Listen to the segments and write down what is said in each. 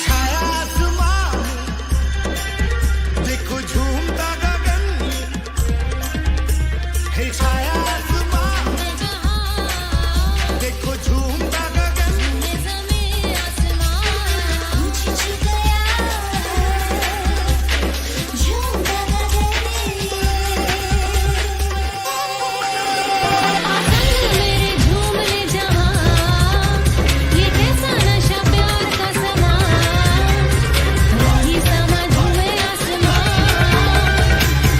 छाया आसमां में, देखो झूमता गगन, हे छाया आसमां में, देखो झूमता गगन, जमीन आसमां पूछ गया, झूमता गगन, मेरे झूमने जहां, ये कैसा नशा प्यार का समा, रही समझ में आसमां,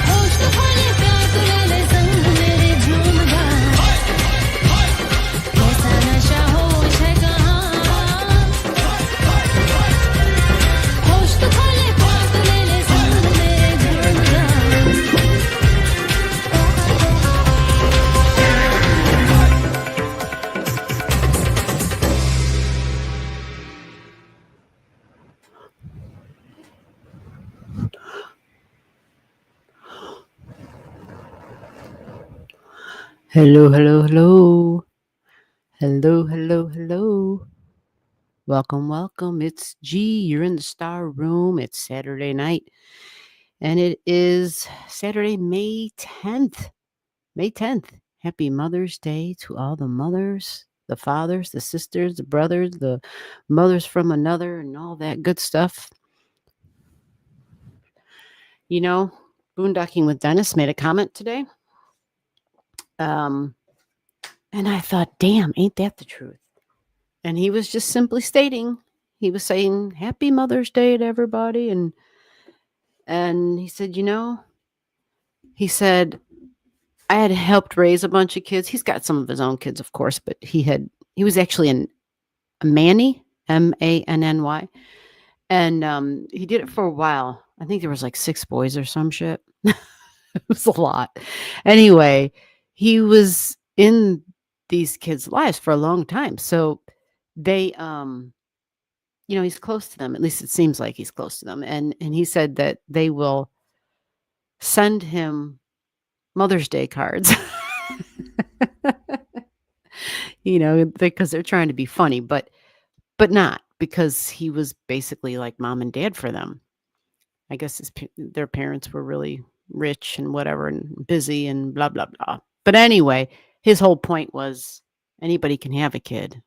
होश तो खोले प्यार तू ले ले संग मेरे झूम जा, कैसा नशा होश है कहाँ, होश तो खोले प्यार तू ले ले संग मेरे झूम जा. Hello, hello, hello. Hello, hello, hello. Welcome, welcome. It's G. You're in the star room. It's Saturday night. And it is Saturday, May 10th. May 10th. Happy Mother's Day to all the mothers, the fathers, the sisters, the brothers, the mothers from another, and all that good stuff. You know, Boondocking with Dennis made a comment today. And I thought, damn, ain't that the truth? And he was just simply stating, he was saying, Happy Mother's Day to everybody. And he said, he said, I had helped raise a bunch of kids. He's got some of his own kids, of course, but he was actually a Manny, Manny. And he did it for a while. I think there was like 6 boys or some shit. It was a lot. Anyway, he was in these kids' lives for a long time. So they, he's close to them. At least it seems like he's close to them. And he said that they will send him Mother's Day cards, because they're trying to be funny, but not, because he was basically like mom and dad for them. I guess their parents were really rich and whatever and busy and blah, blah, blah. But anyway, his whole point was anybody can have a kid,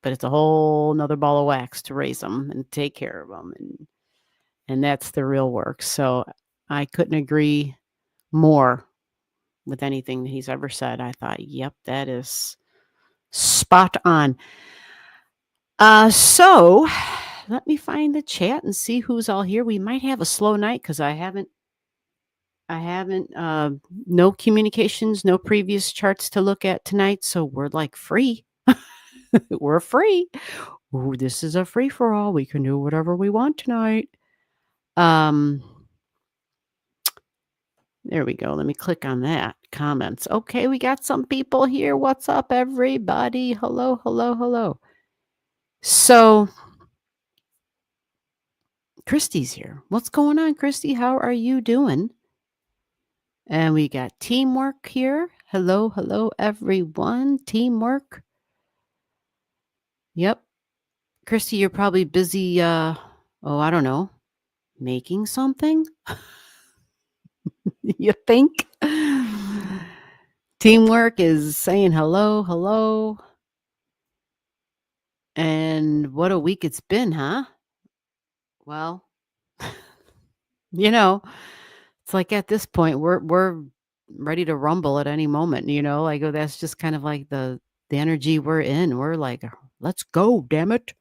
but it's a whole nother ball of wax to raise them and take care of them. And that's the real work. So I couldn't agree more with anything that he's ever said. I thought, yep, that is spot on. So let me find the chat and see who's all here. We might have a slow night because I haven't, no communications, no previous charts to look at tonight. So we're like free. We're free. Ooh, this is a free for all. We can do whatever we want tonight. There we go. Let me click on that. Comments. Okay, we got some people here. What's up, everybody? Hello, hello, hello. So, Christy's here. What's going on, Christy? How are you doing? And we got teamwork here. Hello, hello, everyone. Teamwork. Yep. Christy, you're probably busy, I don't know, making something? You think? Teamwork is saying hello, hello. And what a week it's been, huh? Well, it's like at this point we're ready to rumble at any moment, like that's just kind of like the energy we're in. We're like, let's go, damn it.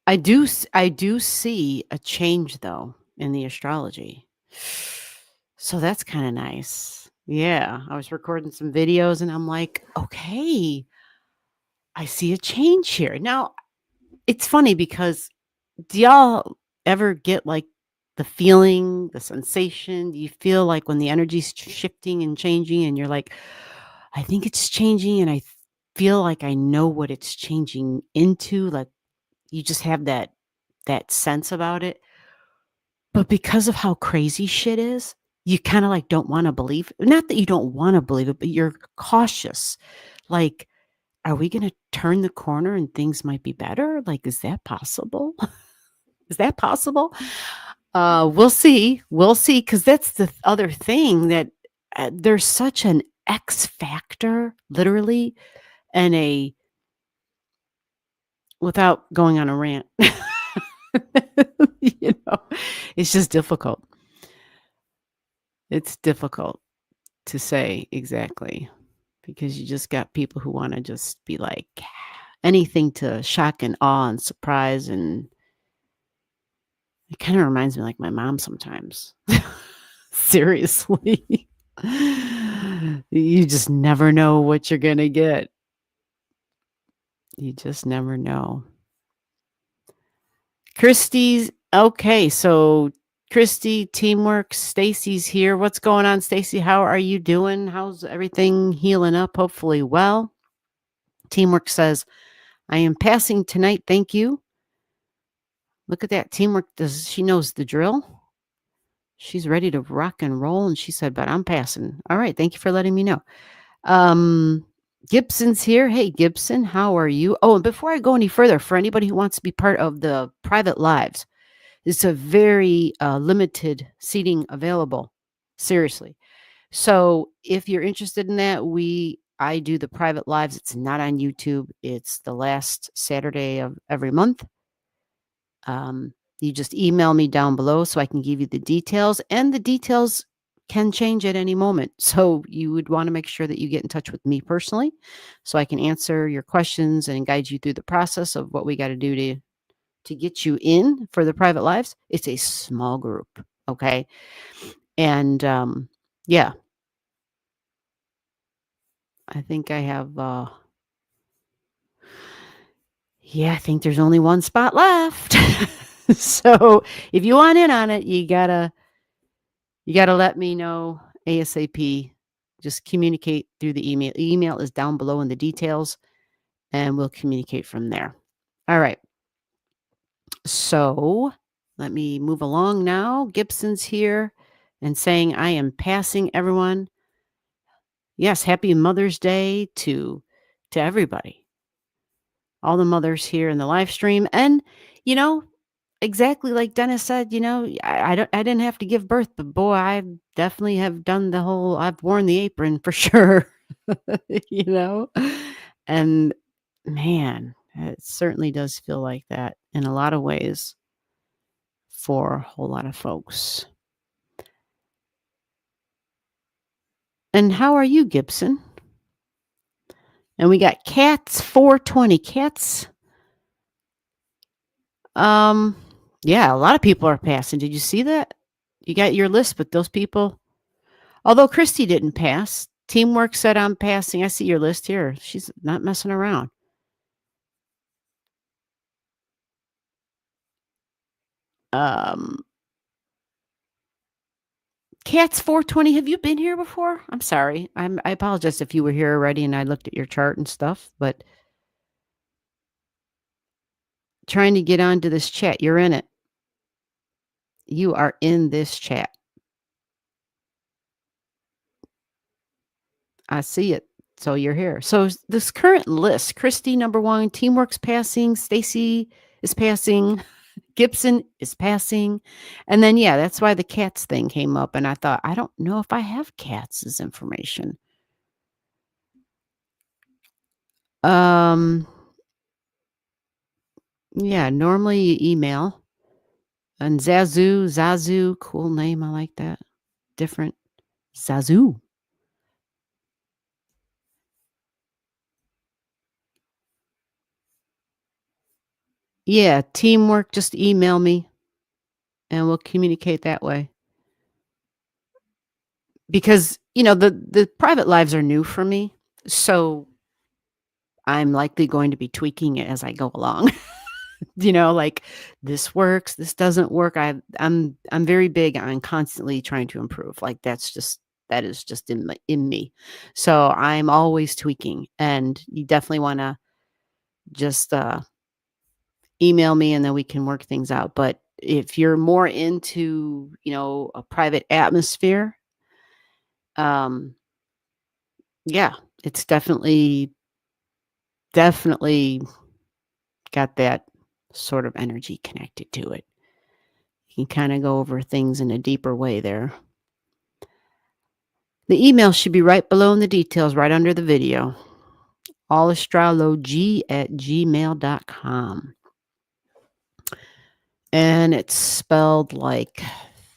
I do see a change though in the astrology. So that's kind of nice. Yeah, I was recording some videos and I'm like, okay, I see a change here. Now, it's funny because do y'all ever get like the feeling, the sensation? Do you feel like when the energy's shifting and changing and you're like, I think it's changing and I feel like I know what it's changing into, like you just have that sense about it. But because of how crazy shit is, you kinda, like, don't wanna believe, not that you don't wanna believe it, but you're cautious. Like, are we gonna turn the corner and things might be better? Like, is that possible? Is that possible? We'll see. We'll see, because that's the other thing that, there's such an X factor, literally, and a without going on a rant. You know, it's just difficult. It's difficult to say exactly, because you just got people who wanna just be like anything to shock and awe and surprise, and it kinda reminds me like my mom sometimes. Seriously. You just never know what you're gonna get. You just never know. Christy's okay, so Christy, teamwork, Stacy's here. What's going on, Stacy? How are you doing? How's everything healing up? Hopefully well. Teamwork says, I am passing tonight. Thank you. Look at that. Teamwork does she knows the drill? She's ready to rock and roll. And she said, but I'm passing. All right. Thank you for letting me know. Um, Gibson's here. Hey, Gibson, how are you? Oh, and before I go any further, for anybody who wants to be part of the private lives, it's a very limited seating available. Seriously. So if you're interested in that, I do the private lives. It's not on YouTube. It's the last Saturday of every month. You just email me down below so I can give you the details, and the details can change at any moment. So you would want to make sure that you get in touch with me personally so I can answer your questions and guide you through the process of what we got to do to get you in for the private lives. It's a small group, okay? And yeah, I think I have I think there's only one spot left. So if you want in on it, you gotta let me know ASAP. Just communicate through the email. The email is down below in the details, and we'll communicate from there. All right. So let me move along now. Gibson's here and saying, I am passing everyone. Yes, happy Mother's Day to everybody. All the mothers here in the live stream. And, you know, exactly like Dennis said, I didn't have to give birth, but boy, I definitely have done I've worn the apron for sure, you know? And man, it certainly does feel like that in a lot of ways for a whole lot of folks. And how are you, Gibson? And we got Cats 420. Cats, um, yeah, a lot of people are passing. Did you see that? You got your list, but those people, although Christy didn't pass, Teamwork said I'm passing. I see your list here. She's not messing around. Um, Cats 420, have you been here before? I'm sorry. I apologize if you were here already and I looked at your chart and stuff, but trying to get onto this chat. You're in it. You are in this chat. I see it. So you're here. So this current list, Christy number 1, Teamwork's passing, Stacy is passing, Gibson is passing. And then yeah, that's why the cats thing came up, and I thought, I don't know if I have Cats' information. Um yeah, normally you email. And Zazu, cool name. I like that. Different. Zazu. Yeah, Teamwork, just email me and we'll communicate that way. Because, the private lives are new for me. So I'm likely going to be tweaking it as I go along. Like this works, this doesn't work. I'm very big on constantly trying to improve. Like that is just in me. So I'm always tweaking, and you definitely want to just email me and then we can work things out. But if you're more into, a private atmosphere, um, yeah, it's definitely got that sort of energy connected to it. You can kind of go over things in a deeper way there. The email should be right below in the details, right under the video. Allastrology@gmail.com. And it's spelled like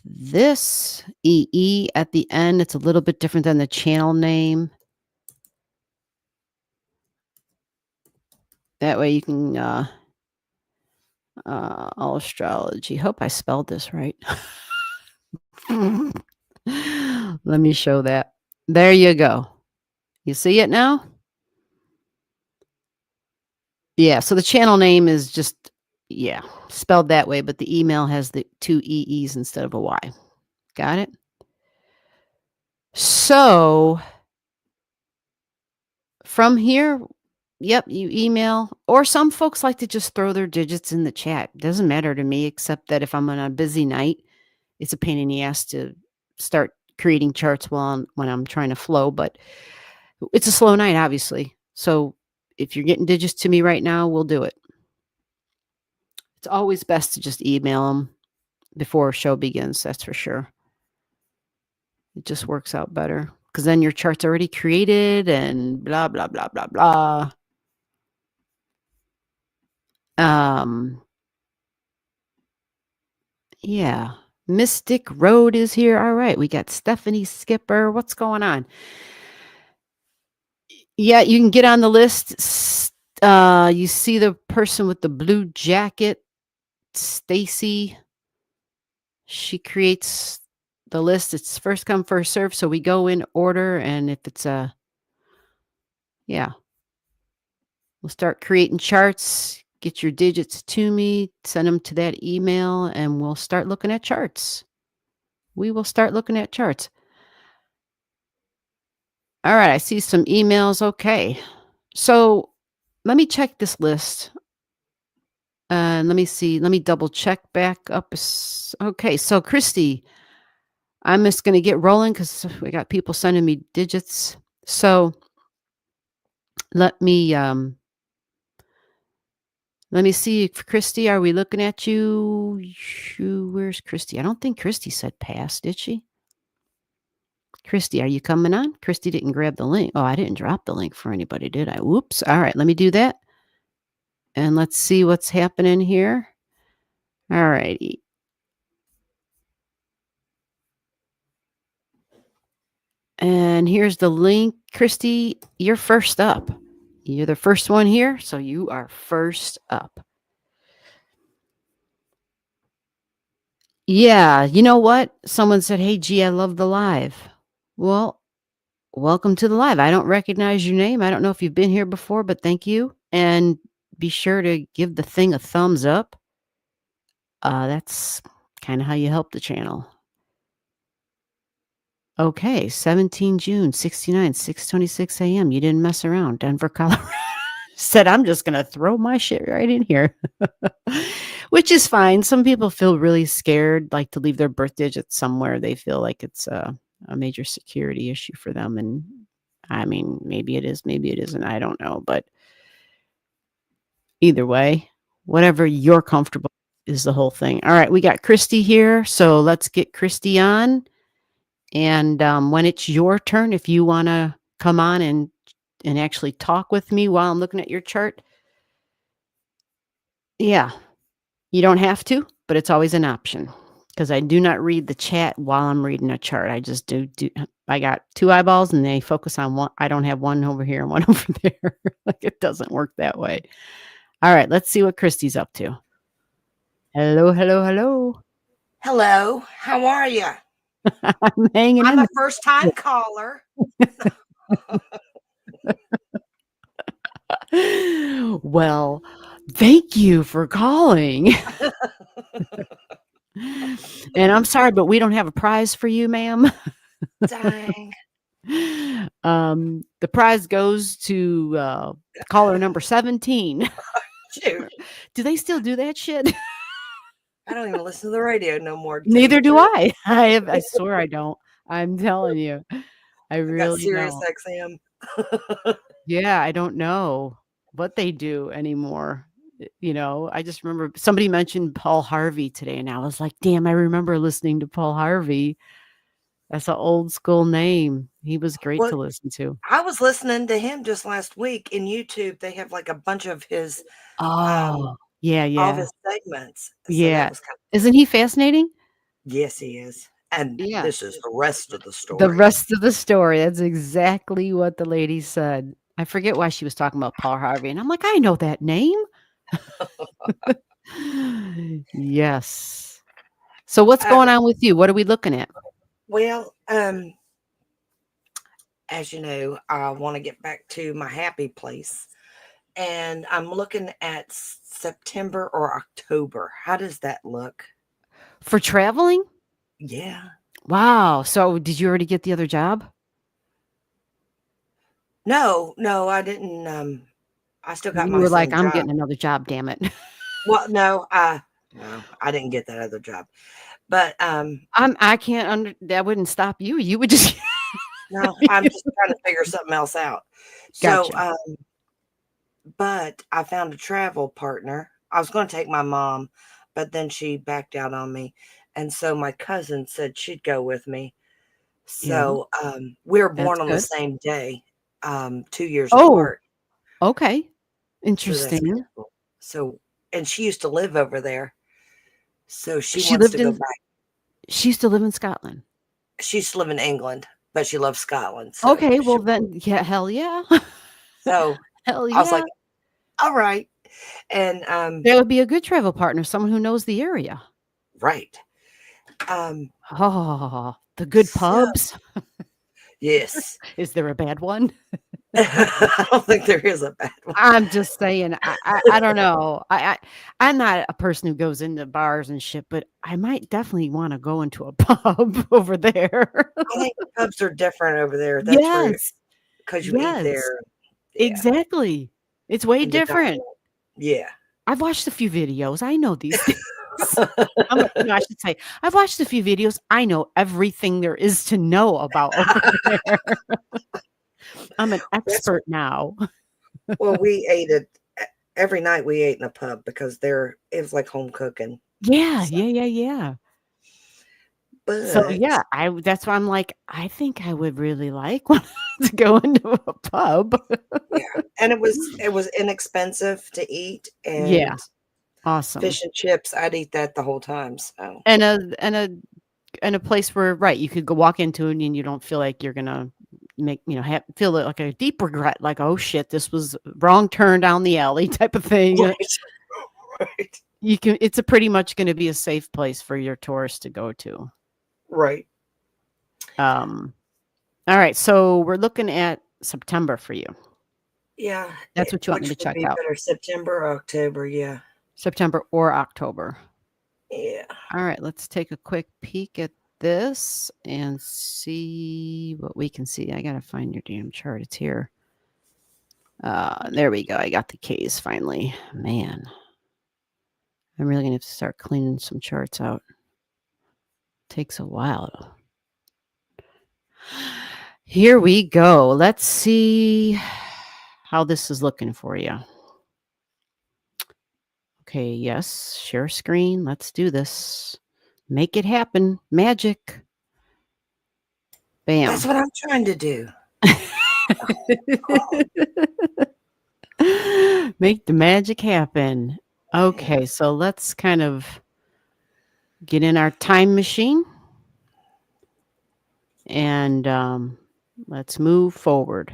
this, EE at the end. It's a little bit different than the channel name. That way you can, Allastrology. Hope I spelled this right. Let me show that. There you go. You see it now? Yeah, so the channel name is just, spelled that way, but the email has the 2 EEs instead of a Y. Got it? So from here, yep, you email, or some folks like to just throw their digits in the chat. Doesn't matter to me, except that if I'm on a busy night, it's a pain in the ass to start creating charts when I'm trying to flow, but it's a slow night, obviously. So if you're getting digits to me right now, we'll do it. It's always best to just email them before a show begins, that's for sure. It just works out better because then your chart's already created and blah, blah, blah, blah, blah. Yeah. Mystic Road is here. All right. We got Stephanie Skipper. What's going on? Yeah, you can get on the list. You see the person with the blue jacket, Stacy. She creates the list. It's first come, first serve. So we go in order, and if it's we'll start creating charts. Get your digits to me, send them to that email, and we'll start looking at charts. We will start looking at charts. All right, I see some emails. Okay. So let me check this list. And let me see. Let me double check back up. Okay, so Christy, I'm just going to get rolling because we got people sending me digits. So let me see, Christy, are we looking at you? Where's Christy? I don't think Christy said pass, did she? Christy, are you coming on? Christy didn't grab the link. Oh, I didn't drop the link for anybody, did I? Whoops. All right, let me do that. And let's see what's happening here. All righty. And here's the link. Christy, you're first up. You're the first one here, so you are first up. Yeah, you know what? Someone said, hey, G, I love the live. Well, welcome to the live. I don't recognize your name. I don't know if you've been here before, but thank you. And be sure to give the thing a thumbs up. That's kind of how you help the channel. Okay, 17 June, 69, 6:26 a.m. You didn't mess around. Denver, Colorado. Said, I'm just going to throw my shit right in here, which is fine. Some people feel really scared, like to leave their birth digits somewhere. They feel like it's a major security issue for them. And I mean, maybe it is, maybe it isn't. I don't know. But either way, whatever you're comfortable is the whole thing. All right, we got Christy here. So let's get Christy on. And when it's your turn, if you want to come on and actually talk with me while I'm looking at your chart, yeah, you don't have to, but it's always an option because I do not read the chat while I'm reading a chart. I just do. I got two eyeballs and they focus on one. I don't have one over here and one over there. Like it doesn't work that way. All right, let's see what Christy's up to. Hello, hello, hello. Hello, how are you? I'm hanging in. I'm a first-time caller. Well, thank you for calling. And I'm sorry, but we don't have a prize for you, ma'am. Dang. The prize goes to caller number 17. Shoot. Do they still do that shit? I don't even listen to the radio no more, to tell you Neither the do truth. I. I swear I don't. I'm telling you. I I got really Sirius don't. XM. Yeah, I don't know what they do anymore. I just remember somebody mentioned Paul Harvey today, and I was like, "Damn, I remember listening to Paul Harvey." That's an old school name. He was great Well, to listen to. I was listening to him just last week in YouTube. They have like a bunch of his, um, Oh, yeah, all of yeah, his segments. So that yeah. was kind of cool. Isn't he fascinating? Yes, he is. And Yeah. this is the rest of the The story. rest of the story, that's exactly what the lady said. I forget why she was talking about Paul Harvey, and I'm like, "I know that name." Yes. So what's Uh, going on with you? What are we looking at? well, as you know, I want to get back to my happy place. And I'm looking at September or October. How does that look? For traveling? Yeah. Wow. So did you already get the other job? No, no, I didn't. I still got You my were like, same "I'm job. getting another job, damn it." Well, no, I didn't get that other job. But I can't that wouldn't stop you. You would just no, I'm just trying to figure something else out. So, Gotcha. but I found a travel partner. I was going to take my mom, but then she backed out on me. And so my cousin said she'd go with me. Yeah, So we were that's born on the good. same day, 2 years Oh, apart. okay. So that's kind Interesting. of cool. So, and she used to live over there. So she She wants lived to go in back. she used to live in Scotland. She used to live in England, but she loves Scotland. So Okay, she, well then, yeah, hell yeah. so Hell I was yeah. like, all right. And That would be a good travel partner, someone who knows the area. right. Um, Oh, the good so pubs. yes. Is there a bad one? I don't think there is a bad one. I'm just saying, I don't know. I'm not a person who goes into bars and shit, but I might definitely wanna go into a pub over there. I think pubs are different over there. That's where, Yes, because you eat yes, there. Yeah. exactly. It's way And the different. dining. Yeah. I've watched a few videos. I know these things. I should say, I've watched a few videos. I know everything there is to know about over there. I'm an That's expert now. well, we ate it every night. We ate in a pub because it was like home cooking. Yeah, So, yeah, yeah, yeah. So, but yeah, that's why I'm like, I think I would really like one to go into a pub. yeah, and it was inexpensive to eat, Yeah, and awesome. fish and chips. I'd eat that the whole time. So And a place where, right, you could go walk into it and you don't feel like you're gonna feel like a deep regret, like, "Oh shit, this was wrong turn down the alley," type of thing. right, right, It's a pretty much gonna be a safe place for your tourists to go to. right. Um, alright, so we're looking at September for you. Yeah, That's what you want me which to would check be out. better, September or October? Yeah, September or October. yeah. Alright, let's take a quick peek at this and see what we can see. I gotta find your damn chart. It's here. There we go. I got the K's finally. Man, I'm really gonna have to start cleaning some charts out. Takes a while. Here we go. Let's see how this is looking for you. Okay, yes, share screen. Let's do this. Make it happen. Magic. That's Bam. what I'm trying to do. Make the magic happen. Yeah. Okay, so let's kind of get in our time machine and let's move forward.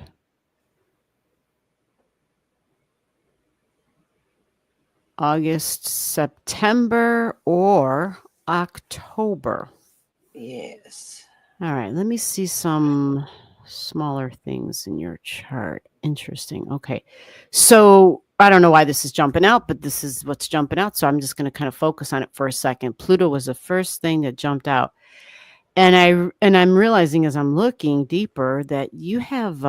August, September, or October. Yes. All right, let me see some smaller things in your chart. Interesting. Okay. So I don't know why this is jumping out, but this is what's jumping out. So I'm just going to kind of focus on it for a second. Pluto was the first thing that jumped out. And I'm realizing as I'm looking deeper that you have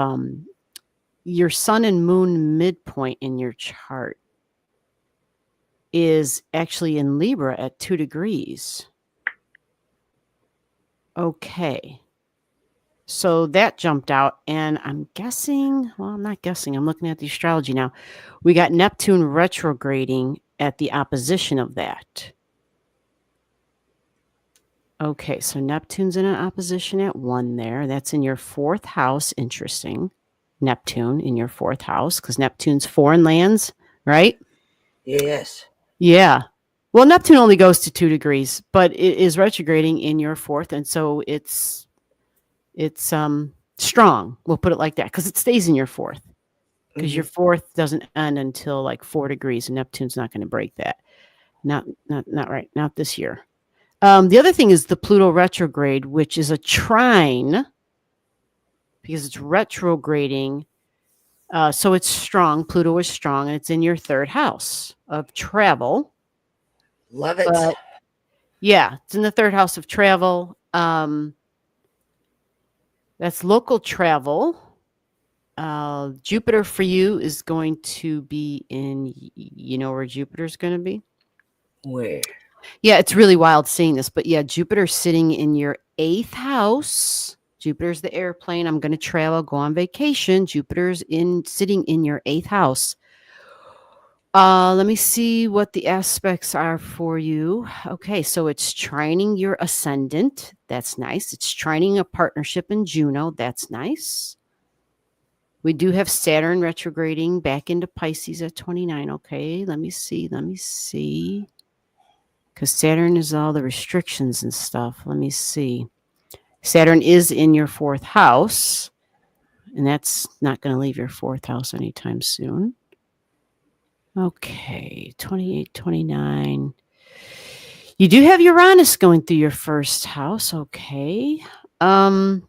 your sun and moon midpoint in your chart is actually in Libra at 2 degrees. Okay. So that jumped out, and I'm guessing, well, I'm not guessing, I'm looking at the astrology now. We got Neptune retrograding at the opposition of that. Okay, so Neptune's in an opposition at 1 there. That's in your 4th house. Interesting. Neptune in your 4th house, because Neptune's foreign lands, right? Yes. Yeah. Well, Neptune only goes to 2 degrees, but it is retrograding in your 4th, and so it's strong. We'll put it like that, because it stays in your 4th. Because your 4th doesn't end until like 4 degrees, and Neptune's not going to break that. Not right. Not this year. The other thing is the Pluto retrograde, which is a trine because it's retrograding. So it's strong. Pluto is strong, and it's in your 3rd house of travel. Love it. But yeah, it's in the 3rd house of travel. That's local travel. Jupiter for you is going to be in, you know where Jupiter's going to be? Where? Yeah, it's really wild seeing this, but yeah, Jupiter's sitting in your 8th house. Jupiter's the airplane. I'm going to travel, go on vacation. Jupiter's sitting in your 8th house. Let me see what the aspects are for you. Okay, so it's trining your ascendant. That's nice. It's trining a partnership in Juno. That's nice. We do have Saturn retrograding back into Pisces at 29. Okay, let me see. Because Saturn is all the restrictions and stuff. Let me see. Saturn is in your 4th house, and that's not going to leave your 4th house anytime soon. Okay, 28, 29. You do have Uranus going through your 1st house. Okay. All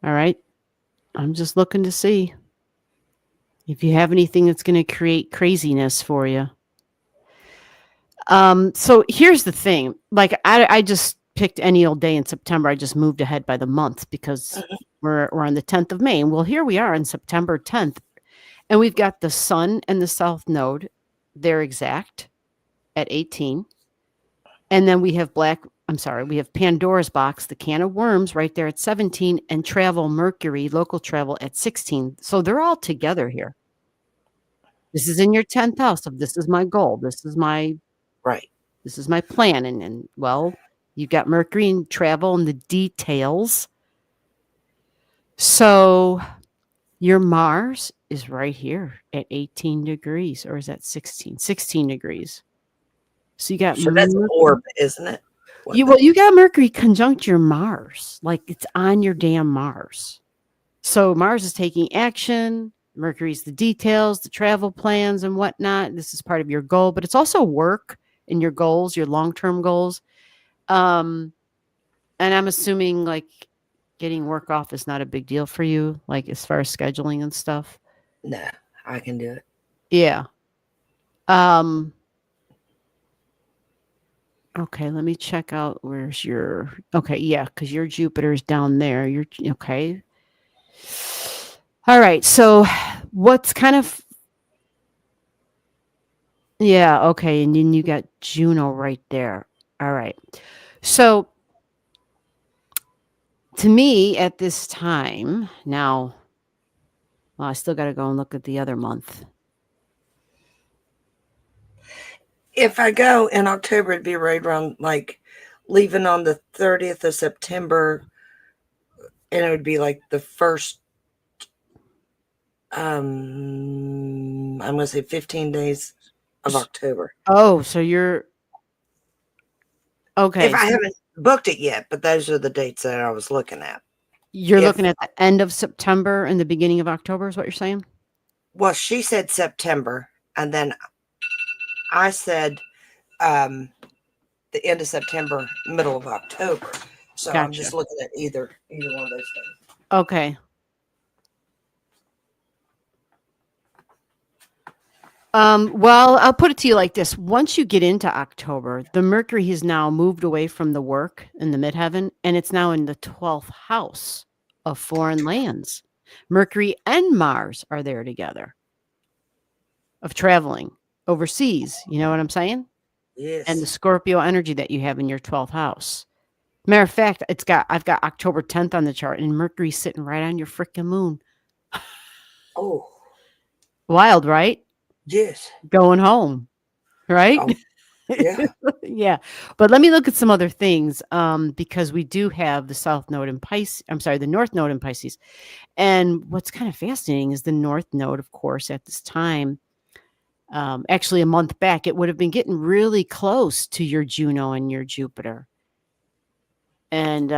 right. I'm just looking to see if you have anything that's going to create craziness for you. So here's the thing. Like I just picked any old day in September. I just moved ahead by the month because we're on the 10th of May. And well, here we are on September 10th. And we've got the Sun and the South Node. They're exact at 18. And then we have we have Pandora's box, the can of worms right there at 17, and travel Mercury, local travel at 16. So they're all together here. This is in your 10th house of this is my goal. This is my plan. And well, you've got Mercury and travel and the details. So your Mars is right here at 18 degrees, or is that 16? 16 degrees. So you got that's an orb, isn't it? You got Mercury conjunct your Mars, like it's on your damn Mars. So Mars is taking action. Mercury's the details, the travel plans and whatnot. This is part of your goal, but it's also work and your goals, your long-term goals. And I'm assuming like getting work off is not a big deal for you, like as far as scheduling and stuff. No, I can do it. Yeah. Okay, let me check out where's your, okay, yeah, because your Jupiter's down there. You're, okay. All right, so what's kind of, yeah, okay, and then you got Juno right there. All right. So to me at this time, now, well, I still got to go and look at the other month. If I go in October, it'd be right around like leaving on the 30th of September, and it would be like the first, I'm going to say 15 days of October. Oh, so you're, okay. If I haven't booked it yet, but those are the dates that I was looking at. You're looking at the end of September and the beginning of October is what you're saying? Well, she said September, and then I said the end of September, middle of October. So I'm just looking at either one of those things. Okay. Well, I'll put it to you like this. Once you get into October, the Mercury has now moved away from the work in the midheaven, and it's now in the 12th house of foreign lands. Mercury and Mars are there together of traveling overseas. You know what I'm saying? And the Yes. Scorpio energy that you have in your 12th house. Matter of fact, I've got October 10th on the chart and Mercury's sitting right on your freaking moon. Oh, Wild, right? yes. Going home, right? Oh, yeah. Yeah. But let me look at some other things because we do have the South Node in Pisces. I'm sorry, the North Node in Pisces. And what's kind of fascinating is the North Node, of course, at this time, actually a month back, it would have been getting really close to your Juno and your Jupiter. And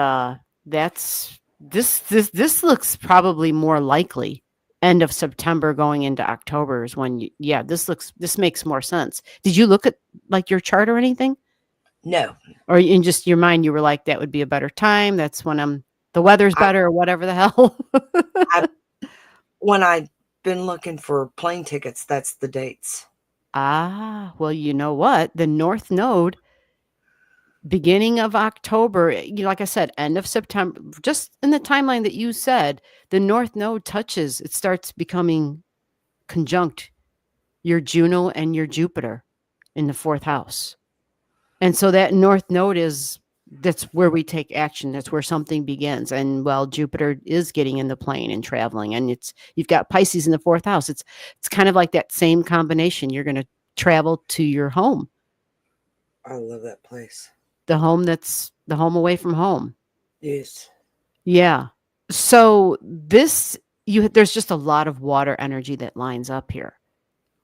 this looks probably more likely end of September going into October is when this makes more sense. Did you look at like your chart or anything? No. Or in just your mind you were like that would be a better time, that's when the weather's I, better or whatever the hell? I when I've been looking for plane tickets, that's the dates. Ah, well, you know what? The North Node, beginning of October, like I said, end of September, just in the timeline that you said, the North Node touches, it starts becoming conjunct your Juno and your Jupiter in the 4th house. And so that North Node that's where we take action. That's where something begins. And well, Jupiter is getting in the plane and traveling, and you've got Pisces in the 4th house. It's kind of like that same combination. You're going to travel to your home, I love that place. the home that's the home away from home. Yes. Yeah. So there's just a lot of water energy that lines up here.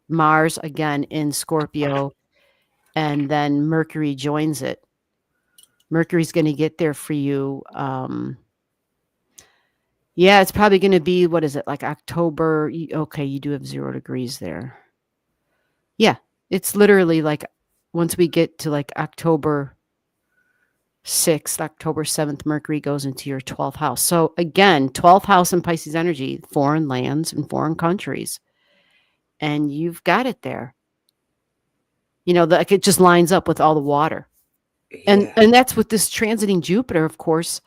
Mars again in Scorpio, and then Mercury joins it. Mercury's going to get there for you. Yeah, it's probably going to be, what is it, like October? Okay, you do have 0 degrees there. Yeah, it's literally like once we get to like October 6th, October 7th, Mercury goes into your 12th house. So again, 12th house in Pisces energy, foreign lands and foreign countries. And you've got it there. Like it just lines up with all the water. Yeah. And that's with this transiting Jupiter, of course,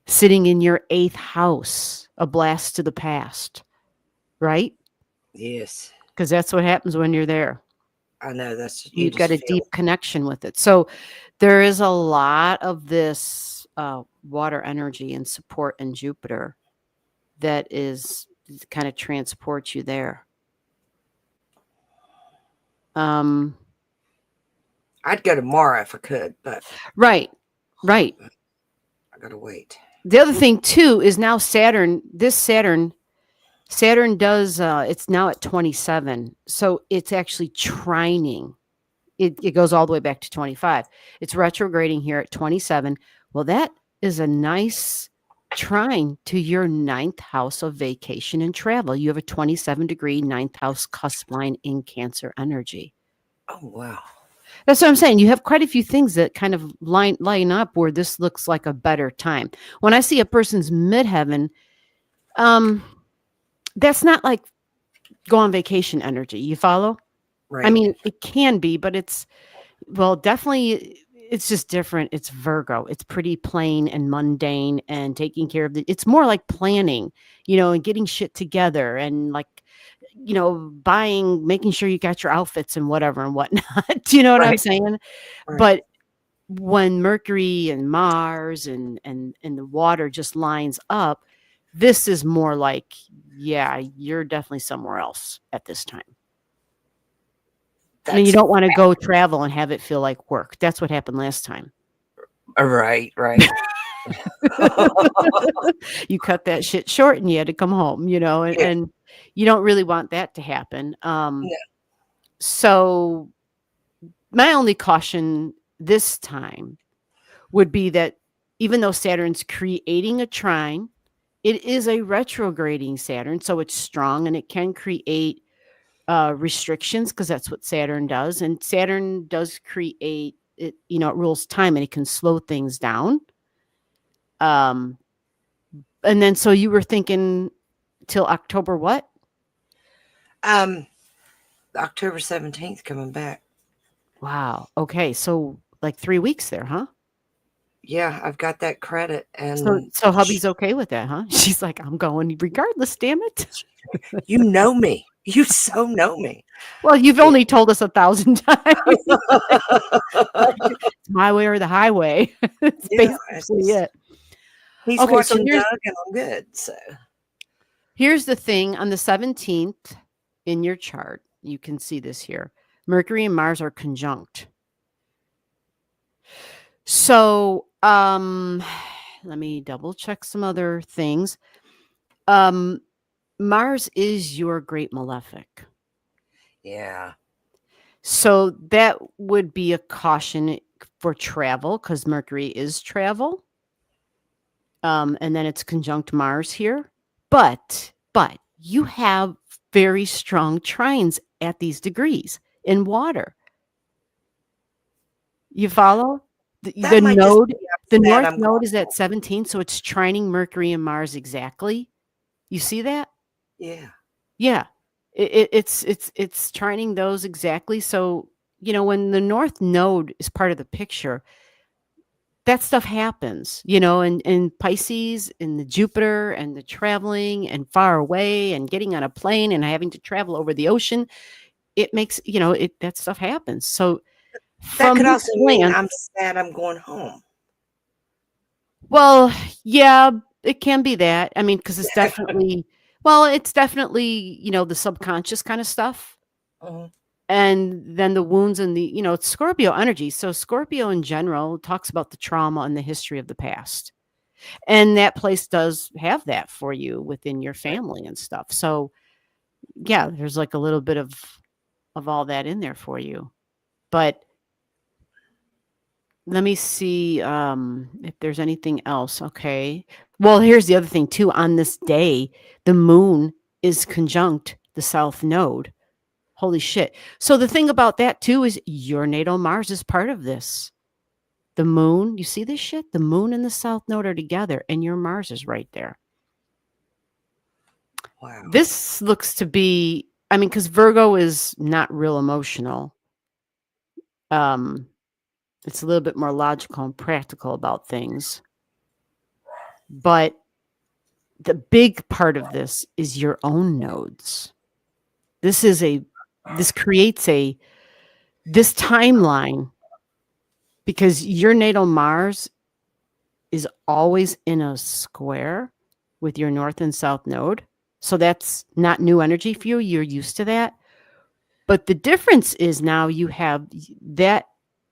sitting in your 8th house, a blast to the past, right? Yes. Because that's what happens when you're there. I know that's You've got a deep connection with it. So there is a lot of this water energy and support in Jupiter that kind of transports you there. I'd go tomorrow if I could, but right. I gotta wait. The other thing too is now Saturn does it's now at 27, so it's actually trining. It goes all the way back to 25. It's retrograding here at 27. Well, that is a nice trine to your 9th house of vacation and travel. You have a 27-degree 9th house cusp line in Cancer energy. Oh, wow. That's what I'm saying. You have quite a few things that kind of line up where this looks like a better time. When I see a person's midheaven, that's not like go on vacation energy. You follow? Right. I mean, it can be, but definitely it's just different. It's Virgo. It's pretty plain and mundane and taking care of it's more like planning, and getting shit together and like, making sure you got your outfits and whatever and whatnot. Do you know what I'm saying? Right. But when Mercury and Mars and the water just lines up, this is more like, yeah, you're definitely somewhere else at this time. I mean, you don't want to go travel and have it feel like work. That's what happened last time. Right. You cut that shit short and you had to come home, and you don't really want that to happen. No. So my only caution this time would be that even though Saturn's creating a trine, it is a retrograding Saturn, so it's strong and it can create restrictions because that's what Saturn does. And Saturn does create it, it rules time and it can slow things down. And then so you were thinking till October what? October 17th coming back. Wow. Okay. So like 3 weeks there, huh? yeah, I've got that credit, So and hubby's okay with that, huh? She's like, I'm going regardless, damn it. you know me. You so know me. Well, you've Yeah. only told us 1,000 times. It's my way or the highway. It's Yeah, basically it. he's Okay, so watching Doug, and I'm good. So here's the thing. On the 17th in your chart, you can see this here. Mercury and Mars are conjunct. So, let me double check some other things. Mars is your great malefic. yeah. So that would be a caution for travel because Mercury is travel. And then it's conjunct Mars here. But you have very strong trines at these degrees in water. You follow? That The might just node, be the upset north I'm node going is at home. 17, so it's trining Mercury and Mars exactly. You see that? Yeah. Yeah. It's trining those exactly. So, when the north node is part of the picture, that stuff happens, in Pisces, in the Jupiter and the traveling and far away and getting on a plane and having to travel over the ocean. It makes, that stuff happens. So That from could this also mean glance, I'm sad I'm going home. well, yeah, it can be that. I mean, because it's definitely, the subconscious kind of stuff. Mhm. And then the wounds and it's Scorpio energy. So Scorpio in general talks about the trauma and the history of the past. And that place does have that for you within your Right. family and stuff. So yeah, there's like a little bit of all that in there for you. But let me see if there's anything else. Okay. Well, here's the other thing too. On this day, the moon is conjunct the south node. Holy shit. So the thing about that too is your natal Mars is part of this. The moon, you see this shit? The moon and the south node are together and your Mars is right there. Wow. This looks to be, I mean, because Virgo is not real emotional. It's a little bit more logical and practical about things. But the big part of this is your own nodes. This creates this timeline because your natal Mars is always in a square with your north and south node. So that's not new energy for you. You're used to that. But the difference is now you have that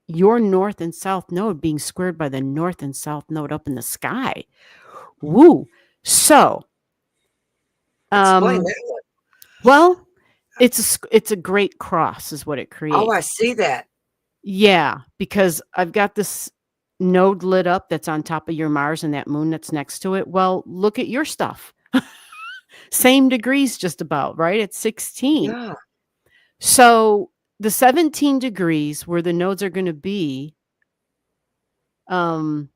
your north and south node being squared by the north and south node up in the sky. Woo. So, Explain that one. well, it's a great cross is what it Oh, creates. I see that. Yeah, because I've got this node lit up that's on top of your Mars and that moon that's next to it. Well, look at your stuff. Same degrees just about, right? It's 16. Yeah. So the 17 degrees where the nodes are going to be, that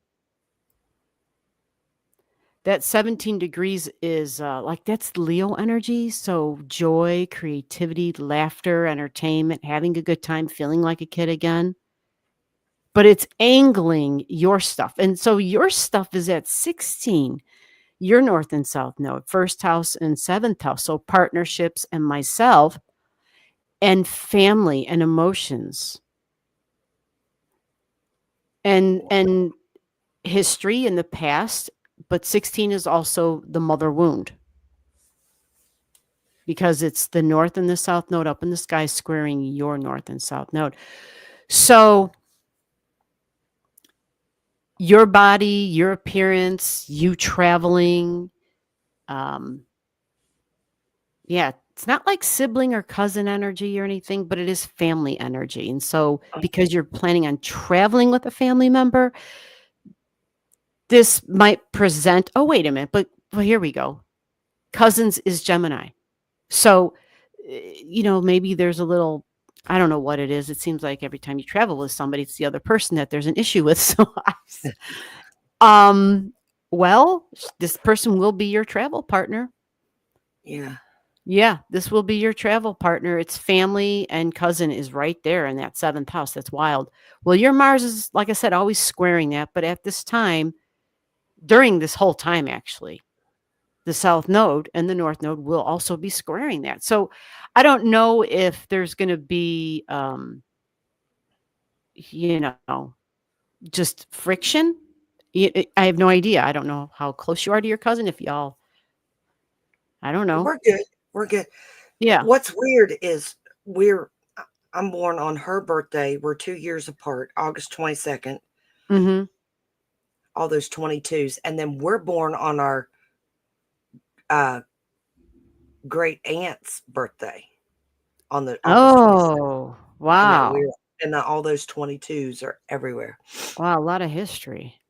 17 degrees is that's Leo energy. So joy, creativity, laughter, entertainment, having a good time, feeling like a kid again. But it's angling your stuff. And so your stuff is at 16, your north and south node, first house and seventh house. So partnerships and myself and family and emotions and history in the past. But 16 is also the mother wound because it's the north and the south node up in the sky squaring your north and south node. So your body, your appearance, you traveling, yeah, it's not like sibling or cousin energy or anything, but it is family energy. And so because you're planning on traveling with a family member, this might present, oh, wait a minute, but well, here we go. Cousins is Gemini. So, maybe there's a little, I don't know what it is. It seems like every time you travel with somebody, it's the other person that there's an issue with. So, well, this person will be your travel partner. Yeah. Yeah, this will be your travel partner. It's family and cousin is right there in that 7th house. That's wild. Well, your Mars is, like I said, always squaring that, but at this time, during this whole time, actually, the South Node and the North Node will also be squaring that. So I don't know if there's going to be, you know, just friction. I have no idea. I don't know how close you are to your cousin. If y'all, I don't know. We're good. We're good. Yeah. What's weird is we're I'm born on her birthday. We're 2 years apart, August 22nd, Mm-hmm. all those 22s. And then we're born on our uh, great aunt's birthday on the August 22nd. Oh, And that wow. we're and that all those 22s are everywhere. Wow, a lot of history.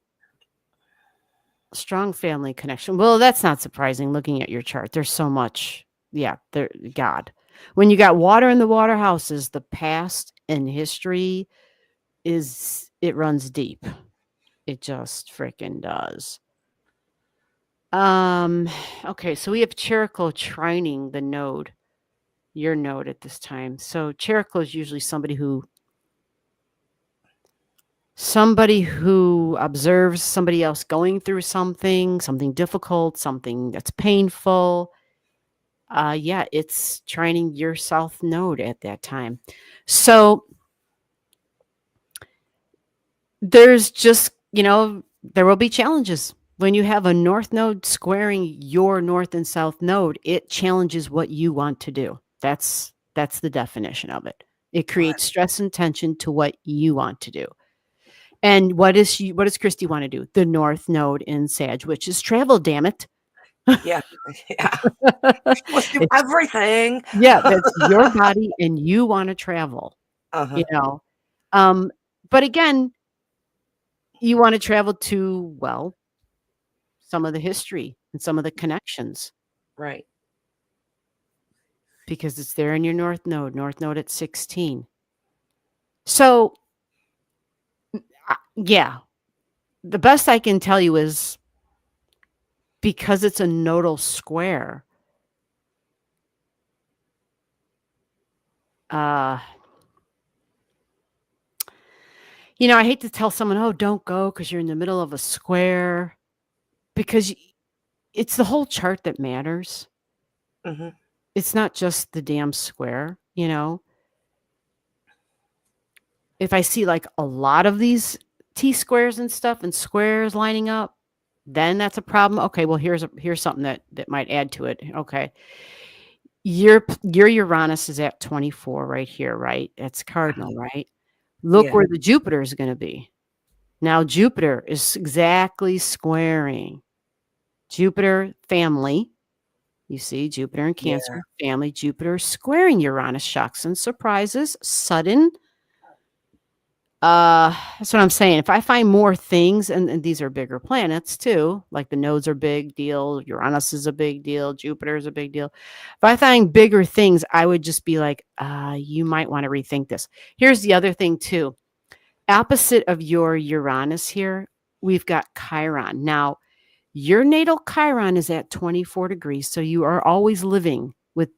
Strong family connection. Well, that's not surprising looking at your chart. There's so much. Yeah, there God. When you got water in the water houses, the past and history it runs deep. It just freaking does. Um, okay, so we have Cherico trining the node, your node at this time. So Cherico is usually somebody who observes somebody else going through something difficult, something that's painful. Yeah, it's trining your south node at that time. So there's just, there will be challenges. When you have a north node squaring your north and south node, it challenges what you want to do. That's the definition of it. It Right. creates stress and tension to what you want to do. And what does Christy want to do? The north node in Sag, which is travel, damn it. Yeah. Yeah. Let's do It's everything. yeah, that's your body and you want to travel, you Uh-huh. know. Um, but again, you want to travel to, well, some of the history and some of the connections Right. because it's there in your north node at 16. So, yeah, the best I can tell you is because it's a nodal square, uh, I hate to tell someone, "Oh, don't go because you're in the middle of a square," because it's the whole chart that matters. Hmm. It's not just the damn square, If I see, like, a lot of these T-squares and stuff and squares lining up, then that's a problem. Okay, well, here's something that might add to it. Okay. Your Uranus is at 24 right here, right? That's cardinal, right? Look Yeah. where the Jupiter is gonna be. Now Jupiter is exactly squaring. Jupiter, family. You see, Jupiter in Yeah. Cancer, family. Jupiter squaring Uranus, shocks and surprises, sudden. That's what I'm saying. If I find more things, and these are bigger planets too, like the nodes are big deal, Uranus is a big deal, Jupiter is a big deal. If I find bigger things, I would just be like, you might want to rethink this. Here's the other thing too. Opposite of your Uranus here, we've got Chiron. Now, your natal Chiron is at 24 degrees, so you are always living with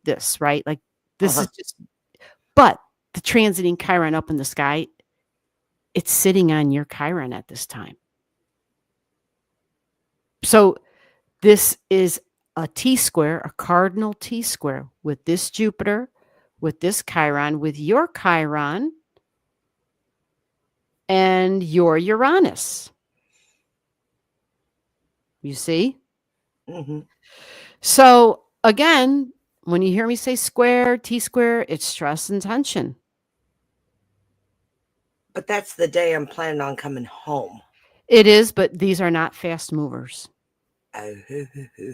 this, right? Like this is Uh-huh. just, but the transiting Chiron up in the sky, it's sitting on your Chiron at this time. So this is a T square, a cardinal T square with this Jupiter, with this Chiron, with your Chiron and your Uranus. You see? Hmm. So again, when you hear me say square, T square, it's stress and tension. But that's the day I'm planning on coming home. It is, but these are not fast movers. Oh.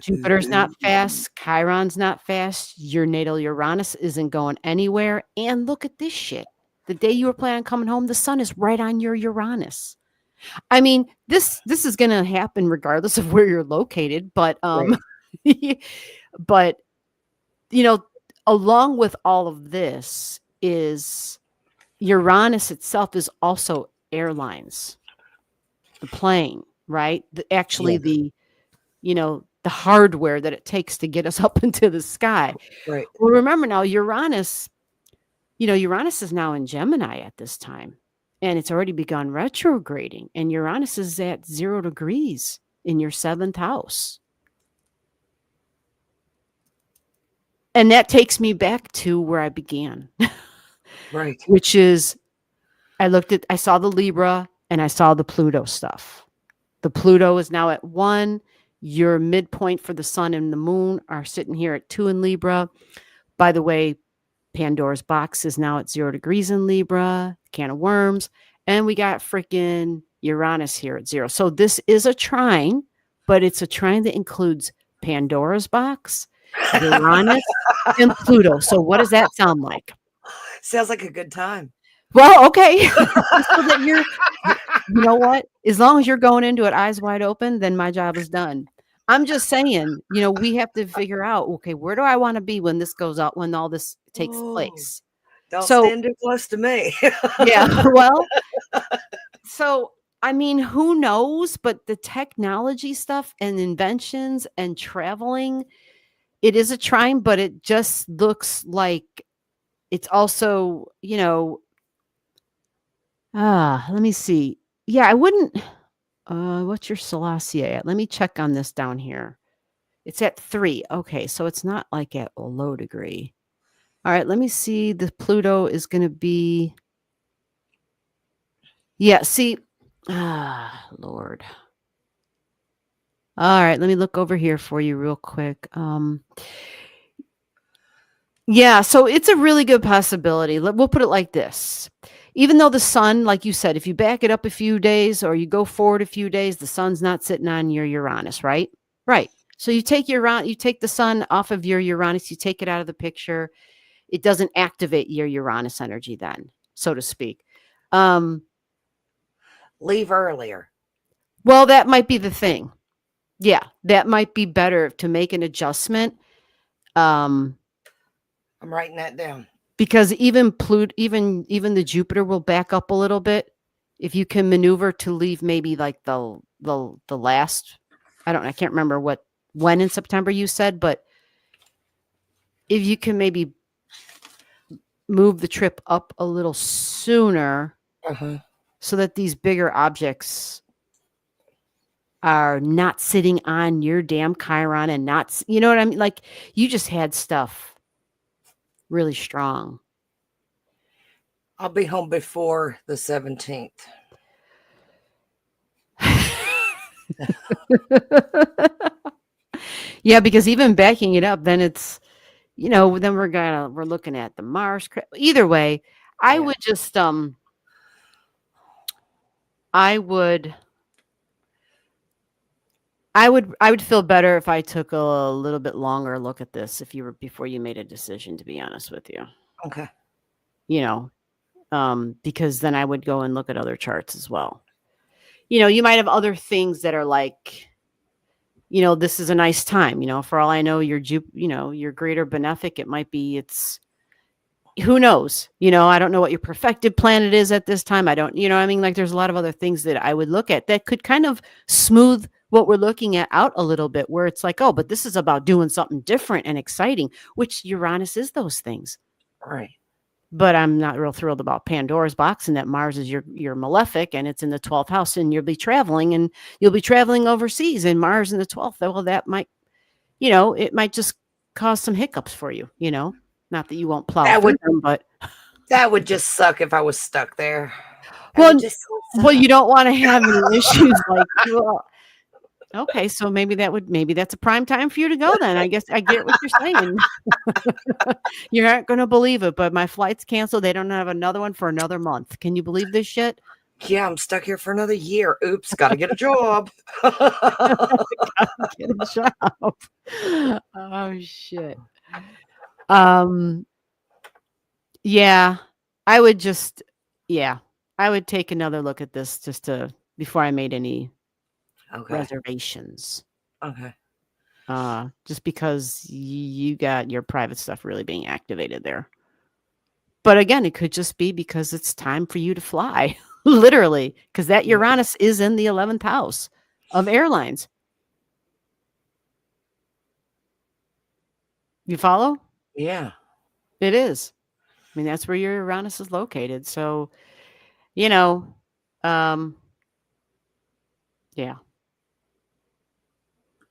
Jupiter's not fast, Chiron's not fast, your natal Uranus isn't going anywhere. And look at this shit. The day you were planning on coming home, the sun is right on your Uranus. I mean, this is going to happen regardless of where you're located, but Right. but you know, along with all of this is Uranus itself is also airlines, the plane, right? Actually, Yeah. the the hardware that it takes to get us up into the sky. Right. Well, remember now, Uranus, Uranus is now in Gemini at this time, and it's already begun retrograding, and Uranus is at 0 degrees in your 7th house. And that takes me back to where I began. Right. Which is, I saw the Libra and I saw the Pluto stuff. The Pluto is now at 1. Your midpoint for the sun and the moon are sitting here at 2 in Libra. By the way, Pandora's box is now at 0 degrees in Libra, can of worms. And we got freaking Uranus here at 0. So this is a trine, but it's a trine that includes Pandora's box, Uranus, and Pluto. So what does that sound like? Sounds like a good time. Well, okay. So that you know what? As long as you're going into it eyes wide open, then my job is done. I'm just saying, we have to figure out, okay, where do I want to be when this goes out, when all this takes place? Don't stand too close to me. Yeah, well, so, I mean, who knows? But the technology stuff and inventions and traveling, it is a trine, but it just looks like it's also, let me see. Yeah, I wouldn't. What's your Selassie at? Let me check on this down here. It's at 3. Okay, so it's not like at a low degree. All right, let me see. The Pluto is going to be. Yeah, see. Lord. All right, let me look over here for you real quick. Yeah, so it's a really good possibility. We'll put it like this. Even though the sun, like you said, if you back it up a few days or you go forward a few days, the sun's not sitting on your Uranus, right? Right. So you take the sun off of your Uranus, you take it out of the picture. It doesn't activate your Uranus energy then, so to speak. Leave earlier. Well, that might be the thing. Yeah, that might be better to make an adjustment. I'm writing that down. Because even Pluto, even the Jupiter will back up a little bit if you can maneuver to leave maybe like the last. I can't remember when in September you said, but if you can maybe move the trip up a little sooner, so that these bigger objects are not sitting on your damn Chiron and not, you know what I mean? Like you just had stuff really strong. I'll be home before the 17th. Yeah, because even backing it up, then it's, then we're looking at the Mars. Either way, I would just, I would feel better if I took a little bit longer look at this before you made a decision, to be honest with you. Okay. Because then I would go and look at other charts as well. You might have other things that are like, this is a nice time, for all I know, your greater benefic, it might be, who knows, I don't know what your perfected planet is at this time. I don't, like there's a lot of other things that I would look at that could kind of smooth what we're looking at out a little bit, where it's like, oh, but this is about doing something different and exciting, which Uranus is those things. Right. But I'm not real thrilled about Pandora's box and that Mars is your malefic and it's in the 12th house and you'll be traveling overseas and Mars in the 12th. Well, that might, it might just cause some hiccups for you, not that you won't plow through them, but that would just suck if I was stuck there. Well, you don't want to have any issues like, okay, so maybe that's a prime time for you to go then. I guess I get what you're saying. You're not going to believe it, but my flight's canceled. They don't have another one for another month. Can you believe this shit? Yeah, I'm stuck here for another year. Oops, got to get a job. Get a job. Oh, shit. Yeah, I would take another look at this before I made any reservations. Okay. Just because you got your private stuff really being activated there. But again, it could just be because it's time for you to fly, literally, because that Uranus is in the 11th house of airlines. You follow? Yeah. It is. I mean, that's where your Uranus is located. So, you know, yeah.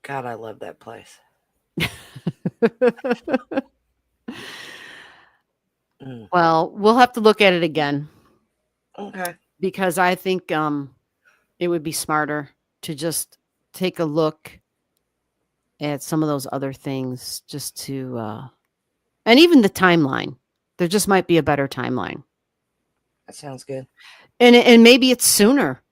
God, I love that place. Well, we'll have to look at it again. Okay. Because I think it would be smarter to just take a look at some of those other things just to and even the timeline. There just might be a better timeline. That sounds good. And maybe it's sooner.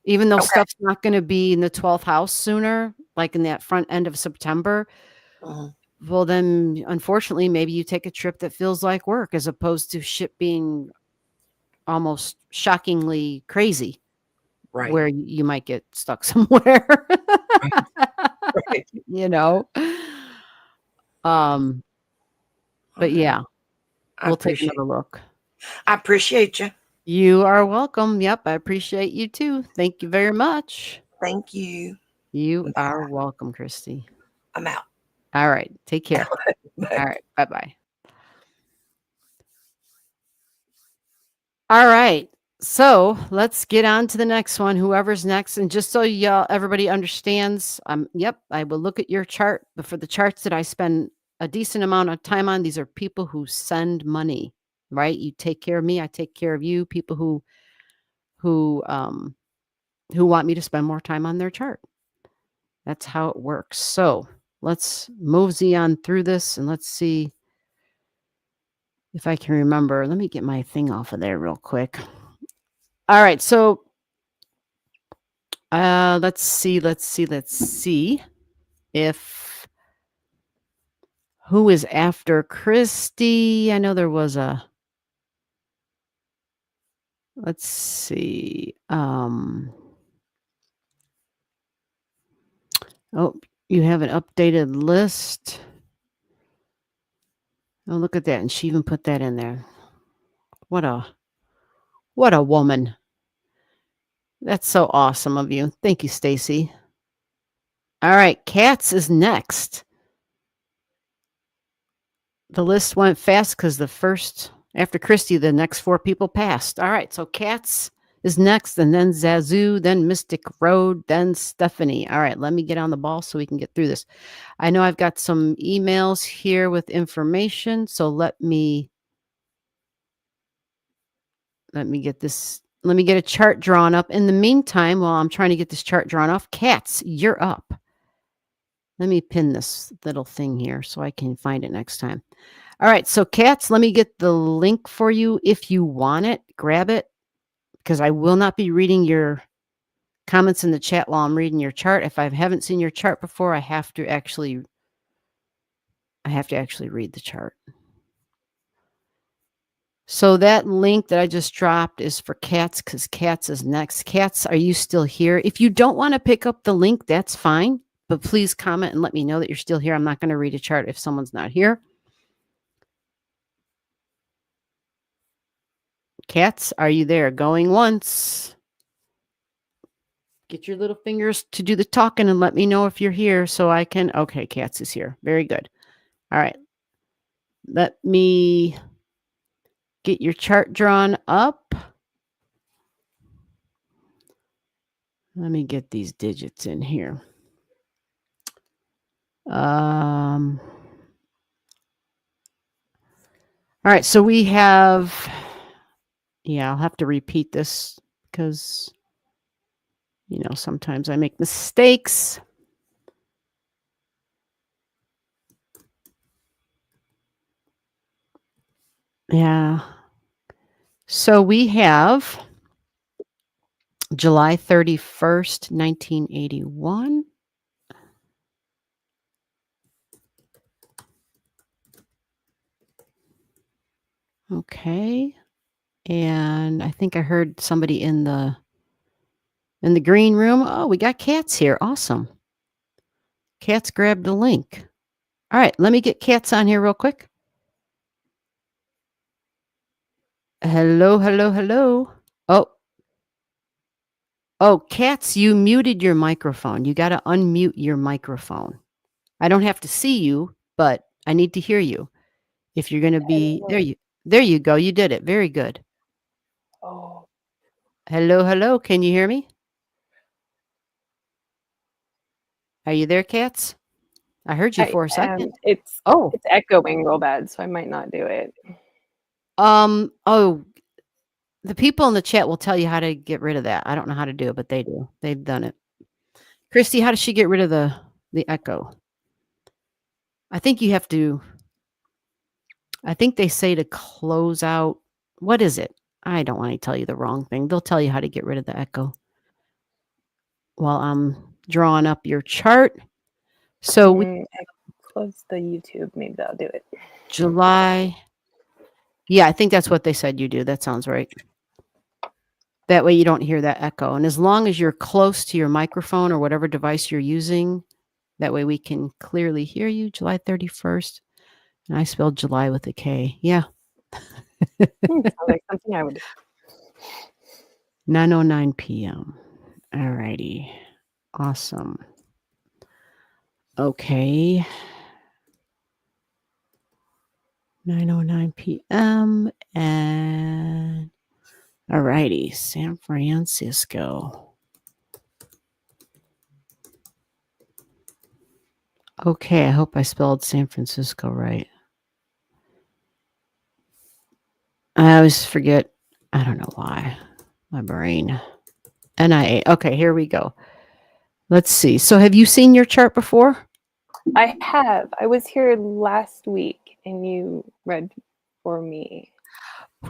Even though Okay. stuff's not going to be in the 12th house sooner, like in that front end of September. Well, then, unfortunately, maybe you take a trip that feels like work as opposed to shit being almost shockingly crazy, Right. where you might get stuck somewhere. Right. You know? But Okay. yeah, I we'll take appreciate another look. I appreciate you. You are welcome. Yep, I appreciate you too. Thank you very much. Thank you. You Bye. are welcome, Christy. I'm out. All right. Take care. Bye. All right. Bye-bye. All right. So let's get on to the next one. Whoever's next. And just so y'all, everybody understands, yep, I will look at your chart. But for the charts that I spend a decent amount of time on, these are people who send money, right? You take care of me, I take care of you. People who want me to spend more time on their chart. That's how it works. So let's mosey on through this and let's see if I can remember. Let me get my thing off of there real quick. All right. So let's see if who is after Christy. I know there was a, let's see. Oh, you have an updated list. Oh, look at that. And she even put that in there. What a woman. That's so awesome of you. Thank you, Stacy. All right, Cats is next. The list went fast because after Christy, the next 4 people passed. All right, so Cats is next, and then Zazu, then Mystic Road, then Stephanie. All right, let me get on the ball so we can get through this. I know I've got some emails here with information, so let me get this. Let me get a chart drawn up. In the meantime, while I'm trying to get this chart drawn off, Cats, you're up. Let me pin this little thing here so I can find it next time. All right, so Cats, let me get the link for you. If you want it, grab it, because I will not be reading your comments in the chat while I'm reading your chart. If I haven't seen your chart before, I have to actually read the chart. So that link that I just dropped is for Cats because Cats is next. Cats, are you still here? If you don't want to pick up the link, that's fine. But please comment and let me know that you're still here. I'm not going to read a chart if someone's not here. Cats, are you there? Going once. Get your little fingers to do the talking and let me know if you're here so I can. Okay, Cats is here. Very good. All right. Let me get your chart drawn up. Let me get these digits in here. All right, so we have, I'll have to repeat this because, sometimes I make mistakes. Yeah. So we have July 31st, 1981. Okay. And I think I heard somebody in the green room. Oh, we got Cats here. Awesome. Cats grabbed the link. All right, let me get Cats on here real quick. Hello, hello, hello. Oh, Cats, you muted your microphone. You got to unmute your microphone. I don't have to see you, but I need to hear you. If you're going to be there you go. You did it. Very good. Oh. Hello, hello. Can you hear me? Are you there, Cats? I heard you for a second. It's Oh. it's echoing real bad, so I might not do it. Oh, the people in the chat will tell you how to get rid of that. I don't know how to do it, but they do. They've done it. Christy, how does she get rid of the echo? I think you have to. I think they say to close out. What is it? I don't want to tell you the wrong thing. They'll tell you how to get rid of the echo while I'm drawing up your chart. So I close the YouTube. Maybe that'll do it. July. Yeah, I think that's what they said you do. That sounds right. That way you don't hear that echo. And as long as you're close to your microphone or whatever device you're using, that way we can clearly hear you. July 31st. And I spelled July with a K. Yeah. Sounds like something I would do. 9:09 p.m. All righty. Awesome. Okay. 9:09 p.m. and all righty, San Francisco. Okay, I hope I spelled San Francisco right. I always forget. I don't know why. My brain. NIA. Okay, here we go. Let's see. So have you seen your chart before? I have. I was here last week and you read for me.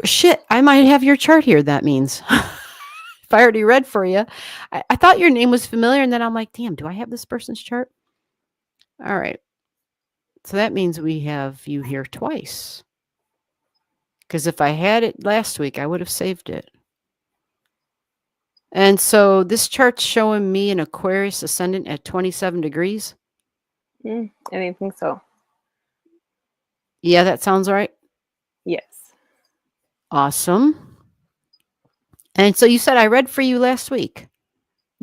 Shit, I might have your chart here, that means. If I already read for you. I thought your name was familiar, and then I'm like, damn, do I have this person's chart? All right. So that means we have you here twice. Because if I had it last week, I would have saved it. And so this chart's showing me an Aquarius ascendant at 27 degrees. I didn't think so. Yeah, that sounds right. Yes. Awesome. And so you said I read for you last week.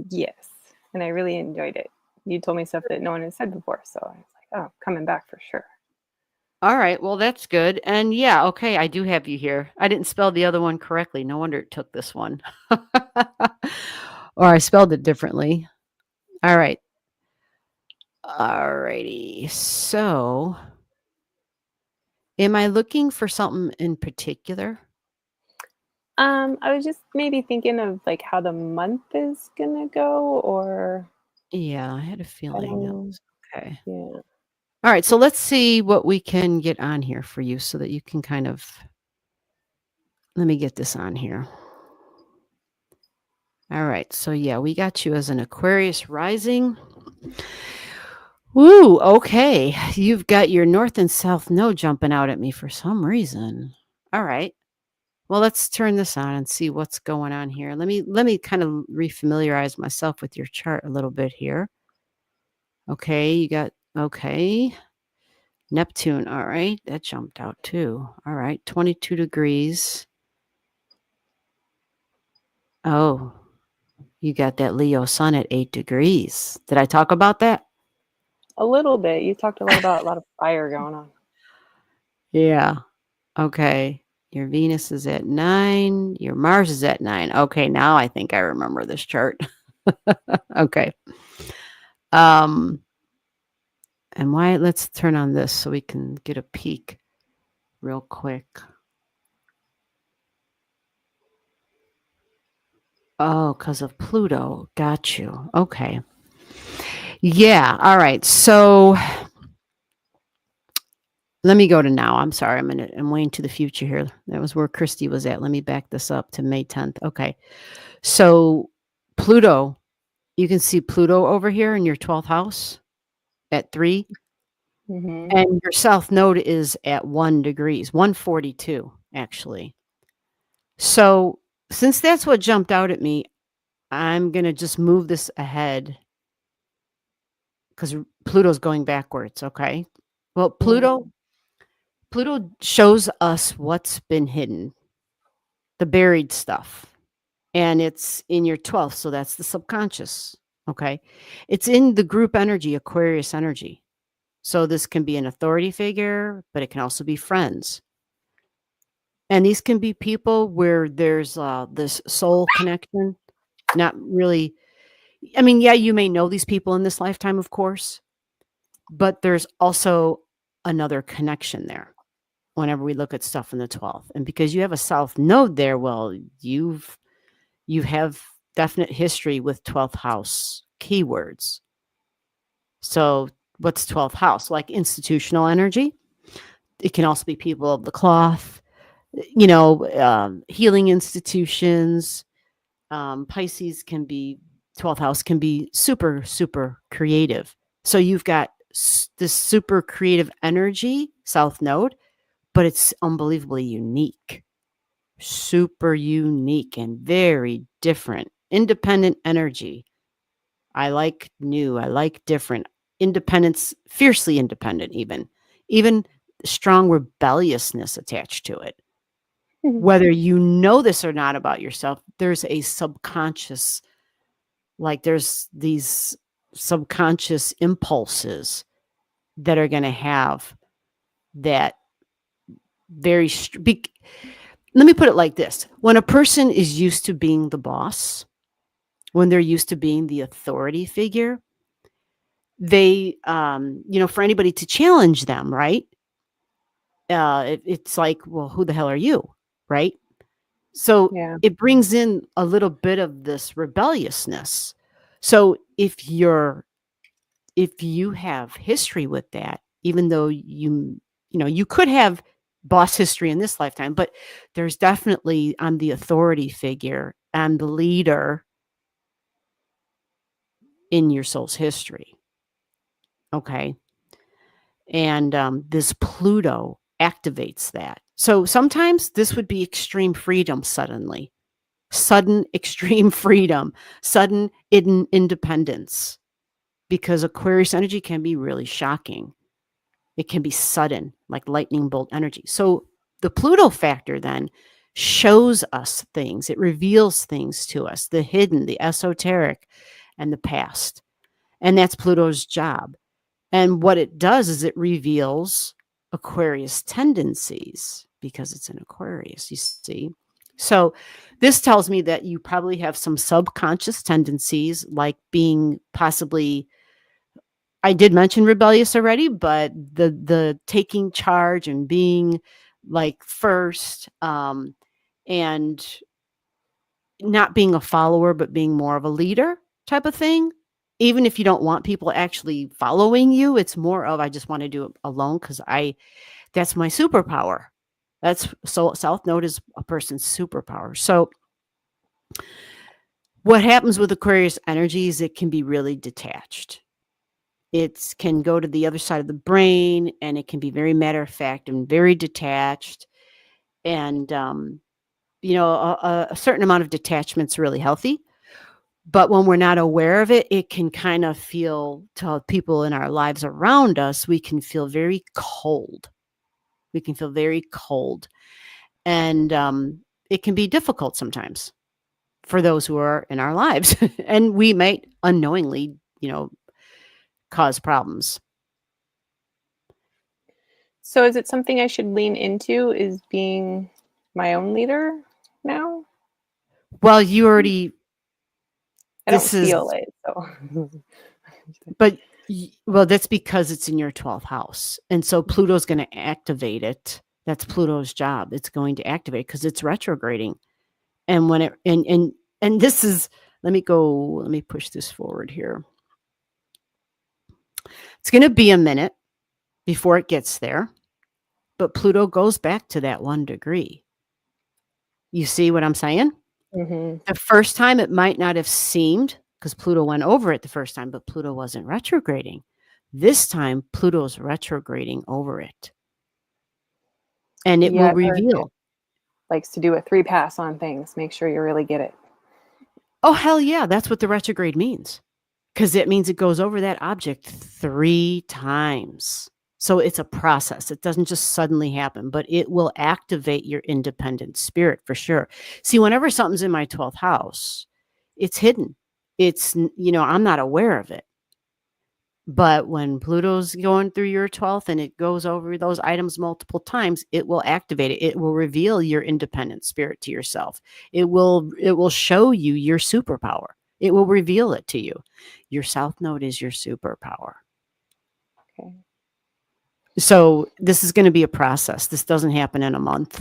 Yes. And I really enjoyed it. You told me stuff that no one had said before. So I was like, oh, coming back for sure. All right. Well, that's good. And yeah, okay, I do have you here. I didn't spell the other one correctly. No wonder it took this one. Or I spelled it differently. All right. All righty. So am I looking for something in particular? I was just maybe thinking of like how the month is gonna go, or Yeah, I had a feeling that was okay. Yeah. All right, so let's see what we can get on here for you so that you can kind of, let me get this on here. All right, so yeah, we got you as an Aquarius rising. Woo, okay. You've got your north and south node jumping out at me for some reason. All right. Well, let's turn this on and see what's going on here. Let me kind of refamiliarize myself with your chart a little bit here. Okay, you got okay. Neptune, all right. That jumped out too. All right, 22 degrees. Oh, you got that Leo sun at 8 degrees. Did I talk about that? A little bit. You talked a lot about a lot of fire going on. Yeah. Okay. Your Venus is at 9. Your Mars is at 9. Okay, now I think I remember this chart. Okay. And why? Let's turn on this so we can get a peek real quick. Oh, because of Pluto. Got you. Okay. Yeah. All right. So let me go to now. I'm sorry. I'm way into the future here. That was where Christy was at. Let me back this up to May 10th. Okay. So Pluto, you can see Pluto over here in your 12th house at 3. Mm-hmm. And your south node is at 1 degrees, 142, actually. So since that's what jumped out at me, I'm going to just move this ahead because Pluto's going backwards. Okay. Well, Pluto shows us what's been hidden, the buried stuff. And it's in your 12th. So that's the subconscious. Okay. It's in the group energy, Aquarius energy. So this can be an authority figure, but it can also be friends. And these can be people where there's this soul connection, not really. I mean, yeah, you may know these people in this lifetime, of course, but there's also another connection there whenever we look at stuff in the 12th. And because you have a south node there, well, you have definite history with 12th house keywords. So what's 12th house? Like institutional energy. It can also be people of the cloth, healing institutions. Pisces can be, 12th house can be super, super creative. So you've got this super creative energy, south node, but it's unbelievably unique. Super unique and very different. Independent energy. I like new. I like different. Independence, fiercely independent, even strong rebelliousness attached to it. Whether you know this or not about yourself, there's a subconscious, like there's these subconscious impulses that are going to have that very. Let me put it like this. When a person is used to being the boss, when they're used to being the authority figure, they, for anybody to challenge them, right? It's like, well, who the hell are you? Right? So Yeah. it brings in a little bit of this rebelliousness. So if you have history with that, even though you could have boss history in this lifetime, but there's definitely, I'm the authority figure, I'm the leader in your soul's history. Okay. And this Pluto activates that. So sometimes this would be extreme freedom suddenly. Sudden extreme freedom, sudden independence, because Aquarius energy can be really shocking. It can be sudden, like lightning bolt energy. So the Pluto factor then shows us things. It reveals things to us, the hidden, the esoteric, and the past. And that's Pluto's job. And what it does is it reveals Aquarius tendencies because it's an Aquarius, you see. So this tells me that you probably have some subconscious tendencies, like being possibly, I did mention rebellious already, but the taking charge and being like first, and not being a follower, but being more of a leader type of thing. Even if you don't want people actually following you, it's more of, I just want to do it alone because that's my superpower. So South Node is a person's superpower. So what happens with Aquarius energy is it can be really detached. It can go to the other side of the brain, and it can be very matter of fact and very detached. And, a certain amount of detachment's really healthy. But when we're not aware of it, it can kind of feel, to people in our lives around us, we can feel very cold. We can feel very cold. And it can be difficult sometimes for those who are in our lives. And we might unknowingly, cause problems. So is it something I should lean into, is being my own leader now? Well, you already, I don't feel it. So. But well, that's because it's in your 12th house. And so Pluto's going to activate it. That's Pluto's job. It's going to activate because it's retrograding. And when it, and this is, let me push this forward here. It's going to be a minute before it gets there, but Pluto goes back to that 1 degree. You see what I'm saying? Mm-hmm. The first time it might not have seemed, because Pluto went over it the first time, but Pluto wasn't retrograding. This time, Pluto's retrograding over it. And it will reveal. Likes to do a 3 pass on things. Make sure you really get it. Oh, hell yeah. That's what the retrograde means. Because it means it goes over that object 3 times. So it's a process. It doesn't just suddenly happen, but it will activate your independent spirit for sure. See, whenever something's in my 12th house, it's hidden. It's, I'm not aware of it. But when Pluto's going through your 12th and it goes over those items multiple times, it will activate it. It will reveal your independent spirit to yourself. It will show you your superpower. It will reveal it to you. Your South Node is your superpower. Okay. So this is going to be a process. This doesn't happen in a month.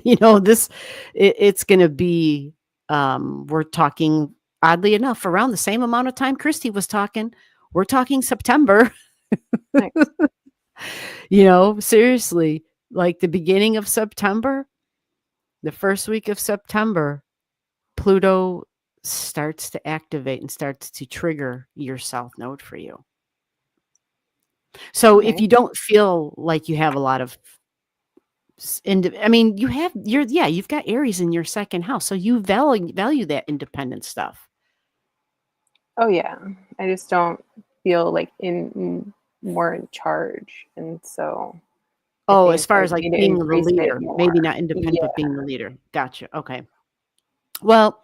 It's going to be, we're talking, oddly enough, around the same amount of time Christy was talking. We're talking September. Nice. Seriously, like the beginning of September, the first week of September, Pluto starts to activate and starts to trigger your South Node for you. So if Okay. you don't feel like you have a lot of, you've got Aries in your second house, so you value that independent stuff. Oh yeah. I just don't feel like more in charge, and so I Oh, as think far I as like need to being the embrace it leader, maybe more. not independent, Yeah. but being the leader. Gotcha. Okay. Well,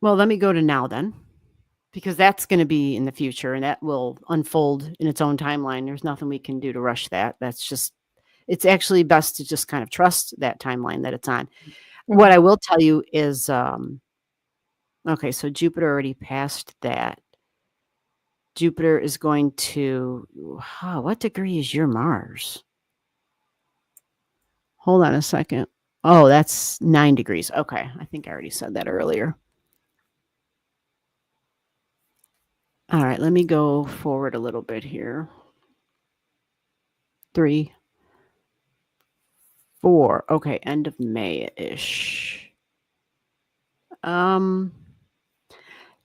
well, let me go to now then, because that's going to be in the future and that will unfold in its own timeline. There's nothing we can do to rush that. It's actually best to just kind of trust that timeline that it's on. What I Mhm. will tell you is, okay, so Jupiter already passed that. Jupiter is going to, what degree is your Mars? Hold on a second. Oh, that's 9 degrees. Okay. I think I already said that earlier. All right. Let me go forward a little bit here. 3, 4. Okay. End of May-ish.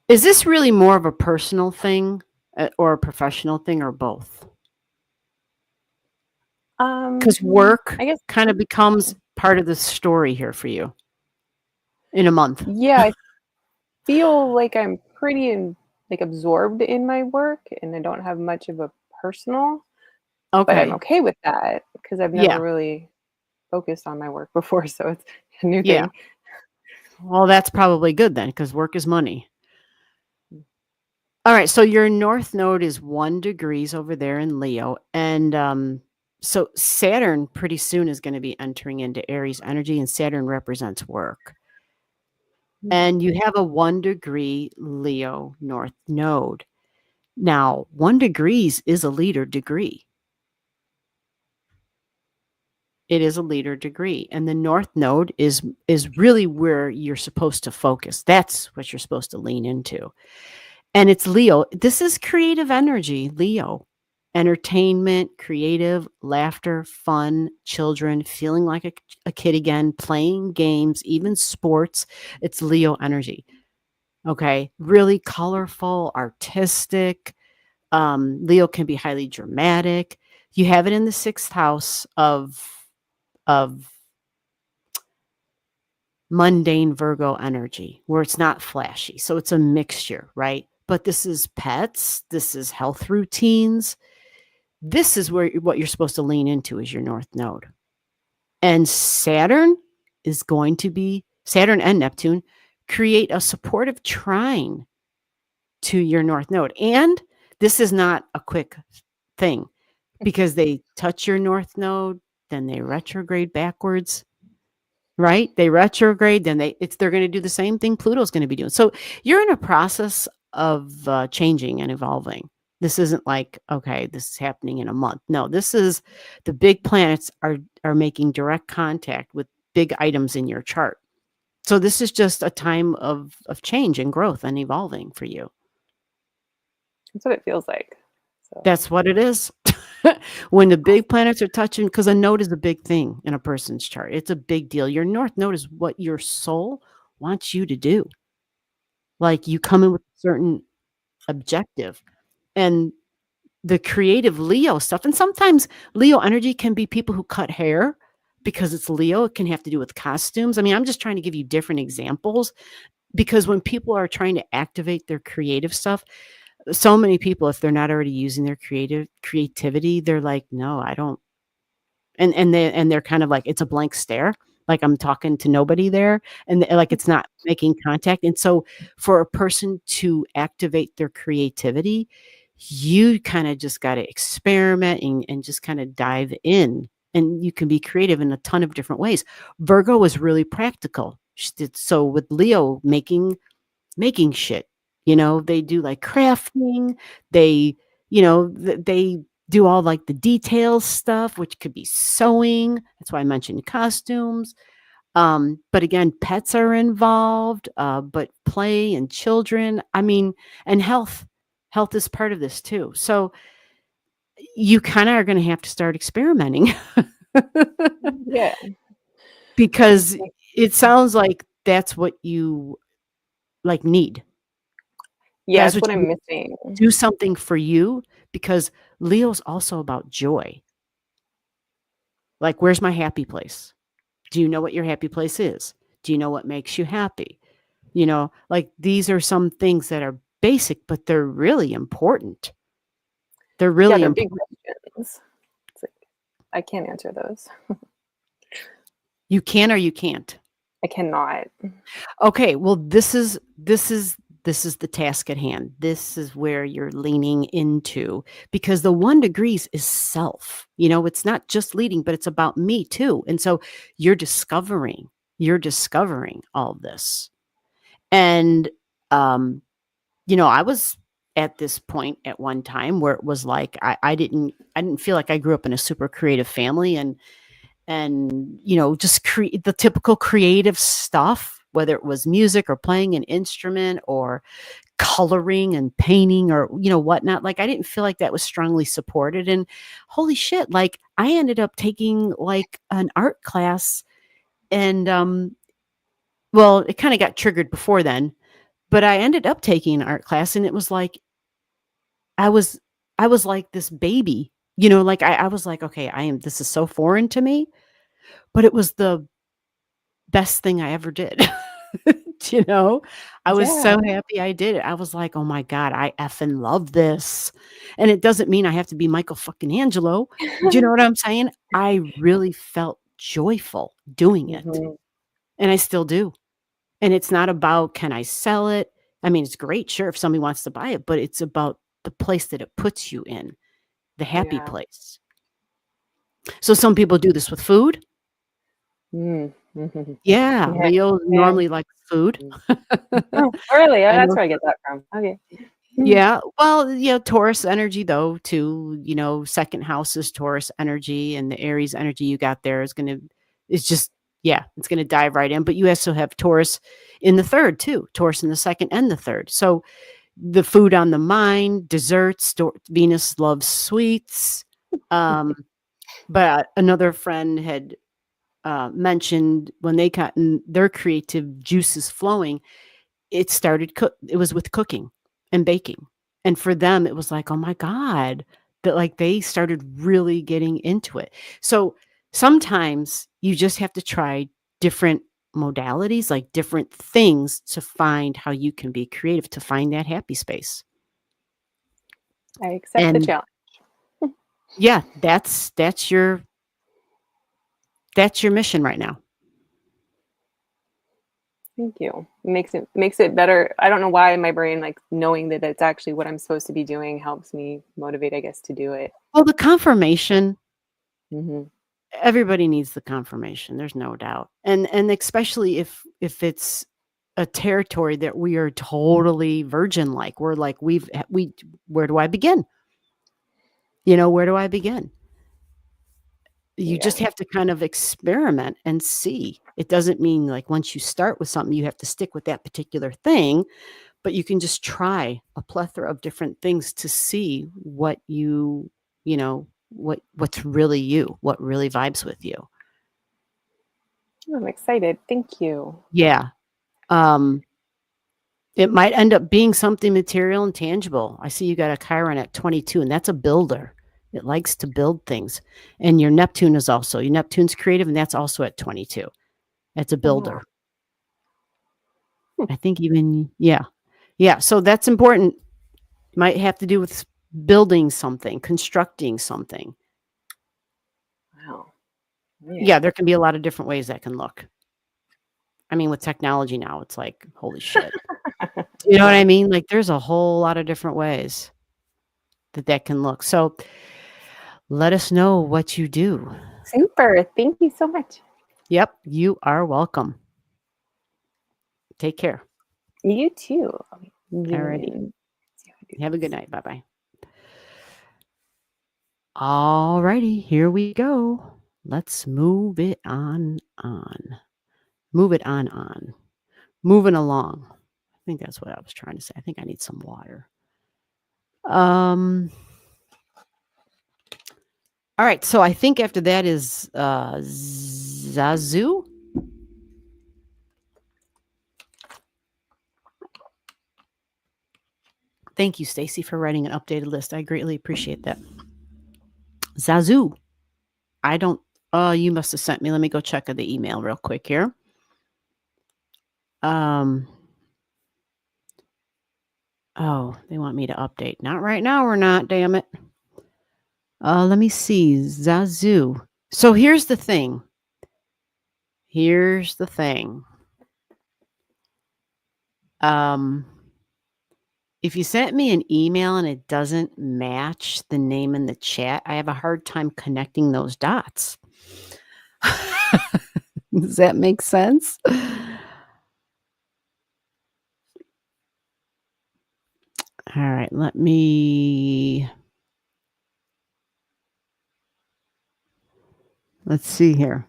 Is this really more of a personal thing or a professional thing or both? Because work I guess. kind of becomes part of the story here for you in a month. Yeah, I feel like I'm pretty absorbed in my work, and I don't have much of a personal. But I'm Okay. okay with that because I've Yeah. never really focused on my work before, so it's a new Yeah. thing. Well, that's probably good then, because work is money. All right. So your North Node is 1 degrees over there in Leo. And so Saturn pretty soon is going to be entering into Aries energy, and Saturn represents work. And you have a 1 degree Leo North Node. Now, 1 degrees is a leader degree. It is a leader degree. And the North Node is really where you're supposed to focus. That's what you're supposed to lean into. And it's Leo. This is creative energy, Leo. Entertainment, creative, laughter, fun, children, feeling like a kid again, playing games, even sports. It's Leo energy. Okay. Really colorful, artistic. Leo can be highly dramatic. You have it in the 6th house of mundane Virgo energy, where it's not flashy. So it's a mixture, right? But this is pets. This is health routines. This is what you're supposed to lean into is your North Node. And Saturn and Neptune create a supportive trine to your North Node. And this is not a quick thing because they touch your North Node, then they retrograde backwards. Right? They retrograde, then they're going to do the same thing Pluto's going to be doing. So you're in a process of changing and evolving. This isn't like, okay, this is happening in a month. No, this is the big planets are making direct contact with big items in your chart. So this is just a time of change and growth and evolving for you. That's what it feels like. So That's what it is. When the big planets are touching, because a node is a big thing in a person's chart. It's a big deal. Your North Node is what your soul wants you to do. Like you come in with a certain objective. And the creative Leo stuff, and sometimes Leo energy can be people who cut hair because it's Leo. It can have to do with costumes. I mean, I'm just trying to give you different examples because when people are trying to activate their creative stuff, so many people, if they're not already using their creativity, they're like, no, I don't. And they're kind of like, it's a blank stare. like I'm talking to nobody there, and like it's not making contact. And so for a person to activate their creativity, you kind of just got to experiment and just kind of dive in, and you can be creative in a ton of different ways. Virgo was really practical. She did so with Leo making shit. They do like crafting. They, they do all like the details stuff, which could be sewing. That's why I mentioned costumes. But again, pets are involved, but play and children, I mean, and health. Health is part of this too. So you kind of are going to have to start experimenting. Yeah. Because it sounds like that's what you like need. Yeah, That's that's what you I'm missing. do something for you, because Leo's also about joy. Like, where's my happy place? Do you know what your happy place is? Do you know what makes you happy? Like these are some things that are basic, but they're really important. They're Yeah, really they're big important. questions. It's like, I can't answer those. You can or you can't. I cannot. Okay, well, this is the task at hand. This is where you're leaning into, because the 1 degrees is self. It's not just leading, but it's about me too. And so you're discovering all this. And I was at this point at one time where it was like I didn't feel like I grew up in a super creative family, and just create the typical creative stuff, whether it was music or playing an instrument or coloring and painting or whatnot. Like I didn't feel like that was strongly supported. And holy shit, like I ended up taking like an art class, and well, it kind of got triggered before then, but I ended up taking an art class, and it was like I was like this baby, like I was like, okay, this is so foreign to me, but it was the best thing I ever did. I was Yeah. so happy I did it. I was like, oh my God, I effing love this. And it doesn't mean I have to be Michael fucking Angelo. Do you know what I'm saying? I really felt joyful doing it. Mhm. And I still do. And it's not about, can I sell it? I mean, it's great, sure, if somebody wants to buy it, but it's about the place that it puts you in, the happy Yeah. place. So some people do this with food. Mm. Mhm. Yeah, Yeah. Leo Yeah. normally likes food. Oh, really? Oh, I that's know. where I get that from. Okay. Yeah. Well, Taurus energy though, too, second house is Taurus energy, and the Aries energy you got there is just, yeah, it's going to dive right in. But you also have Taurus in the third too, Taurus in the second and the third. So the food on the mind, desserts, Venus loves sweets. But another friend had mentioned when they got their creative juices flowing, it was with cooking and baking. And for them, it was like, oh my God, that like they started really getting into it. So sometimes you just have to try different modalities, like different things, to find how you can be creative, to find that happy space. I accept the And challenge. yeah, that's your mission right now. Thank you. Makes it better. I don't know why my brain, like knowing that it's actually what I'm supposed to be doing, helps me motivate, I guess, to do it. Well, the confirmation, Mhm. everybody needs the confirmation. There's no doubt. And especially if it's a territory that we are totally virgin, like we're like, where do I begin? Where do I begin? You just Yeah. have to kind of experiment and see. It doesn't mean like once you start with something, you have to stick with that particular thing, but you can just try a plethora of different things to see what what's really you, what really vibes with you. I'm excited. Thank you. Yeah. It might end up being something material and tangible. I see you got a Chiron at 22, and that's a builder. It likes to build things. And your Neptune's creative, and that's also at 22. That's a builder. I think even, yeah. Yeah. So that's important. Might have to do with building something, constructing something. Wow. Yeah, there can be a lot of different ways that can look. I mean, with technology now, it's like, holy shit. You know what I mean? Like, there's a whole lot of different ways that can look. So let us know what you do. Super. Thank you so much. Yep, you are welcome. Take care. You too. Alrighty. Have a good night. Bye-bye. Alrighty, here we go. Let's move it on. Move it on. Moving along. I think that's what I was trying to say. I think I need some water. All right, so I think after that is Zazu. Thank you, Stacy, for writing an updated list. I greatly appreciate that. Zazu. I don't, you must have sent me. Let me go check the email real quick here. Oh, they want me to update. Not right now, we're not, damn it. Let me see. Zazu. So here's the thing. If you sent me an email and it doesn't match the name in the chat, I have a hard time connecting those dots. Does that make sense? All right, let's see here.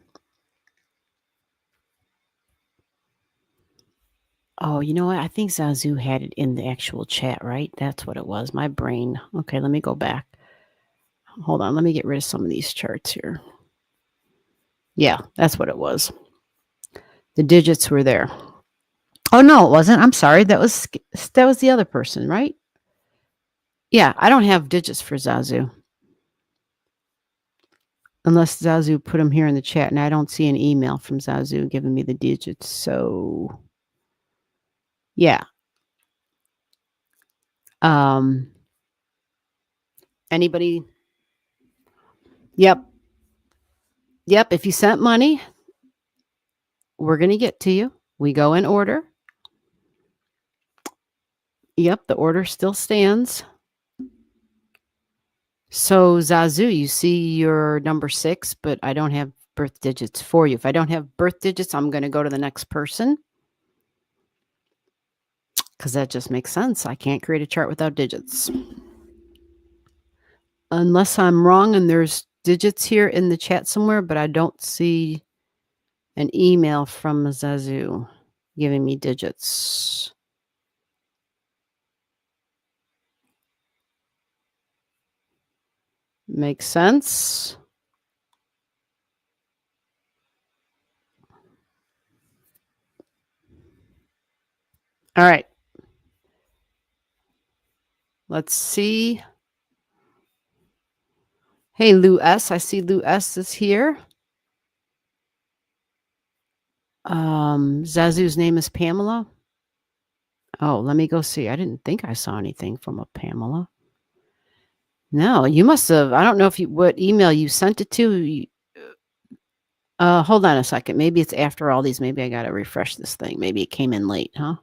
Oh, you know what? I think Zazu had it in the actual chat, right? That's what it was. My brain. Okay, let me go back. Hold on. Let me get rid of some of these charts here. Yeah, that's what it was. The digits were there. Oh, no, it wasn't. I'm sorry. That was the other person, right? Yeah, I don't have digits for Zazu. Unless Zazu put them here in the chat, and I don't see an email from Zazu giving me the digits. So, yeah. Anybody? Yep. If you sent money, we're going to get to you. We go in order. Yep, the order still stands. So, Zazu, you see your number 6, but I don't have birth digits for you. If I don't have birth digits, I'm going to go to the next person. Because that just makes sense. I can't create a chart without digits. Unless I'm wrong and there's digits here in the chat somewhere, but I don't see an email from Zazu giving me digits. Makes sense. All right. Let's see. Hey, Lou S. I see Lou S. is here. Zazu's name is Pamela. Oh, let me go see. I didn't think I saw anything from a Pamela. No, you must have. I don't know what email you sent it to. Hold on a second. Maybe it's after all these. Maybe I got to refresh this thing. Maybe it came in late, huh?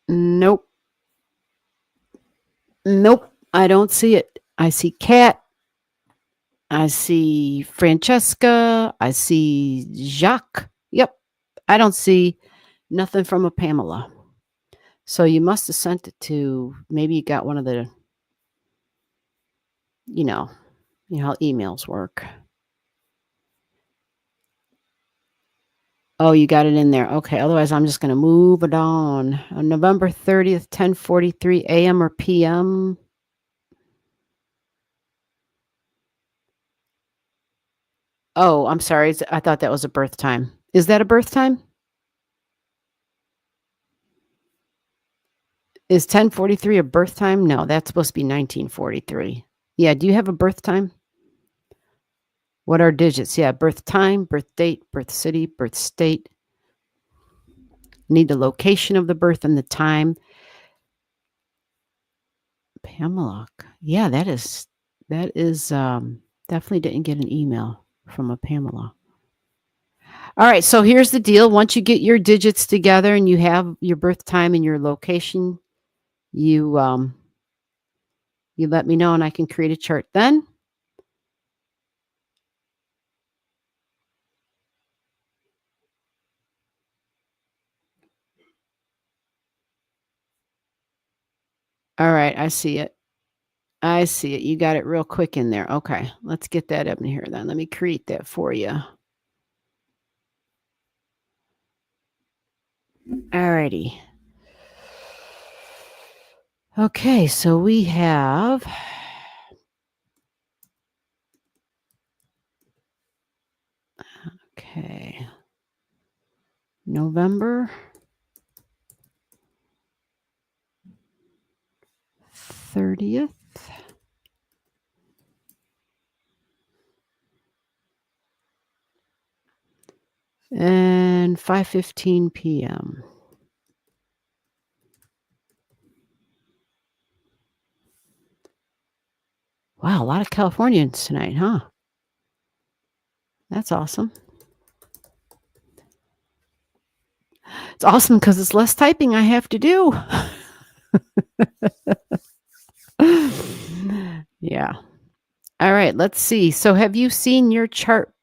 Nope. Nope. I don't see it. I see Kat. I see Francesca. I see Jacques. Yep. I don't see nothing from a Pamela. So you must have sent it to, maybe you got one of the, you know how emails work. Oh, you got it in there. Okay. Otherwise, I'm just going to move it on. November 30th, 10:43 a.m. or p.m. Oh, I'm sorry. I thought that was a birth time. Is that a birth time? Is 10:43 a birth time? No, that's supposed to be 1943. Yeah, do you have a birth time? What are digits? Yeah, birth time, birth date, birth city, birth state. Need the location of the birth and the time. Pamela. Yeah, that is definitely didn't get an email from a Pamela. All right, so here's the deal. Once you get your digits together and you have your birth time and your location, you let me know and I can create a chart then. All right, I see it. I see it. You got it real quick in there. Okay, let's get that up in here then. Let me create that for you. All righty. Okay, so we have November 30th. And 5:15 p.m. Wow, a lot of Californians tonight, huh? That's awesome. It's awesome because it's less typing I have to do. Yeah. All right, let's see. So have you seen your chart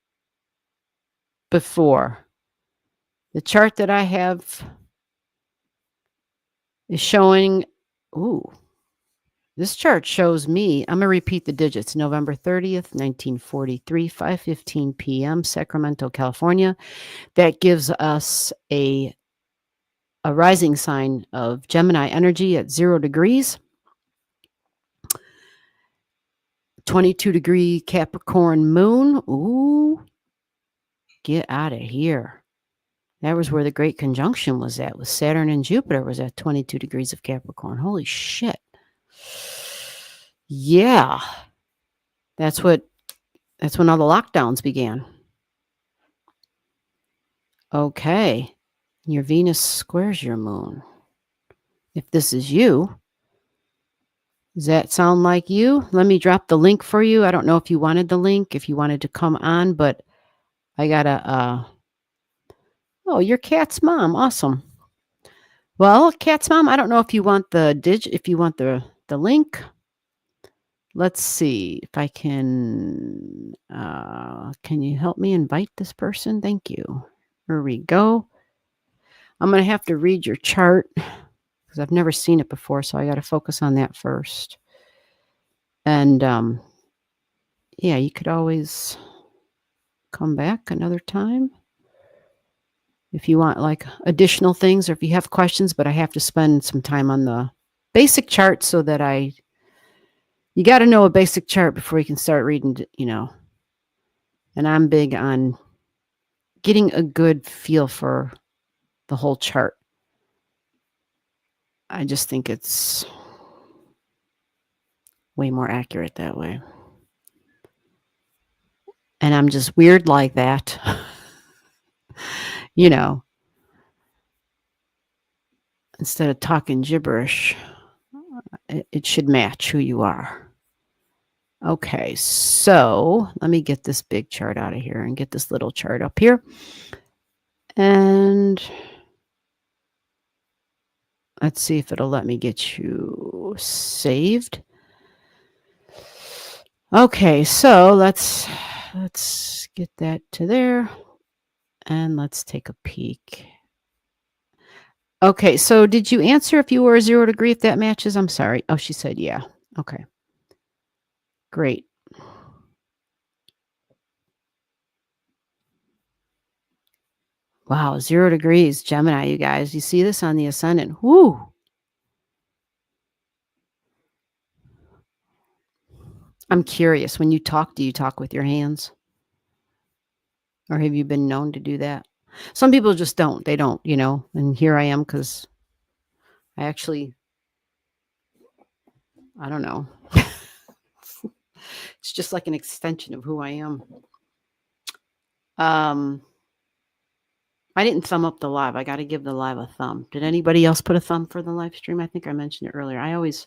before? The chart that I have is showing, this chart shows me, I'm going to repeat the digits, November 30th, 1943, 5:15 p.m., Sacramento, California. That gives us a rising sign of Gemini energy at 0 degrees. 22-degree Capricorn moon. Ooh, get out of here. That was where the great conjunction was at, with Saturn and Jupiter was at 22 degrees of Capricorn. Holy shit. Yeah. That's when all the lockdowns began. Okay. Your Venus squares your moon. If this is you, does that sound like you? Let me drop the link for you. I don't know if you wanted the link, if you wanted to come on, but I gotta, oh, your Cat's mom. Awesome. Well, Cat's mom, I don't know if you want the link. Let's see if I can you help me invite this person? Thank you. Here we go. I'm going to have to read your chart because I've never seen it before, so I got to focus on that first. And yeah, you could always come back another time if you want like additional things or if you have questions, but I have to spend some time on the basic chart so that you got to know a basic chart before you can start reading, and I'm big on getting a good feel for the whole chart. I just think it's way more accurate that way. And I'm just weird like that. Instead of talking gibberish, it should match who you are. Okay, so let me get this big chart out of here and get this little chart up here. And let's see if it'll let me get you saved. Okay, so let's get that to there. And let's take a peek. Okay, so did you answer if you were a 0 degree, if that matches? I'm sorry. Oh, she said yeah. Okay. Great. Wow, 0 degrees, Gemini, you guys. You see this on the ascendant. Whoo. I'm curious, when you talk, do you talk with your hands? Or have you been known to do that? Some people just don't. They don't, and here I am because I don't know. It's just like an extension of who I am. I didn't thumb up the live. I got to give the live a thumb. Did anybody else put a thumb for the live stream? I think I mentioned it earlier. I always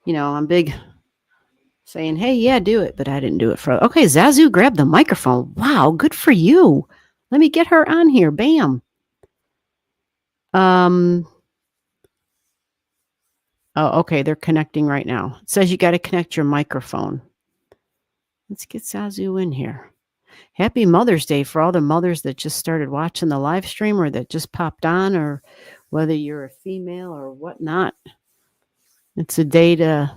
I'm big saying, hey, yeah, do it. But I didn't do it for. Okay, Zazu grabbed the microphone. Wow, good for you. Let me get her on here. Bam. Oh, okay, they're connecting right now. It says you got to connect your microphone. Let's get Zazu in here. Happy Mother's Day for all the mothers that just started watching the live stream or that just popped on, or whether you're a female or whatnot. It's a day to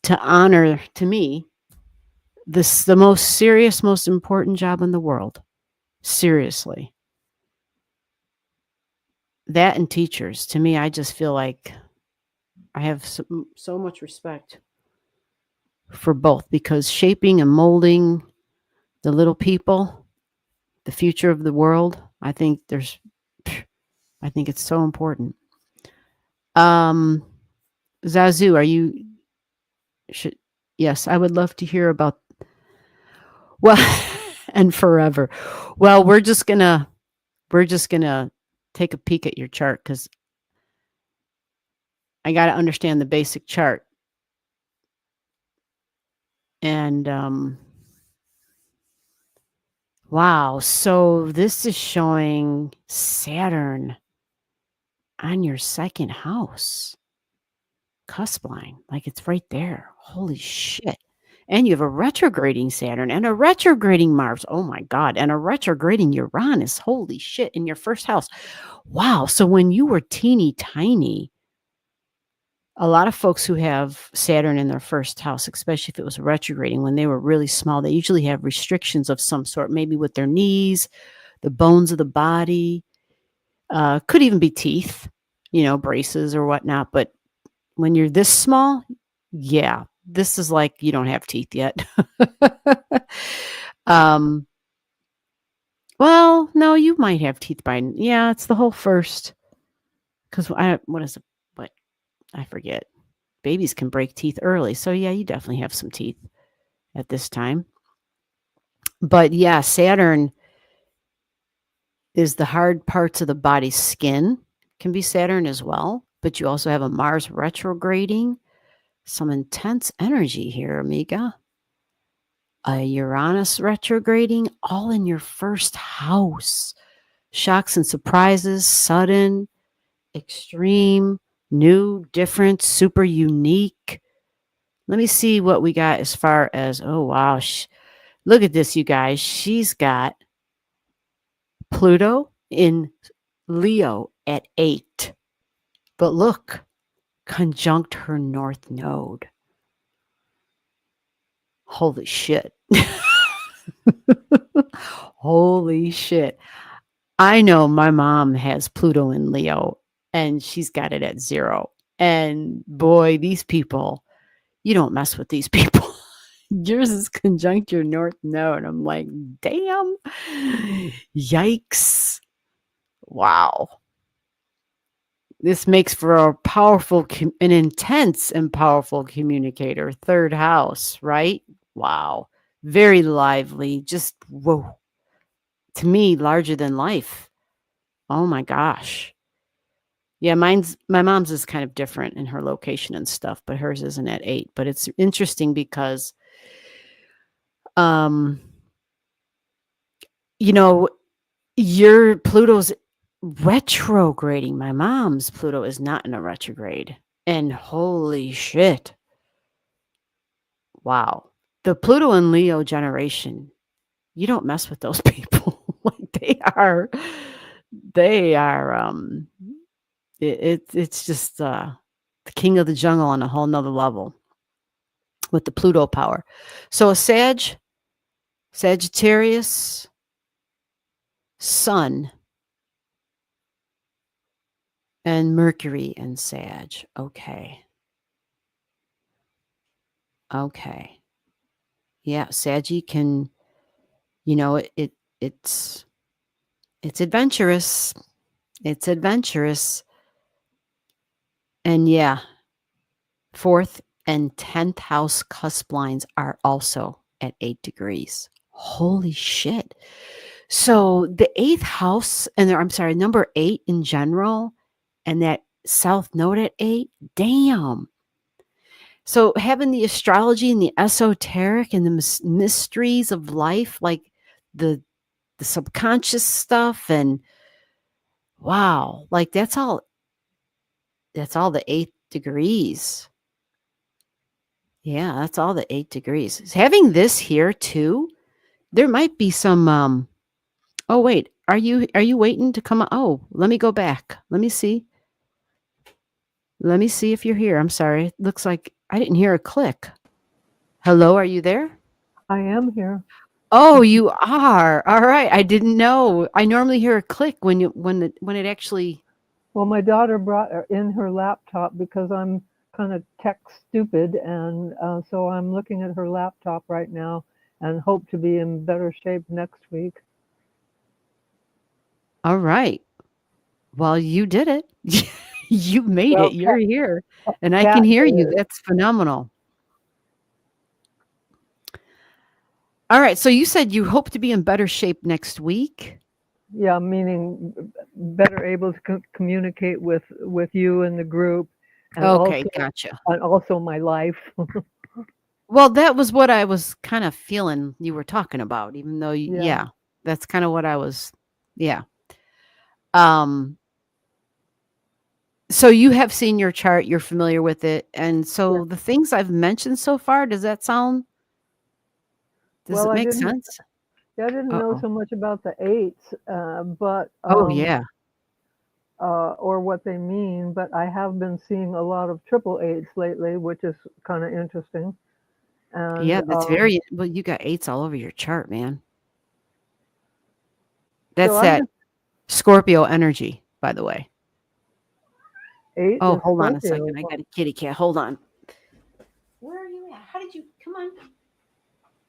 honor, to me, the most serious, most important job in the world. Seriously. That and teachers. To me, I just feel like I have so much respect for both, because shaping and molding the little people, the future of the world, I think it's so important. Zazu, are you yes, I would love to hear about, well, and forever. Well, we're just gonna take a peek at your chart, because I got to understand the basic chart. And wow, so this is showing Saturn on your second house cusp line, like it's right there. Holy shit. And you have a retrograding Saturn and a retrograding Mars. Oh my God. And a retrograding Uranus. Holy shit. In your first house. Wow. So when you were teeny tiny, a lot of folks who have Saturn in their first house, especially if it was retrograding, when they were really small, they usually have restrictions of some sort, maybe with their knees, the bones of the body, could even be teeth, braces or whatnot. But when you're this small, yeah, this is like you don't have teeth yet. Well, no, you might have teeth by, yeah, it's the whole first. Because I forget. Babies can break teeth early. So yeah, you definitely have some teeth at this time. But yeah, Saturn is the hard parts of the body's skin, can be Saturn as well. But you also have a Mars retrograding. Some intense energy here, amiga. A Uranus retrograding, all in your first house. Shocks and surprises, sudden, extreme, new, different, super unique. Let me see what we got as far as, oh, wow. Look at this, you guys. She's got Pluto in Leo at 8. But look, conjunct her north node. Holy shit. Holy shit. I know my mom has Pluto in Leo and she's got it at 0. And boy, these people, you don't mess with these people. Yours is conjunct your north node. I'm like, damn. Yikes. Wow. This makes for a powerful, an intense and powerful communicator. Third house, right? Wow. Very lively. Just, whoa. To me, larger than life. Oh my gosh. Yeah, my mom's is kind of different in her location and stuff, but hers isn't at 8. But it's interesting because, your Pluto's retrograding. My mom's Pluto is not in a retrograde. And holy shit. Wow. The Pluto and Leo generation, you don't mess with those people. Like they are it's just the king of the jungle on a whole nother level with the Pluto power. So a Sagittarius Sun and Mercury and Sag. Okay. Yeah, Saggy can, it's adventurous. It's adventurous. And yeah, 4th and 10th house cusp lines are also at 8 degrees. Holy shit. So the 8th house, number 8 in general, and that south node at 8, damn. So having the astrology and the esoteric and the mysteries of life, like the subconscious stuff, and wow, like that's all the 8 degrees. Yeah, that's all the 8 degrees. Having this here too, there might be some oh wait, are you waiting to come? Oh, let me go back. Let me see. Let me see if you're here. I'm sorry. It looks like I didn't hear a click. Hello, are you there? I am here. Oh, you are. All right. I didn't know. I normally hear a click when it actually. Well, my daughter brought in her laptop because I'm kind of tech stupid, and so I'm looking at her laptop right now and hope to be in better shape next week. All right. Well, you did it. You made Well, it. You're here, and I Kat can hear did you. it. That's phenomenal. All right. So you said you hope to be in better shape next week. Yeah, meaning better able to communicate with you and the group, and Okay, gotcha. also my life. Well, that was what I was kind of feeling you were talking about, even though Yeah. yeah, that's kind of what I was. Yeah. Um. So you have seen your chart, you're familiar with it, and Yeah. so the things I've mentioned so far, does it Well, I make didn't. sense? Yeah, I didn't know Uh-oh. so much about the eights, but Oh, yeah. or what they mean. But I have been seeing a lot of triple eights lately, which is kind of interesting. And Yeah, that's very well, you got 8s all over your chart, man. That's so I'm that just Scorpio energy, by the way. 8 Oh, is hold on a Scorpio. second. I got a kitty cat. Hold on. Where are you at? How did you come on?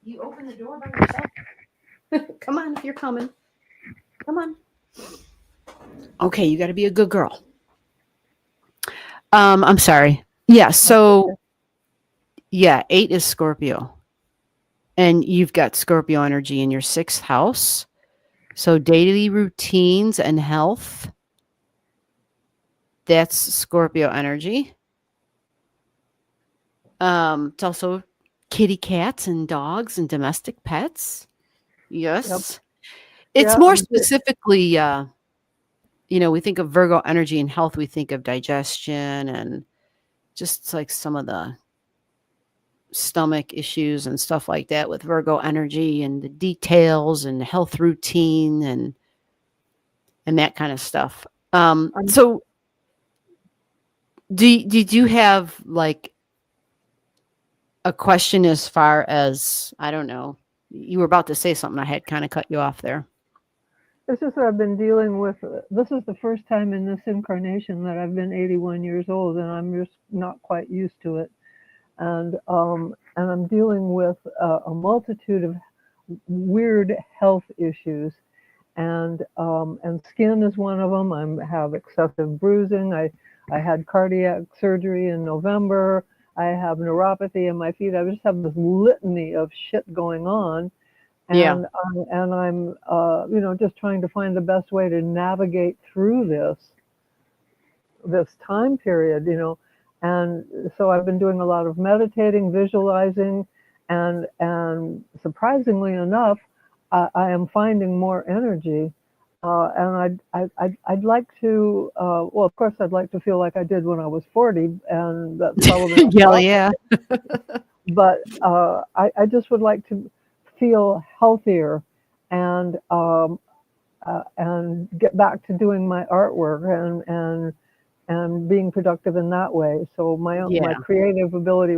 You opened the door by yourself? Come on, if you're coming. Come on. Okay, you got to be a good girl. I'm sorry. Yeah, so yeah, 8 is Scorpio. And you've got Scorpio energy in your 6th house. So daily routines and health. That's Scorpio energy. It's also kitty cats and dogs and domestic pets. Yes. Yep. It's Yeah, more specifically, we think of Virgo energy and health, we think of digestion and just like some of the stomach issues and stuff like that with Virgo energy and the details and health routine and that kind of stuff. So did you have like a question as far as, I don't know, you were about to say something, I had kind of cut you off there. It's just that I've been dealing with. This is the first time in this incarnation that I've been 81 years old, and I'm just not quite used to it. And I'm dealing with a multitude of weird health issues, and skin is one of them. I have excessive bruising. I had cardiac surgery in November. I have neuropathy in my feet. I just have this litany of shit going on. And I'm just trying to find the best way to navigate through this time period, and so I've been doing a lot of meditating, visualizing, and surprisingly enough, I am finding more energy, and I'd like to, well, of course, I'd like to feel like I did when I was 40, and that's probably not possible. Yeah. But I just would like to feel healthier and get back to doing my artwork and being productive in that way. So my creative ability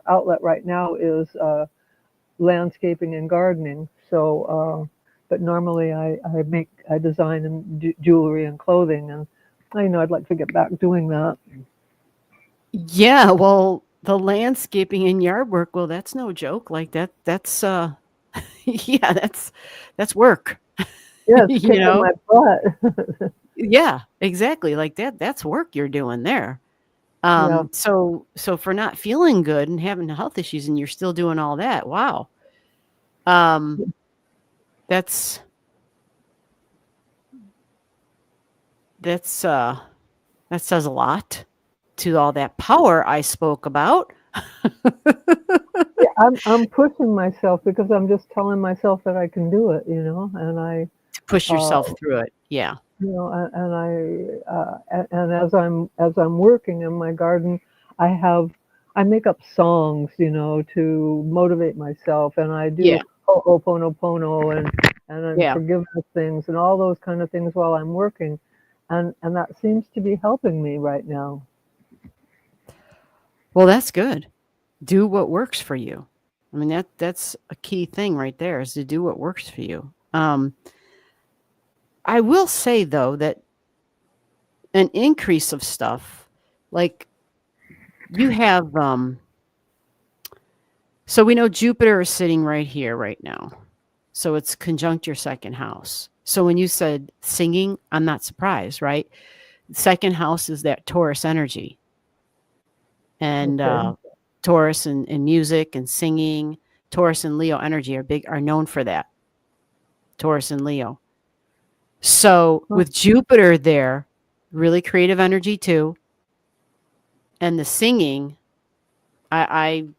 outlet right now is landscaping and gardening. So but normally I design and jewelry and clothing, and I'd like to get back doing that. Yeah, well, the landscaping and yard work, well, that's no joke. Like that's yeah, that's work. Yeah, it's kicking my butt. Yeah, exactly. Like that's work you're doing there. Yeah. So for not feeling good and having health issues and you're still doing all that, wow. That says a lot to all that power I spoke about. Yeah, I'm pushing myself because I'm just telling myself that I can do it, and To push uh, yourself through it. Yeah. and as I'm working in my garden, I make up songs, to motivate myself, and I Yeah. do Ho'oponopono and Yeah. forgiveness things and all those kind of things while I'm working, and that seems to be helping me right now. Well, that's good. Do what works for you. I mean, that's a key thing right there, is to do what works for you. I will say though that an increase of stuff, like you have, so we know Jupiter is sitting right here right now. So it's conjunct your second house. So when you said singing, I'm not surprised, right? Second house is that Taurus energy, and Okay. Taurus and music and singing. Taurus and Leo energy are known for that. Taurus and Leo. So Huh. with Jupiter there, really creative energy too, and the singing, I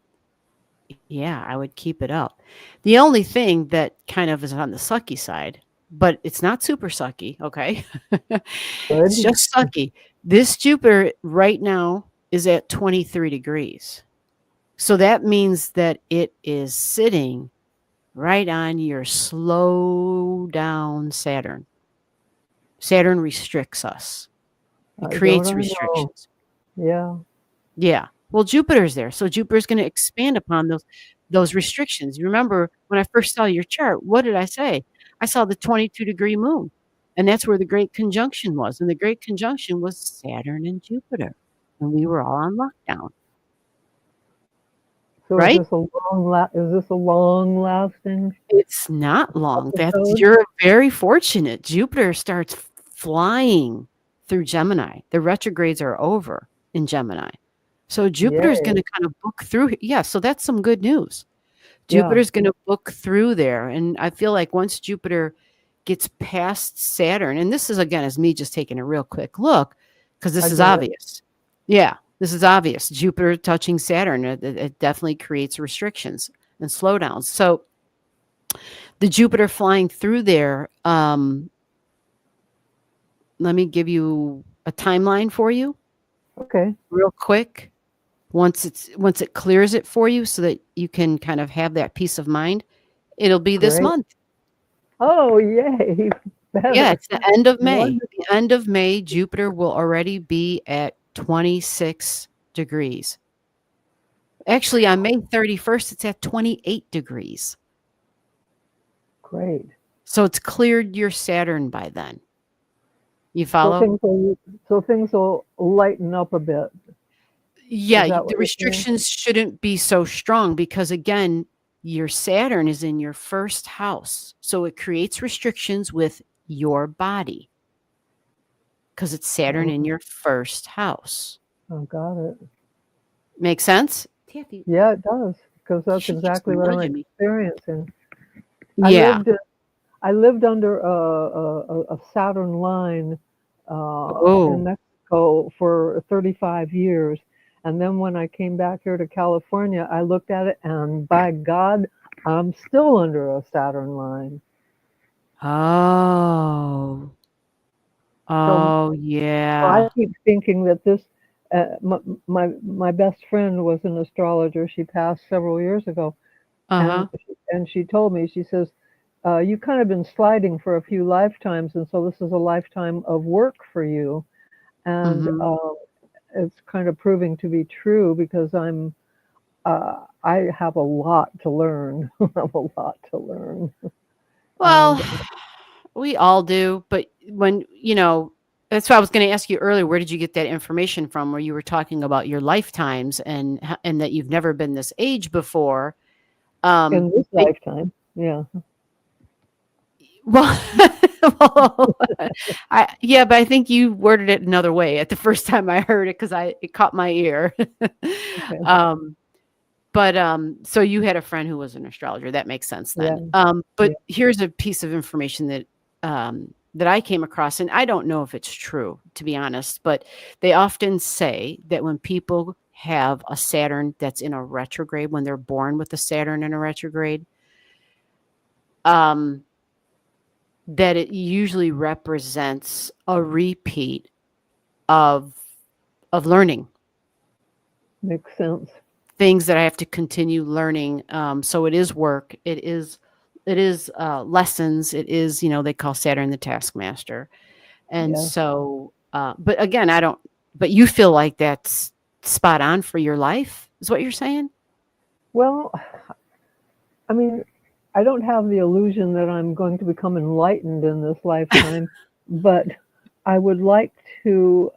yeah, I would keep it up. The only thing that kind of is on the sucky side, but it's not super sucky, okay? It's Good. just sucky. This Jupiter right now is at 23 degrees. So that means that it is sitting right on your slow down Saturn. Saturn restricts us. It Don't creates I know? restrictions. Yeah. Yeah. Well, Jupiter's there. So Jupiter's going to expand upon those restrictions. You remember when I first saw your chart, what did I say? I saw the 22-degree moon. And that's where the great conjunction was. And the great conjunction was Saturn and Jupiter. And we were all on lockdown, So right? is this a long lasting It's not long. episode? You're very fortunate. Jupiter starts flying through Gemini. The retrogrades are over in Gemini. So Jupiter's going Yay. to kind of book through. Yeah, so that's some good news. Yeah. Jupiter's going to book through there. And I feel like once Jupiter gets past Saturn, and this is, again, is me just taking a real quick look, because I this is get it. obvious. Yeah, this is obvious. Jupiter touching Saturn, it definitely creates restrictions and slowdowns. So the Jupiter flying through there, let me give you a timeline for you Okay. real quick. Once it clears it for you so that you can kind of have that peace of mind, it'll be this Great. month. Oh, yay. Yeah, Better. it's the end of May. Wonderful. The end of May, Jupiter will already be at 26 degrees. Actually, on May 31st, it's at 28 degrees. Great. So it's cleared your Saturn by then. You So follow? things will lighten up a bit. Yeah, Is that the what you're saying? restrictions shouldn't be so strong because, again, your Saturn is in your first house. So it creates restrictions with your body because it's Saturn in your first house. Oh, got it. Make sense? Taffy, Yeah, it does, because that's she keeps exactly what I'm nudging me. experiencing. Yeah. I lived under a Saturn line Oh, in Mexico for 35 years. And then when I came back here to California, I looked at it, and by God, I'm still under a Saturn line. oh, So yeah. I keep thinking that this, my best friend was an astrologer. She passed several years ago, Uh-huh. and she told me, she says, you've kind of been sliding for a few lifetimes, and so this is a lifetime of work for you. And Mm-hmm. it's kind of proving to be true because I have a lot to learn. I have a lot to learn. Well, And we all do, but when, that's why I was going to ask you earlier, where did you get that information from, where you were talking about your lifetimes and that you've never been this age before? in this They- lifetime, yeah. well, well, yeah, but I think you worded it another way at the first time I heard it because it caught my ear. Okay. So you had a friend who was an astrologer. That makes sense then. Yeah. But Yeah. here's a piece of information that I came across, and I don't know if it's true, to be honest, but they often say that when people have a Saturn that's in a retrograde, when they're born with a Saturn in a retrograde, that it usually represents a repeat of learning. Makes sense. Things that I have to continue learning. So it is work. It is lessons. It is, they call Saturn the taskmaster. And Yeah. so, but again, but you feel like that's spot on for your life, is what you're saying? Well, I mean, I don't have the illusion that I'm going to become enlightened in this lifetime, but I would like to,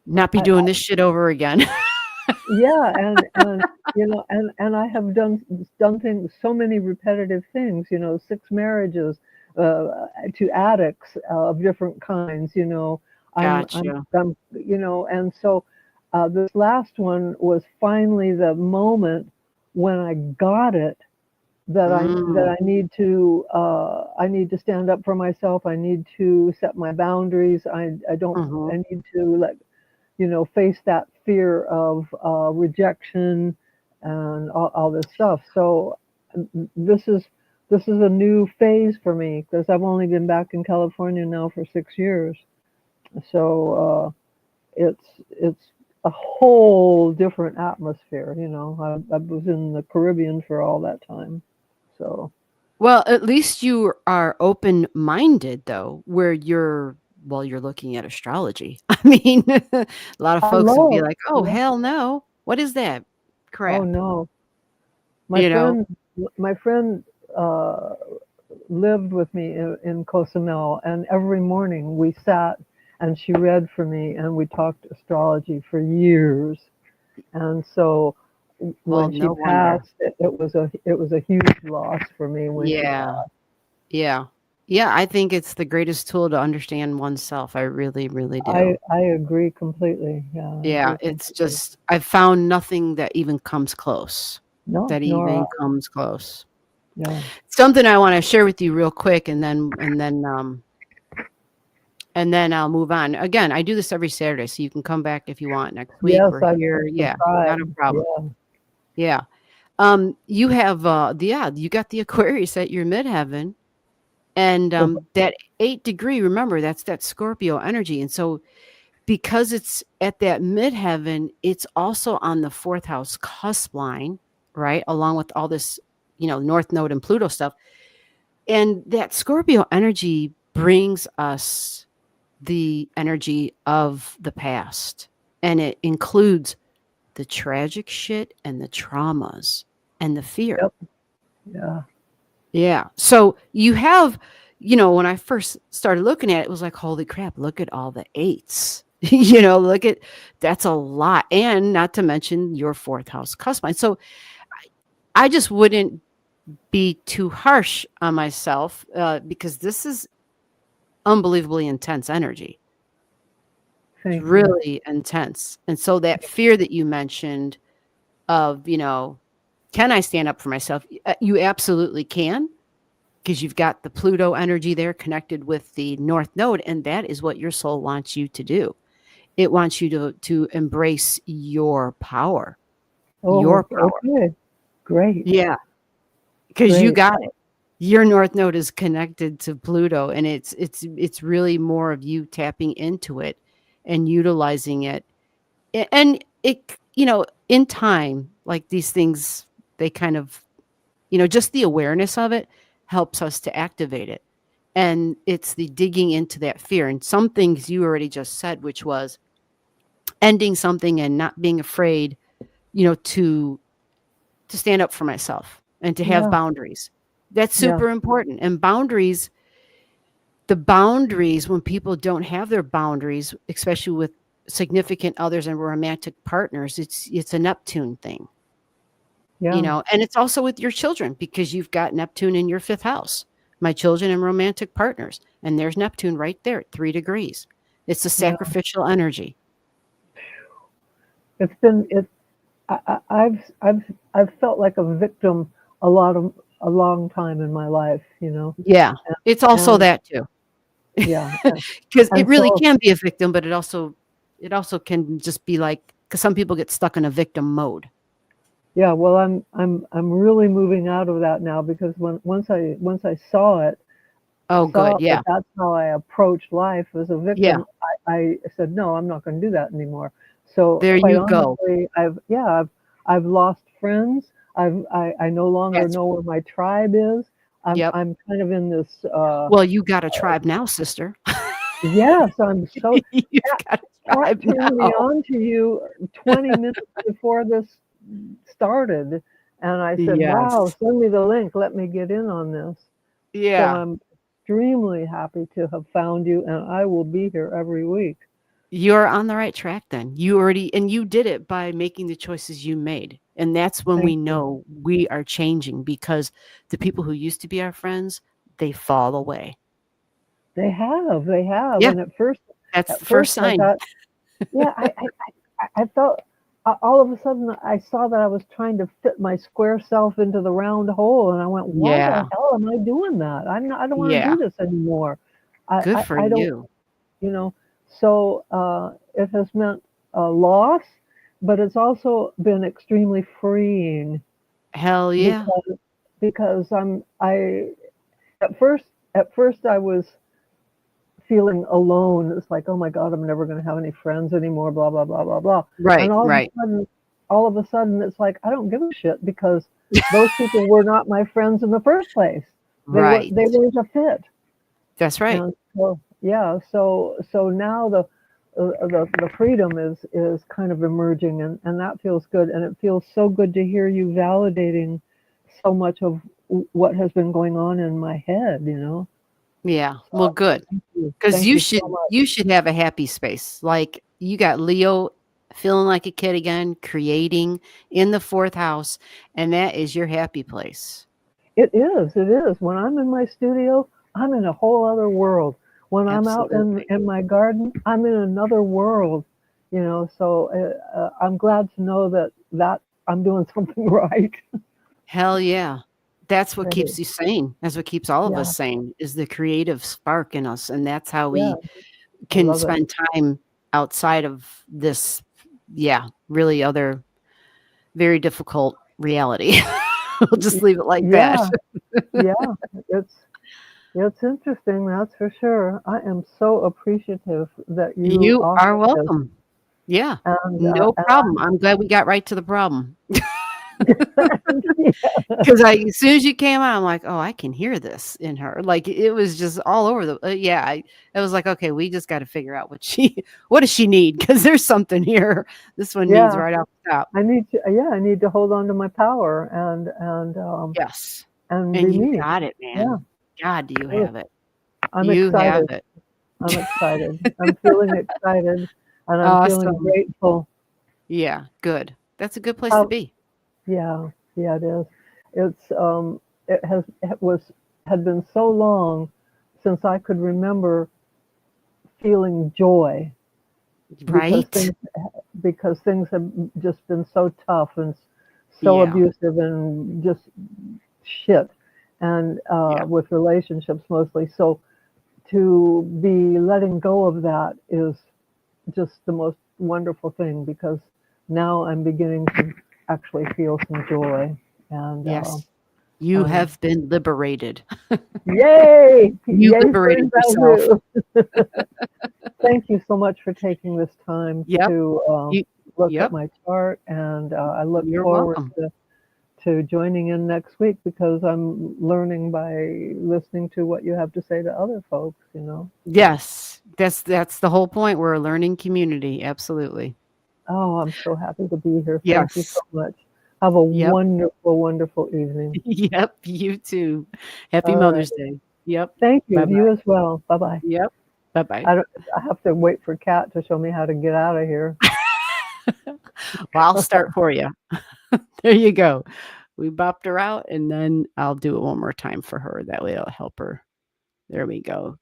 Not be doing this shit over again. yeah, and I have done things, so many repetitive things, 6 marriages, to addicts of different kinds, Gotcha. and so this last one was finally the moment when I got it, that I need to stand up for myself. I need to set my boundaries. I need to face that fear of rejection and all this stuff. So this is a new phase for me, because I've only been back in California now for 6 years. So it's a whole different atmosphere. I was in the Caribbean for all that time. So, well, at least you are open-minded, though, where you're looking at astrology. I mean, a lot of folks would be like, "Oh, hell no. What is that crap?" Oh no. My friend lived with me in Cozumel, and every morning we sat and she read for me, and we talked astrology for years. And so when she passed, it was a huge loss for me when she passed. Yeah, I think it's the greatest tool to understand oneself. I really, really do. I agree completely. Yeah, it's just, I've found nothing that even comes close. Comes close. Yeah. Something I want to share with you real quick, and then I'll move on. Again, I do this every Saturday, so you can come back if you want next week. Yes, we're here. Yeah, not a problem. Yeah. You have you got the Aquarius at your midheaven, and that 8th degree, remember, that's that Scorpio energy. And so because it's at that midheaven, it's also on the 4th house cusp line, right? Along with all this, North Node and Pluto stuff. And that Scorpio energy brings us the energy of the past. And it includes the tragic shit and the traumas and the fear. Yep. Yeah. Yeah. So you have, when I first started looking at it, it was like, holy crap, look at all the 8s. That's a lot. And not to mention your 4th house cusp line. So I just wouldn't be too harsh on myself, because this is unbelievably intense energy. It's really intense. And so that fear that you mentioned of, can I stand up for myself? You absolutely can, because you've got the Pluto energy there connected with the North Node, and that is what your soul wants you to do. It wants you to embrace your power. Your power. Okay. Great. Yeah. Because you got it. Your North Node is connected to Pluto, and it's really more of you tapping into it and utilizing it. And it, in time, like these things, they kind of, just the awareness of it helps us to activate it. And it's the digging into that fear. And some things you already just said, which was ending something and not being afraid, to stand up for myself and to have boundaries. That's super important. And boundaries, when people don't have their boundaries, especially with significant others and romantic partners, it's a Neptune thing. And it's also with your children, because you've got Neptune in your 5th house. My children and romantic partners, and there's Neptune right there at 3 degrees. It's a sacrificial energy. It's been I've felt like a victim a long time in my life, Yeah, it's also that too. Yeah, because it really can be a victim, but it also can just be like because some people get stuck in a victim mode. Yeah, well, I'm really moving out of that now because once I saw it, Oh, good. saw Yeah. that that's how I approached life as a Yeah. victim, I said, no, I'm not going to do that anymore. So There quite you go. honestly, I've lost friends. I no longer That's know where my tribe is. Yep. I'm kind of in this. Well, you got a tribe now, sister. Yes, I'm so. You've got a Pat tribe turned me now. on to you 20 minutes before this started, and I said, "Wow, Yes. send me the link. Let me get in on this." So Yeah. I'm extremely happy to have found you, and I will be here every week. You're on the right track then. You did it by making the choices you made. And that's when we Thank you. know we are changing, because the people who used to be our friends, they fall away. They have, Yeah. and at first That's the first I sign. thought, yeah, I felt all of a sudden I saw that I was trying to fit my square self into the round hole, and I went, "Why Yeah. the hell am I doing that? I don't want to Yeah. do this anymore. Good for I don't, you. you know." So it has meant a loss, but it's also been extremely freeing Hell yeah. because I at first at first I was feeling alone. It's like, oh my God, I'm never going to have any friends anymore, blah, blah, blah, blah, blah. Right, And right. all of a sudden, it's like, I don't give a shit because those people were not my friends in the first place. Right. They weren't a fit. That's right. And so, yeah, so now the freedom is kind of emerging, and that feels good. And it feels so good to hear you validating so much of what has been going on in my head, Yeah. Well, good. Thank you. Because Thank you so much. you should have a happy space. Like, you got Leo feeling like a kid again, creating in the 4th house, and that is your happy place. It is. It is. When I'm in my studio, I'm in a whole other world. When I'm out Absolutely. in my garden, I'm in another world. So I'm glad to know that I'm doing something right. Hell yeah. That's what Right. keeps you sane. That's what keeps all of Yeah. us sane, is the creative spark in us. And that's how Yeah. we I can love it. spend time outside of this, really other very difficult reality. We'll just leave it like that. Yeah. It's interesting, that's for sure. I am so appreciative that you You offered are this. welcome. Yeah. And No problem. I'm glad we got right to the problem. yeah. Because as soon as you came out, I'm like, oh, I can hear this in her. Like, it was just all over the. I was like, okay, we just got to figure out what does she need? Because there's something here. This one needs Yeah. right off the top. I need to hold on to my power and Yes, and and be you me. got it, man. Yeah. God, do you have it? I'm You have excited. it. I'm excited. I'm feeling excited, and I'm feeling Awesome. grateful. Yeah, good. That's a good place to be. Yeah, it is. It had been so long since I could remember feeling joy Right? because things have just been so tough and so Yeah. abusive and just shit, and with relationships mostly. So to be letting go of that is just the most wonderful thing, because now I'm beginning to actually feel some joy. And Yes. You have been liberated. yay! You Yay for liberated yourself. Zazu. Thank you so much for taking this time Yep. to look Yep. at my chart, and I look You're forward welcome. to joining in next week, because I'm learning by listening to what you have to say to other folks. Yes. That's the whole point. We're a learning community. Absolutely. Oh, I'm so happy to be here. Thank you Yes. so much. Have a Yep. wonderful, wonderful evening. Yep. You too. Happy All Mother's right. Day. Yep. Thank you. Bye-bye. You as well. Bye-bye. Yep. Bye-bye. I have to wait for Kat to show me how to get out of here. Well, I'll start for you. There you go. We bopped her out, and then I'll do it one more time for her. That way it'll help her. There we go.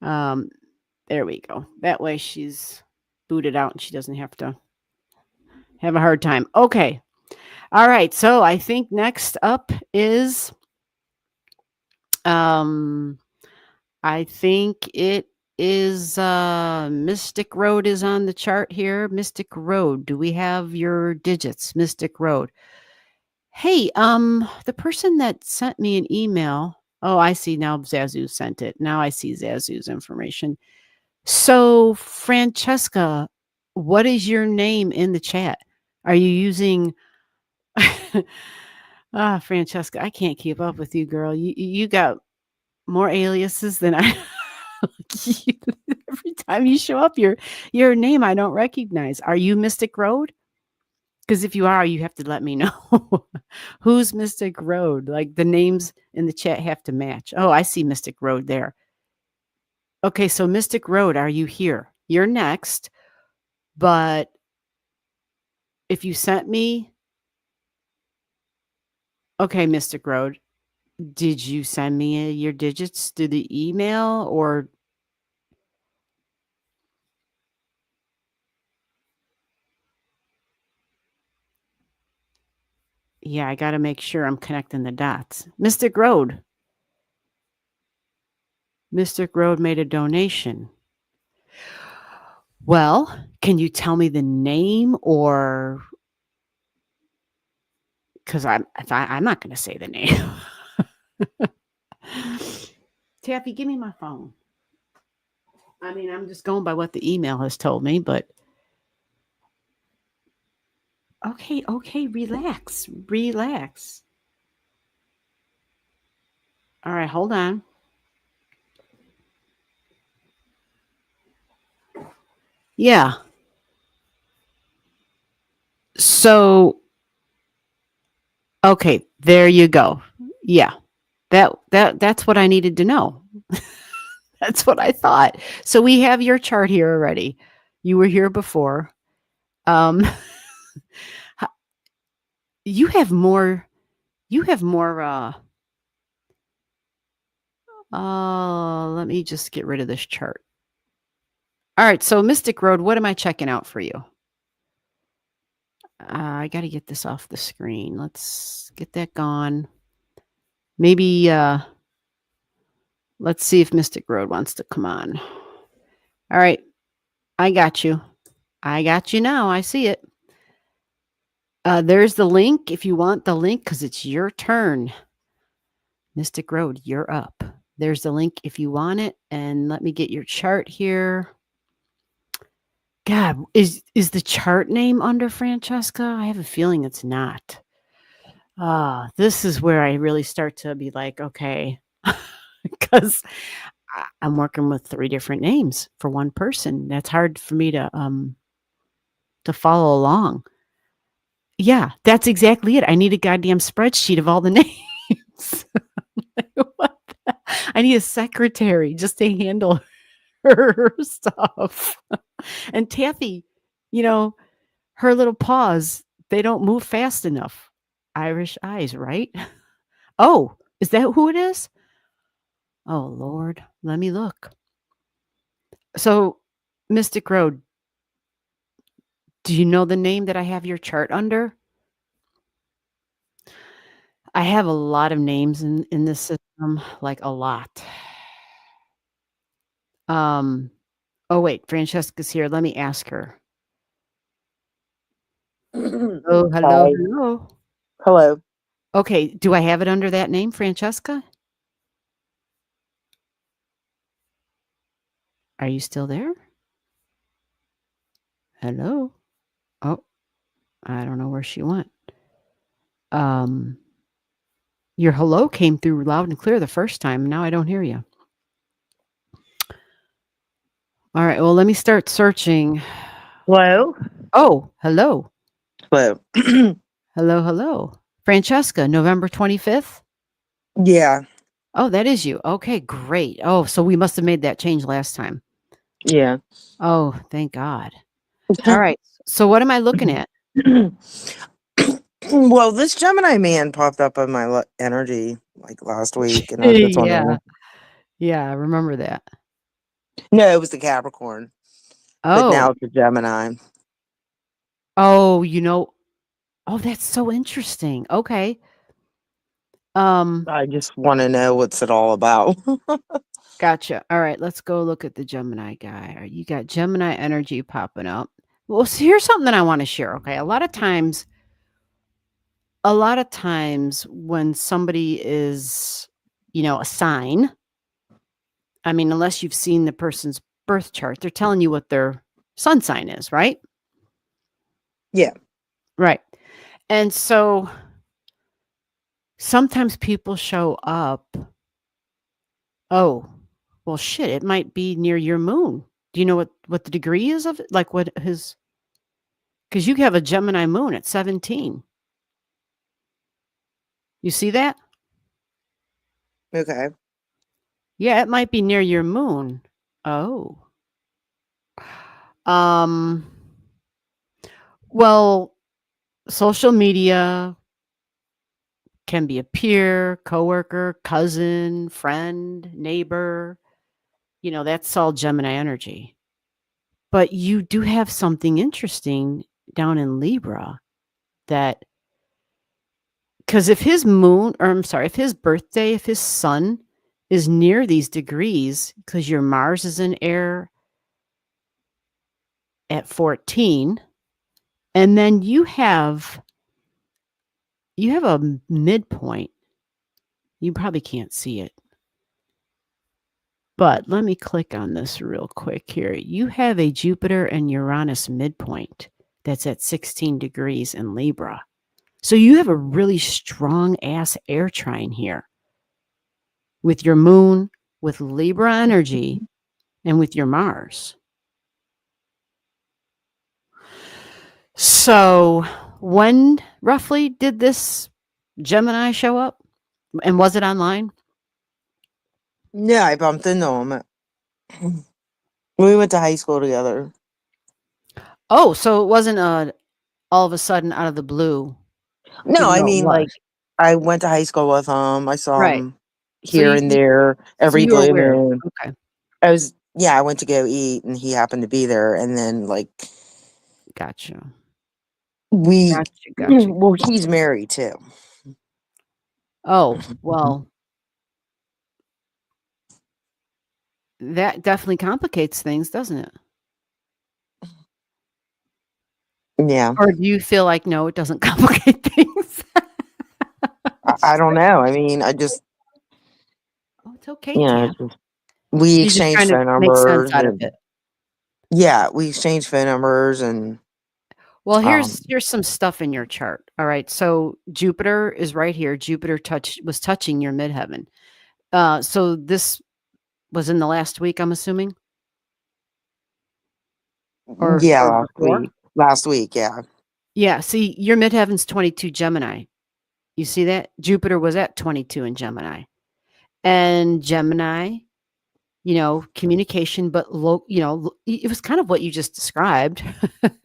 There we go. That way she's booted out and she doesn't have to have a hard time. Okay. All right. So I think next up is I think it is Mystic Road is on the chart here. Mystic Road. Do we have your digits? Mystic Road. Hey, the person that sent me an email. Oh, I see now. Zazu sent it. Now I see Zazu's information. So, Francesca, what is your name in the chat? Are you using Francesca, I can't keep up with you, girl. You got more aliases than I. Every time you show up, your name I don't recognize. Are you Mystic Road? Because if you are, you have to let me know. Who's Mystic Road? Like the names in the chat have to match. Oh, I see Mystic Road there. Okay, so Mystic Road, are you here? You're next. But if you sent me, okay, Mystic Road, did you send me your digits through the email or? Yeah, I got to make sure I'm connecting the dots. Mystic Road. Mystic Road made a donation. Well, can you tell me the name or because I'm not going to say the name. Taffy, give me my phone. I mean, I'm just going by what the email has told me, but okay, relax. All right, hold on. Yeah. So, okay, there you go. Yeah. That's what I needed to know. That's what I thought. So we have your chart here already. You were here before. You have more let me just get rid of this chart. All right, so Mystic Road, what am I checking out for you? I got to get this off the screen. Let's get that gone. Maybe let's see if Mystic Road wants to come on. All right. I got you. I got you now. I see it. There's the link if you want the link because it's your turn. Mystic Road, you're up. There's the link if you want it. And let me get your chart here. God, is the chart name under Francesca? I have a feeling it's not. This is where I really start to be like, okay, because I'm working with 3 different names for one person. That's hard for me to follow along. Yeah, that's exactly it. I need a goddamn spreadsheet of all the names. What I need a secretary just to handle her stuff. And Taffy, her little paws, they don't move fast enough. Irish eyes, right? Oh, is that who it is? Oh, Lord, let me look. So, Mystic Road, do you know the name that I have your chart under? I have a lot of names in this system, like a lot. Oh, wait, Francesca's here. Let me ask her. Oh, hello. Hello. Okay, do I have it under that name, Francesca? Are you still there? Hello? Oh, I don't know where she went. Your hello came through loud and clear the first time. Now I don't hear you. All right, well, let me start searching. Hello. Oh, hello. Hello. Hello. Francesca, November 25th? Yeah. Oh, that is you. Okay, great. Oh, so we must have made that change last time. Yeah. Oh, thank God. All right. So what am I looking at? Well, this Gemini man popped up on my energy like last week, and I was just wondering. Yeah, I remember that. No, it was the Capricorn, but now it's the Gemini. Oh, oh, that's so interesting. Okay. I just want to know what's it all about. Gotcha. All right, let's go look at the Gemini guy. All right, you got Gemini energy popping up. Well, so here's something that I want to share. Okay, a lot of times when somebody is, a sign, I mean, unless you've seen the person's birth chart, they're telling you what their sun sign is, right? Yeah. Right. And so sometimes people show up. Oh, well, shit, it might be near your moon. Do you know what the degree is of it? Like what his, because you have a Gemini moon at 17. You see that? Okay. Yeah, it might be near your moon. Oh. Well, social media can be a peer, coworker, cousin, friend, neighbor. That's all Gemini energy. But you do have something interesting down in Libra that, because if his birthday, if his sun is near these degrees, because your Mars is in air at 14, and then you have a midpoint. You probably can't see it. But let me click on this real quick here. You have a Jupiter and Uranus midpoint that's at 16 degrees in Libra. So you have a really strong ass air trine here with your moon, with Libra energy, and with your Mars. So when roughly did this Gemini show up? And was it online? Yeah, I bumped into him. We went to high school together. Oh, so it wasn't all of a sudden out of the blue. No, Even I though it mean, like, was. I went to high school with him. I saw Right. him So here and there every you were blue aware. moon. Okay. I went to go eat and he happened to be there. And then, like, Gotcha. we, Gotcha. well, he's married too. Oh, well, that definitely complicates things, doesn't it? Yeah. Or do you feel like, no, it doesn't complicate things? I don't know. I mean, I just, Oh, it's okay, yeah, Tam. we You're just exchanged trying to phone make sense numbers. out of And, it. yeah, we exchanged phone numbers and, Well, here's some stuff in your chart. All right. So Jupiter is right here. Jupiter was touching your midheaven. So this was in the last week, I'm assuming? Or yeah, before? last week. Yeah. Yeah. See, your midheaven's 22 Gemini. You see that? Jupiter was at 22 in Gemini. And Gemini, communication, but it was kind of what you just described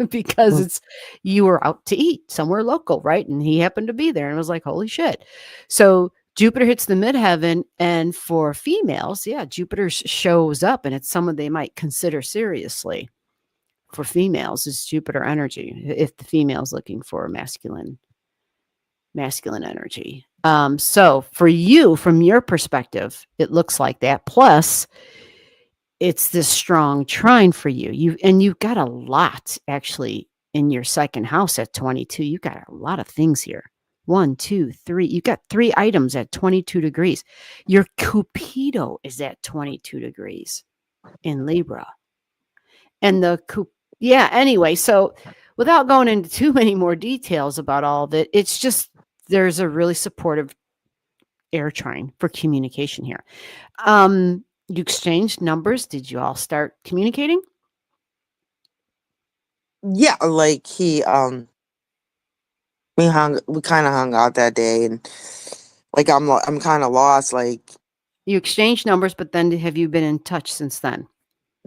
because you were out to eat somewhere local, right? And he happened to be there and was like, holy shit. So Jupiter hits the midheaven, and for females, yeah, Jupiter shows up, and it's someone they might consider seriously. For females, is Jupiter energy if the female's looking for masculine energy. So for you, from your perspective, it looks like that. Plus, it's this strong trine for you. You've got a lot actually in your second house at 22. You've got a lot of things here. 1, 2, 3. You've got 3 items at 22 degrees. Your Cupido is at 22 degrees in Libra. And anyway, so without going into too many more details about all of it, it's just there's a really supportive air trine for communication here. You exchanged numbers. Did you all start communicating? Yeah. Like we kind of hung out that day, and like I'm kind of lost. Like, You exchanged numbers, but then have you been in touch since then?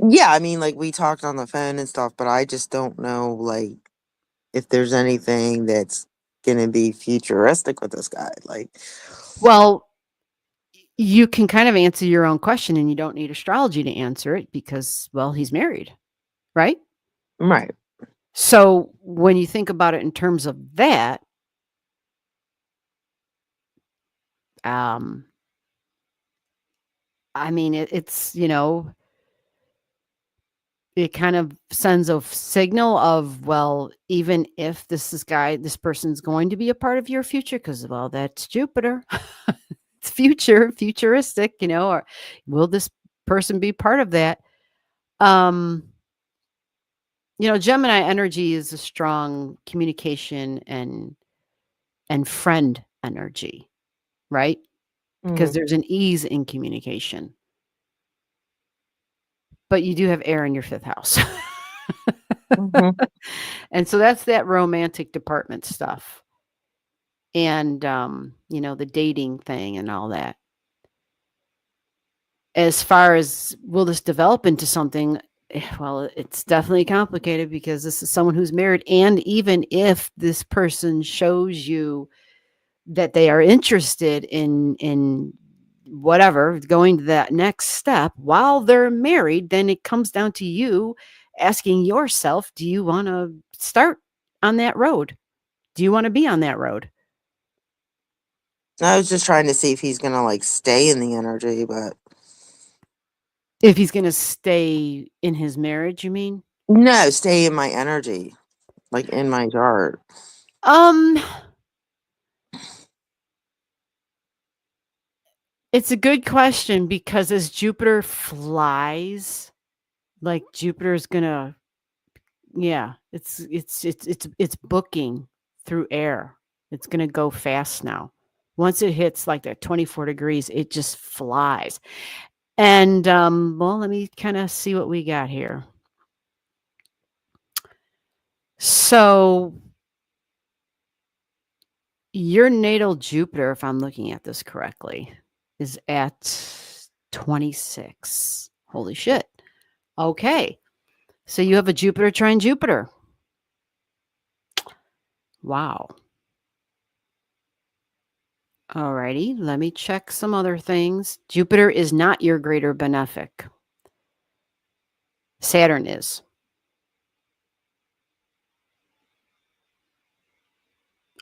yeah, I mean, like we talked on the phone and stuff, but I just don't know, like, if there's anything that's gonna be futuristic with this guy. Like, Well, you can kind of answer your own question, and you don't need astrology to answer it because, well, he's married, right? right. So when you think about it in terms of that, I mean, it's, it kind of sends a signal of, well, even if this person's going to be a part of your future, because, well, that's Jupiter. It's futuristic, or will this person be part of that? Gemini energy is a strong communication and friend energy, right? Because there's an ease in communication. But you do have air in your 5th house. And so that's that romantic department stuff. And, the dating thing and all that. As far as will this develop into something? Well, it's definitely complicated because this is someone who's married. And even if this person shows you that they are interested in whatever, going to that next step while they're married, then it comes down to you asking yourself, do you want to start on that road? Do you want to be on that road? I was just trying to see if he's gonna like stay in the energy, but If he's going to stay in his marriage, you mean? no, stay in my energy, like in my chart. It's a good question because as Jupiter flies, like Jupiter's gonna, it's booking through air. It's gonna go fast now. Once it hits like that 24 degrees, it just flies. And well, let me kind of see what we got here. So your natal Jupiter, if I'm looking at this correctly, is at 26. Holy shit. Okay. So you have a Jupiter trine Jupiter. Wow. Alrighty. Let me check some other things. Jupiter is not your greater benefic. Saturn is.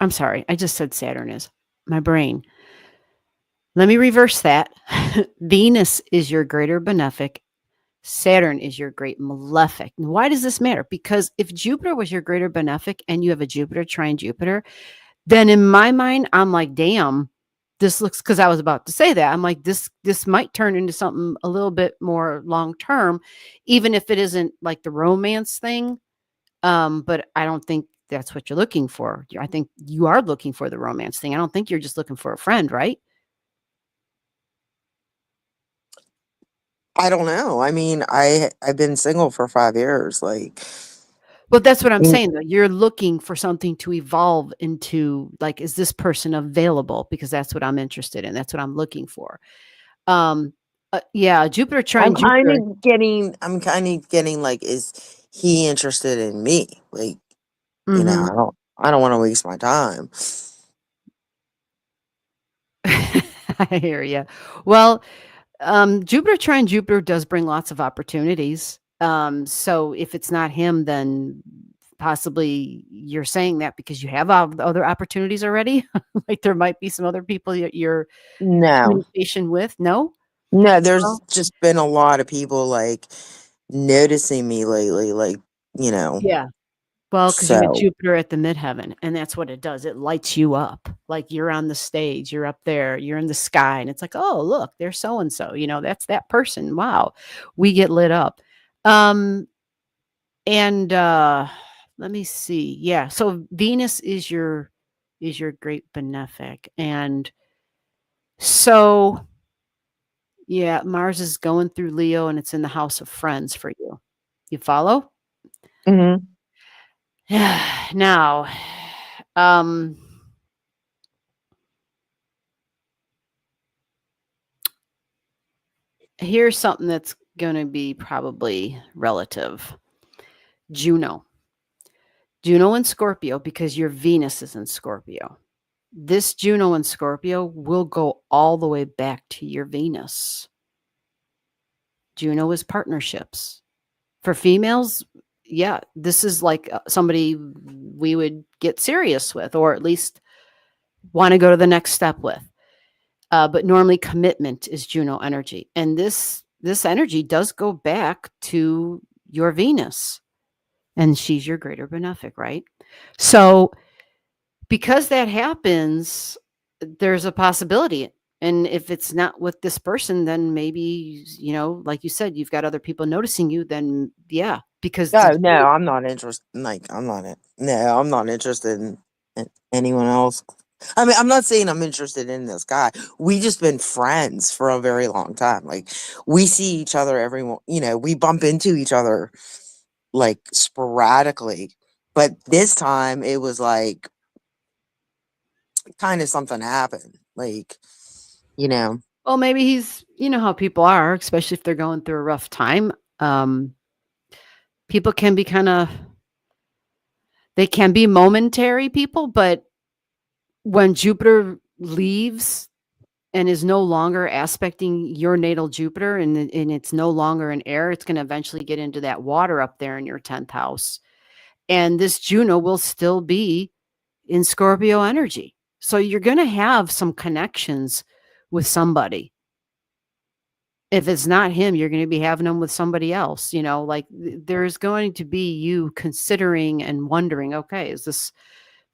I'm sorry. I just said Saturn is. My brain. Let me reverse that. Venus is your greater benefic. Saturn is your great malefic. Why does this matter? Because if Jupiter was your greater benefic and you have a Jupiter trine Jupiter, then in my mind, I'm like, damn, this looks, because I was about to say that. I'm like, this might turn into something a little bit more long term, even if it isn't like the romance thing. But I don't think that's what you're looking for. I think you are looking for the romance thing. I don't think you're just looking for a friend, right? I don't know. I mean, I've been single for 5 years. Like, Well, that's what I'm saying, though. You're looking for something to evolve into, like, is this person available? Because that's what I'm interested in. That's what I'm looking for. Yeah, Jupiter trine Jupiter. I'm kind of getting like, is he interested in me? Like, I don't want to waste my time. I hear you. Well, Jupiter trine Jupiter does bring lots of opportunities. So if it's not him, then possibly you're saying that because you have other opportunities already. Like there might be some other people you're communication with. No, there's just been a lot of people like noticing me lately. Like, yeah. Well, because you had Jupiter at the midheaven, and that's what it does. It lights you up. Like you're on the stage, you're up there, you're in the sky, and it's like, oh, look, there's so and so. That's that person. Wow, we get lit up. And let me see. Yeah, so Venus is your great benefic, and so yeah, Mars is going through Leo, and it's in the house of friends for you. You follow? Mm-hmm. Now, here's something that's going to be probably relative. Juno in Scorpio, because your Venus is in Scorpio. This Juno in Scorpio will go all the way back to your Venus. Juno is partnerships. For females, yeah, this is like somebody we would get serious with, or at least want to go to the next step with. But normally commitment is Juno energy. And this energy does go back to your Venus. And she's your greater benefic, right? So because that happens, there's a possibility. And if it's not with this person, then maybe, like you said, you've got other people noticing you, then yeah, because No, I'm not interested. Like, I'm not interested in anyone else. I mean, I'm not saying I'm interested in this guy. We just been friends for a very long time. Like, we see each other we bump into each other like sporadically. But this time it was like kind of something happened. Like, well, maybe he's, how people are, especially if they're going through a rough time. People can be they can be momentary people, but when Jupiter leaves and is no longer aspecting your natal Jupiter, and it's no longer in air, it's going to eventually get into that water up there in your 10th house. And this Juno will still be in Scorpio energy. So you're going to have some connections with somebody. If it's not him, you're going to be having them with somebody else. Like there's going to be you considering and wondering, okay, is this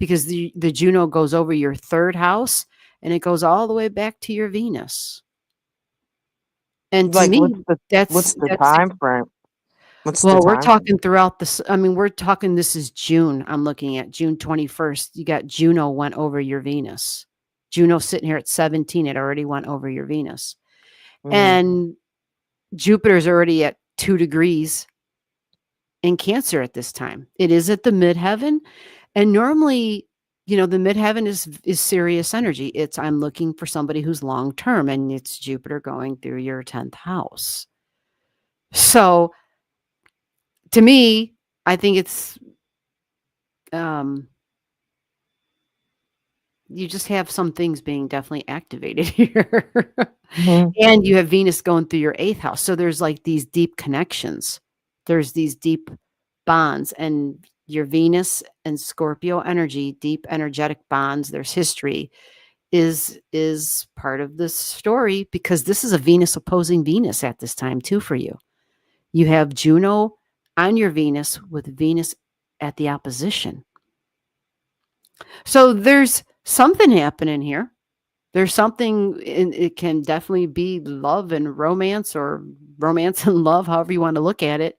because the Juno goes over your 3rd house and it goes all the way back to your Venus. And to like, me, what's the time frame? We're talking throughout this. I mean, we're talking, this is June. I'm looking at June 21st. You got Juno went over your Venus. Juno sitting here at 17. It already went over your Venus. And Jupiter's already at 2 degrees in Cancer at this time. It is at the midheaven. And normally, the midheaven is serious energy. It's, I'm looking for somebody who's long-term, and it's Jupiter going through your 10th house. So to me, I think it's, you just have some things being definitely activated here. And you have Venus going through your 8th house. So there's like these deep connections. There's these deep bonds, and your Venus and Scorpio energy, deep energetic bonds. There's history is part of this story, because this is a Venus opposing Venus at this time too for you. You have Juno on your Venus with Venus at the opposition. So there's something happening here. There's something, it can definitely be love and romance, or romance and love, however you want to look at it.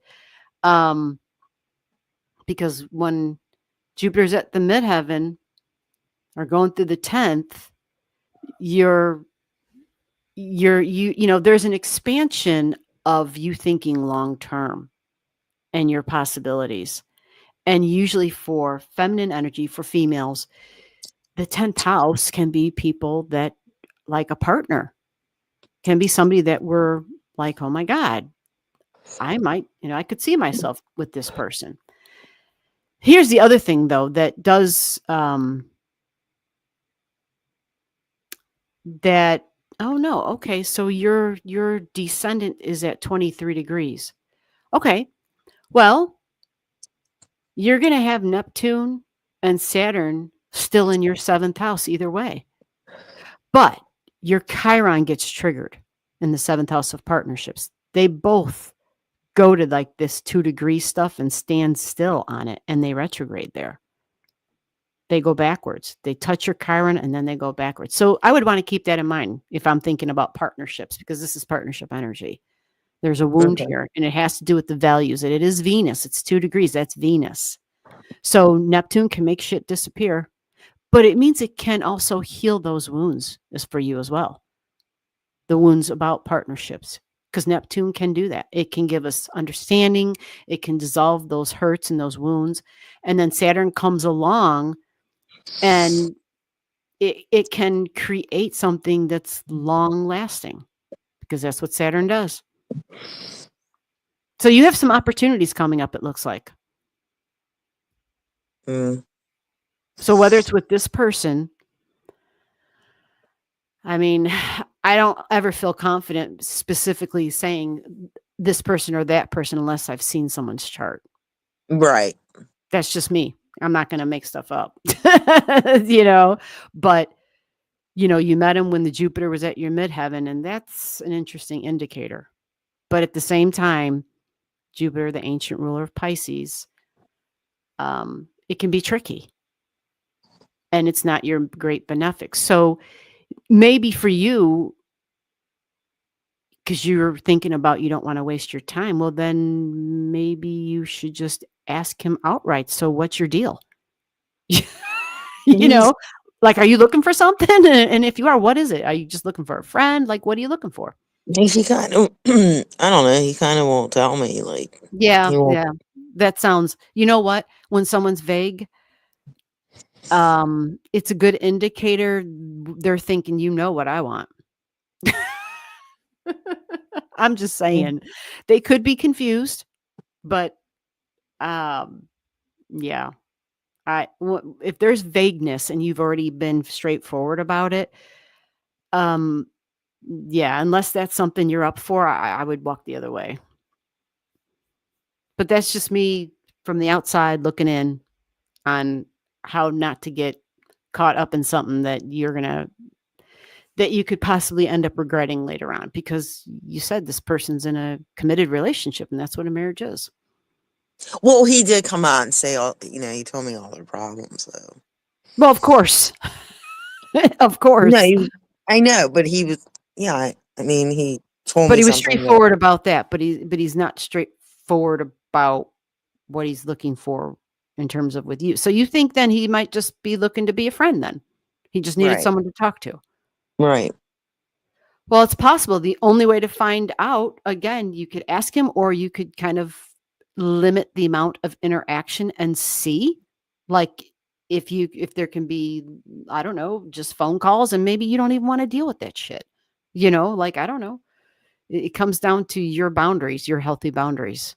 Because when Jupiter's at the midheaven or going through the 10th, there's an expansion of you thinking long term and your possibilities. And usually for feminine energy, for females, the 10th house can be people that, like a partner, can be somebody that we're like, oh my God, I might, I could see myself with this person. Here's the other thing though, that does, that, oh no, okay, so your descendant is at 23 degrees. Okay, well, you're going to have Neptune and Saturn still in your 7th house either way. But your Chiron gets triggered in the 7th house of partnerships. They both go to like this 2 degree stuff and stand still on it, and they retrograde there. They go backwards. They touch your Chiron and then they go backwards. So I would want to keep that in mind if I'm thinking about partnerships, because this is partnership energy. There's a wound here, and it has to do with the values. And it is Venus. It's 2 degrees. That's Venus. So Neptune can make shit disappear, but it means it can also heal those wounds for you as well. The wounds about partnerships, because Neptune can do that. It can give us understanding. It can dissolve those hurts and those wounds. And then Saturn comes along, and it can create something that's long lasting, because that's what Saturn does. So you have some opportunities coming up, it looks like. So whether it's with this person, I mean, I don't ever feel confident specifically saying this person or that person unless I've seen someone's chart. Right. That's just me. I'm not going to make stuff up, but You met him when the Jupiter was at your midheaven, and that's an interesting indicator. But at the same time, Jupiter, the ancient ruler of Pisces, it can be tricky, and it's not your great benefic. So maybe for you, because you're thinking about you don't want to waste your time, well, then maybe you should just ask him outright. So what's your deal? Like, are you looking for something? And if you are, what is it? Are you just looking for a friend? Like, what are you looking for? He kind of, I don't know. He kind of won't tell me. Like, Yeah, he won't. yeah. That sounds, you know what? When someone's vague, it's a good indicator. They're thinking, you know what I want. I'm just saying they could be confused, but yeah. If there's vagueness and you've already been straightforward about it, yeah, unless that's something you're up for, I would walk the other way. But that's just me from the outside looking in on how not to get caught up in something that you could possibly end up regretting later on, because you said this person's in a committed relationship, and that's what a marriage is. Well, he did come out and say, he told me all their problems, though. Well, of course. Of course. No, I know, but he was, yeah, I mean, he told But me he was something straightforward about that, but he's not straightforward about what he's looking for in terms of with you. So you think then he might just be looking to be a friend then? He just needed Right. someone to talk to. Right. Well, it's possible. The only way to find out, again, you could ask him, or you could kind of limit the amount of interaction and see, like, if there can be, I don't know, just phone calls, and maybe you don't even want to deal with that shit. Like, I don't know. It comes down to your boundaries, your healthy boundaries.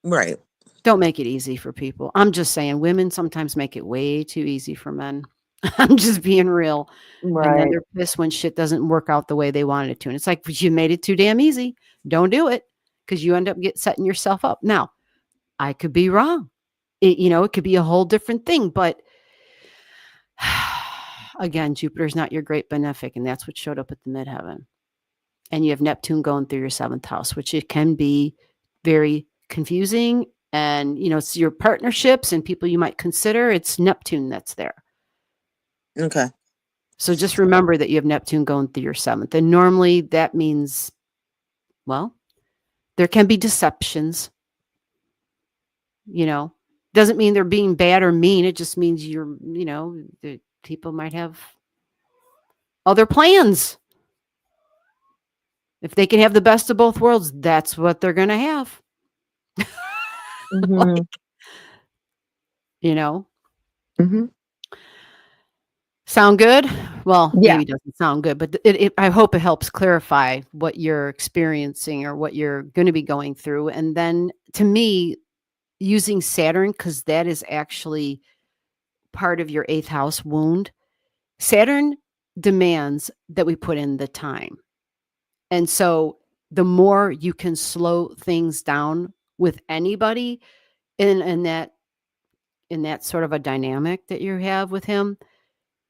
Right. Don't make it easy for people. I'm just saying, women sometimes make it way too easy for men. I'm just being real. And then Right. they're pissed when shit doesn't work out the way they wanted it to. And it's like, you made it too damn easy. Don't do it, because you end up setting yourself up. Now, I could be wrong. It could be a whole different thing. But again, Jupiter's not your great benefic, and that's what showed up at the midheaven. And you have Neptune going through your seventh house, which it can be very confusing. And, it's your partnerships and people you might consider. It's Neptune that's there. Okay. So just remember that you have Neptune going through your seventh. And normally that means, well, there can be deceptions. Doesn't mean they're being bad or mean. It just means the people might have other plans. If they can have the best of both worlds, that's what they're going to have. Mm-hmm. Mm-hmm. Sound good? Well, Yeah. maybe it doesn't sound good, but I hope it helps clarify what you're experiencing or what you're going to be going through. And then, to me, using Saturn, because that is actually part of your 8th house wound. Saturn demands that we put in the time. And so the more you can slow things down with anybody in that sort of a dynamic that you have with him,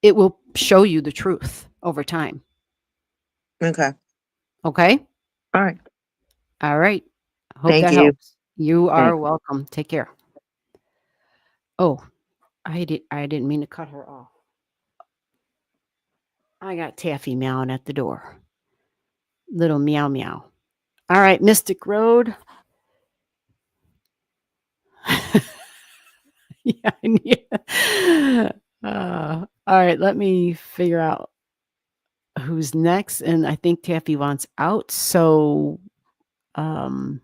it will show you the truth over time. Okay. Okay? All right. All right. Hope Thank that you. helps. You are Thanks. welcome. Take care. Oh, I didn't mean to cut her off. I got Taffy meowing at the door. Little meow meow. All right, Mystic Road. Yeah. All right, let me figure out who's next. And I think Taffy wants out. So, all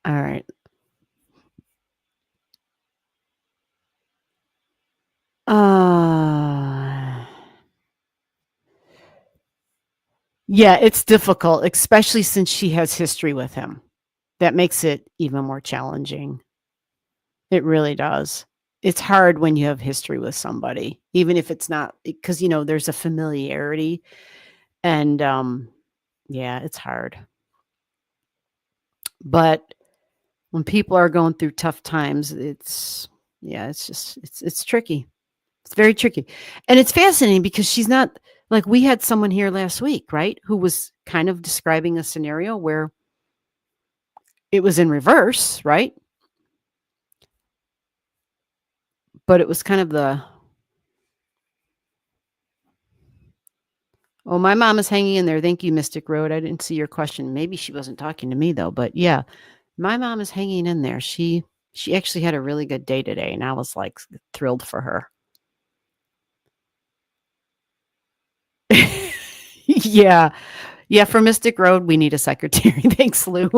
right. Yeah, it's difficult, especially since she has history with him. That makes it even more challenging. It really does. It's hard when you have history with somebody, even if it's not, because there's a familiarity, and yeah, it's hard. But when people are going through tough times, it's tricky. It's very tricky. And it's fascinating because she's not like, we had someone here last week, right? Who was kind of describing a scenario where it was in reverse, right? But it was kind of oh, my mom is hanging in there. Thank you, Mystic Road. I didn't see your question. Maybe she wasn't talking to me though, but yeah, my mom is hanging in there. She actually had a really good day today, and I was like thrilled for her. Yeah. Yeah, for Mystic Road, we need a secretary. Thanks, Lou.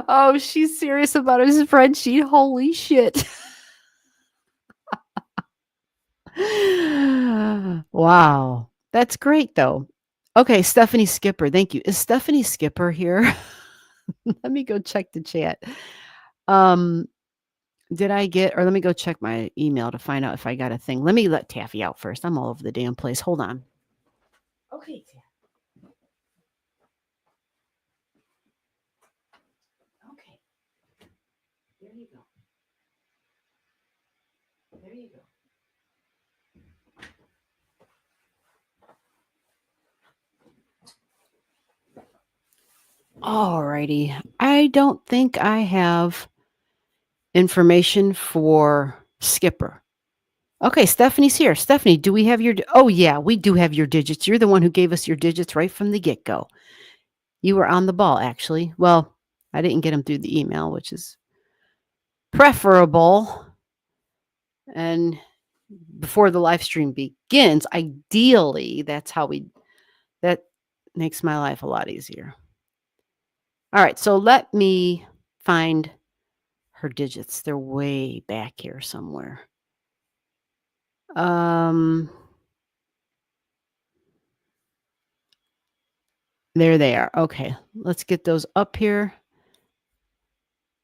Oh, she's serious about his spreadsheet. Holy shit. Wow. That's great, though. Okay, Stephanie Skipper. Thank you. Is Stephanie Skipper here? Let me go check the chat. Did I get, or let me go check my email to find out if I got a thing. Let me let Taffy out first. I'm all over the damn place. Hold on. Okay, Taffy. Okay. There you go. There you go. Alrighty. I don't think I have information for Skipper. Okay, Stephanie's here. Stephanie, do we have your... Oh, yeah, we do have your digits. You're the one who gave us your digits right from the get-go. You were on the ball, actually. Well, I didn't get them through the email, which is preferable. And before the live stream begins, ideally, that makes my life a lot easier. All right, so let me find her digits. They're way back here somewhere. There they are. Okay, let's get those up here.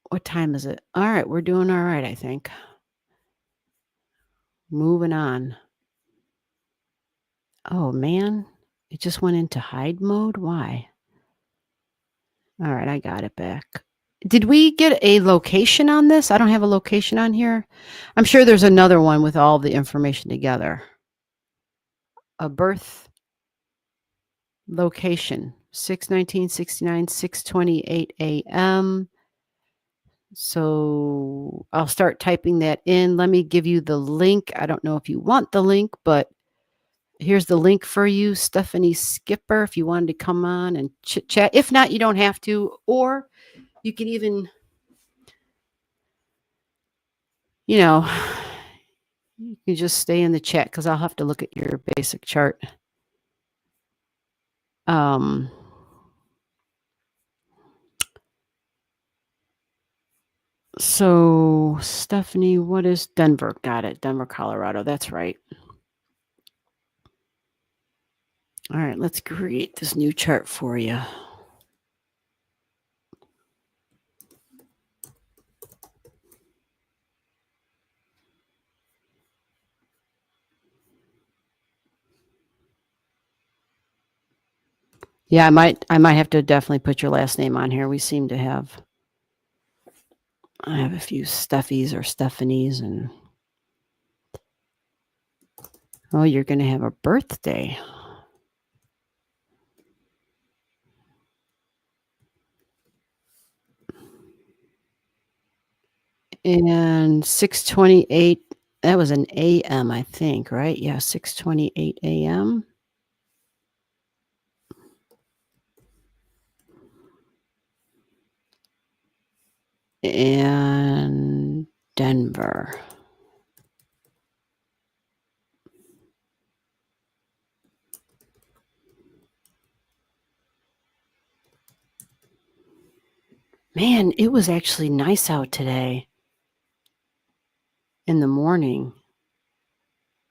What time is it? All right, we're doing all right, I think. Moving on. Oh, man. It just went into hide mode? Why? All right, I got it back. Did we get a location on this? I don't have a location on here. I'm sure there's another one with all the information together. A birth location, 6/19/69, 6:28 a.m. So I'll start typing that in. Let me give you the link. I don't know if you want the link, but here's the link for you, Stephanie Skipper, if you wanted to come on and chit chat. If not, you don't have to, or you can even, you can just stay in the chat because I'll have to look at your basic chart. So Stephanie, what is Denver? Got it. Denver, Colorado. That's right. All right, let's create this new chart for you. Yeah, I might have to definitely put your last name on here. We seem to have, I have a few Steffies or Stephanies, and oh, you're going to have a birthday. And 6:28, that was an AM, I think, right? Yeah, 6:28 AM. And Denver. Man, it was actually nice out today in the morning.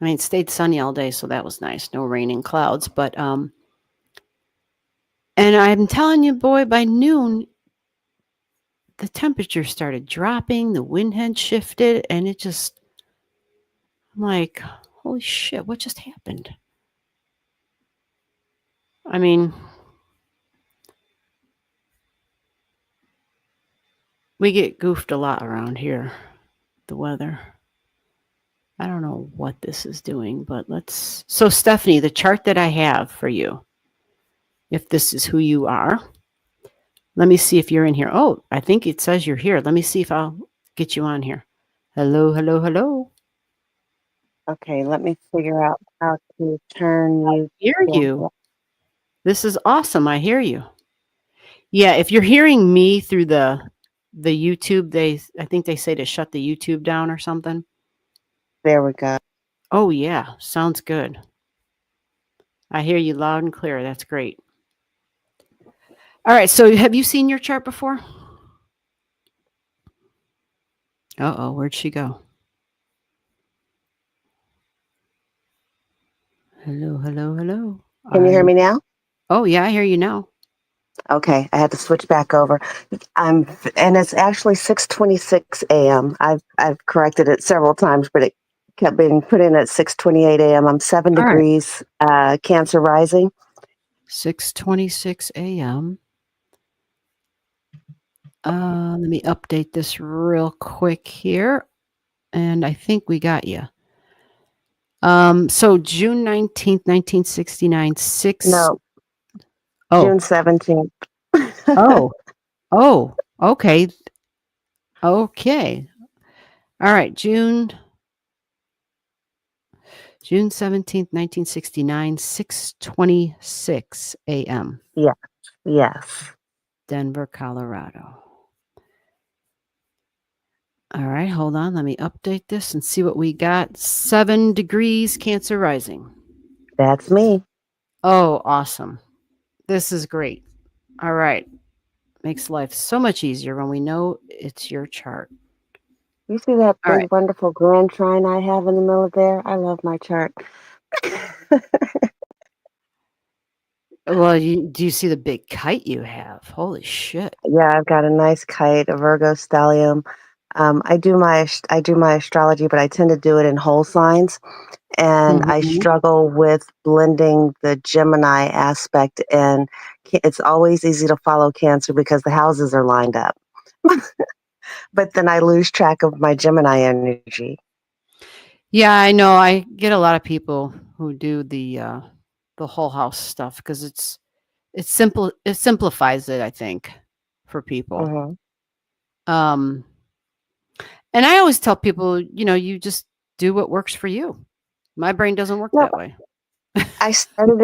I mean, it stayed sunny all day, so that was nice. No rain and clouds, but and I'm telling you, boy, by noon the temperature started dropping, the wind had shifted, and it just, I'm like, holy shit, what just happened? I mean, We get goofed a lot around here, the weather. I don't know what this is doing, but let's... So, Stephanie, the chart that I have for you, if this is who you are, let me see if you're in here. Oh, I think it says you're here. Let me see if I'll get you on here. Hello, hello, hello. Okay, let me figure out how to turn you. Hear you. This is awesome. I hear you. Yeah, if you're hearing me through the YouTube, I think they say to shut the YouTube down or something. There we go. Oh yeah, sounds good. I hear you loud and clear. That's great. All right, so have you seen your chart before? Uh-oh, where'd she go? Hello, hello, hello. Can you hear me now? Oh yeah, I hear you now. Okay, I had to switch back over. And it's actually 6:26 a.m. I've corrected it several times, but it kept being put in at 6:28 a.m. I'm 7 All right. degrees Cancer rising. 6:26 a.m. Let me update this real quick here, and I think we got you. So June 19th, 1969, No, Oh. June 17th. Oh, okay. Okay. All right, June 17th, 1969, 6:26 a.m. Yes. Denver, Colorado. All right, hold on. Let me update this and see what we got. 7 degrees Cancer rising. That's me. Oh, awesome. This is great. All right. Makes life so much easier when we know it's your chart. You see that All big, right. wonderful grand trine I have in the middle of there? I love my chart. Well, do you see the big kite you have? Holy shit. Yeah, I've got a nice kite, a Virgo stellium. I do my astrology, but I tend to do it in whole signs, and I Mhm. struggle with blending the Gemini aspect. And it's always easy to follow Cancer because the houses are lined up, but then I lose track of my Gemini energy. Yeah, I know. I get a lot of people who do the whole house stuff because it's simple. It simplifies it, I think, for people. Hmm. And I always tell people, you just do what works for you. My brain doesn't work No, that way. I started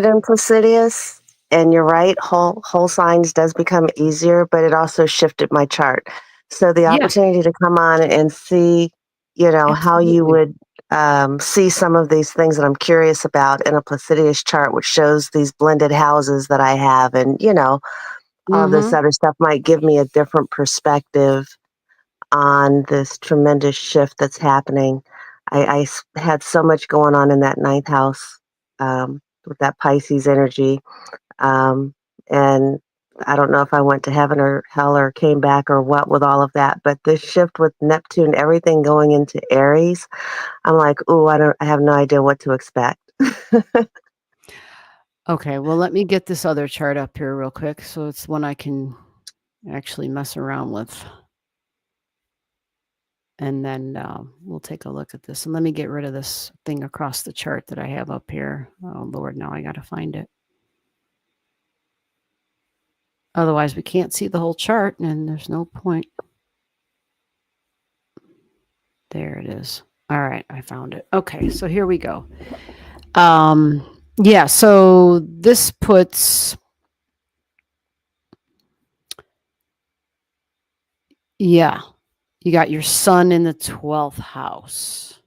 in Placidius, and you're right, whole signs does become easier, but it also shifted my chart. So the Yeah, opportunity to come on and see, how you absolutely. would see some of these things that I'm curious about in a Placidius chart, which shows these blended houses that I have, and all this Mm-hmm. other stuff might give me a different perspective on this tremendous shift that's happening. I had so much going on in that ninth house with that Pisces energy. And I don't know if I went to heaven or hell or came back or what with all of that. But this shift with Neptune, everything going into Aries, I'm like, ooh, I have no idea what to expect. Okay, well, let me get this other chart up here real quick. So it's one I can actually mess around with. And then we'll take a look at this. And let me get rid of this thing across the chart that I have up here. Oh, Lord, now I got to find it. Otherwise, we can't see the whole chart, and there's no point. There it is. All right, I found it. Okay, so here we go. Yeah, so this puts... Yeah, you got your sun in the 12th house.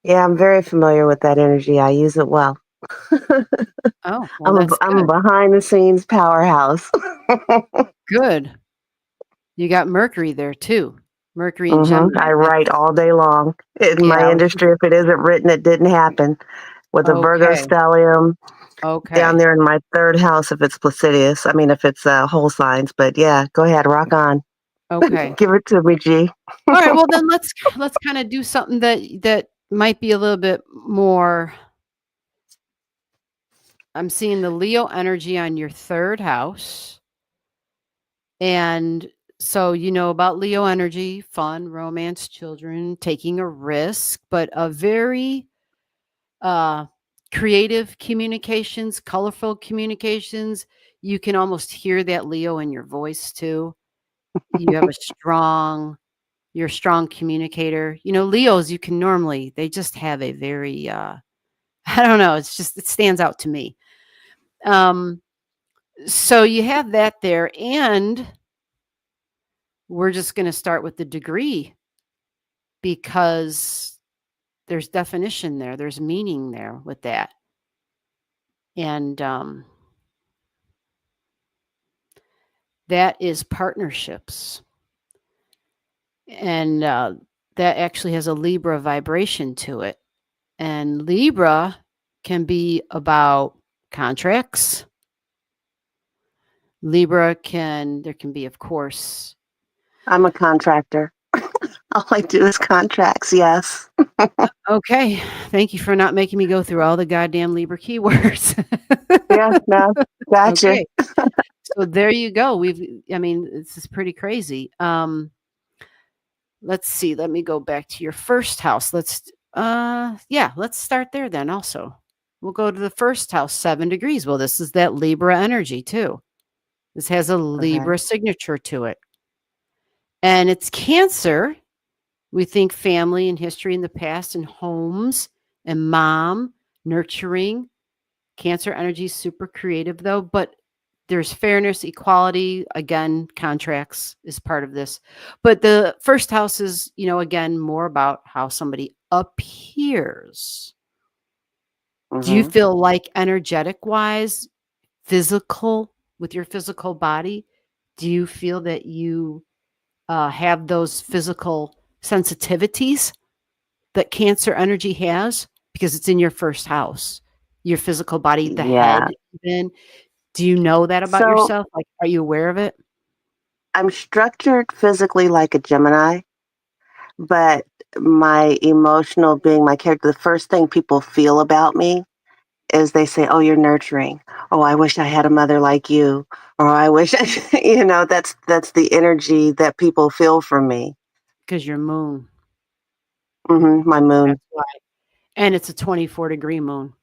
Yeah, I'm very familiar with that energy. I use it well. Oh, well, that's I'm a good. behind the scenes powerhouse. Good. You got Mercury there too. Mercury and Gemini. I write all day long. In Yeah. my industry, if it isn't written, it didn't happen. With a Virgo Okay. stellium Okay. down there in my third house, if it's Placidius. I mean, if it's whole signs. But yeah, go ahead, rock on. Okay. Give it to me, G. All right. Well, then let's kind of do something that might be a little bit more. I'm seeing the Leo energy on your third house. And so you know about Leo energy, fun, romance, children, taking a risk, but a very creative communications, colorful communications. You can almost hear that Leo in your voice too. You have you're a strong communicator. You know, Leos, you can normally, they just have a very, I don't know, it's just, it stands out to me. So you have that there, and we're just going to start with the degree because there's definition there, there's meaning there with that. And that is partnerships. And that actually has a Libra vibration to it. And Libra can be about contracts. There can be, of course. I'm a contractor. All I do is contracts. Yes. Okay. Thank you for not making me go through all the goddamn Libra keywords. Yeah. No. Gotcha. Okay. So there you go. This is pretty crazy. Let's see. Let me go back to your first house. Let's start there then also. We'll go to the first house, 7 degrees. Well, this is that Libra energy too. This has a Libra signature to it. And it's Cancer. We think family and history in the past and homes and mom, nurturing. Cancer energy is super creative though, but there's fairness, equality. Again, contracts is part of this. But the first house is, again, more about how somebody appears. Do you feel like energetic wise, physical, with your physical body? Do you feel that you have those physical sensitivities that Cancer energy has? Because it's in your first house, your physical body, the head even. Do you know that about yourself? Like, are you aware of it? I'm structured physically like a Gemini, but my emotional being, my character, the first thing people feel about me is they say, "Oh, you're nurturing. Oh, I wish I had a mother like you." Or I wish, that's the energy that people feel from me. Because your moon. My moon. That's why. And it's a 24-degree moon.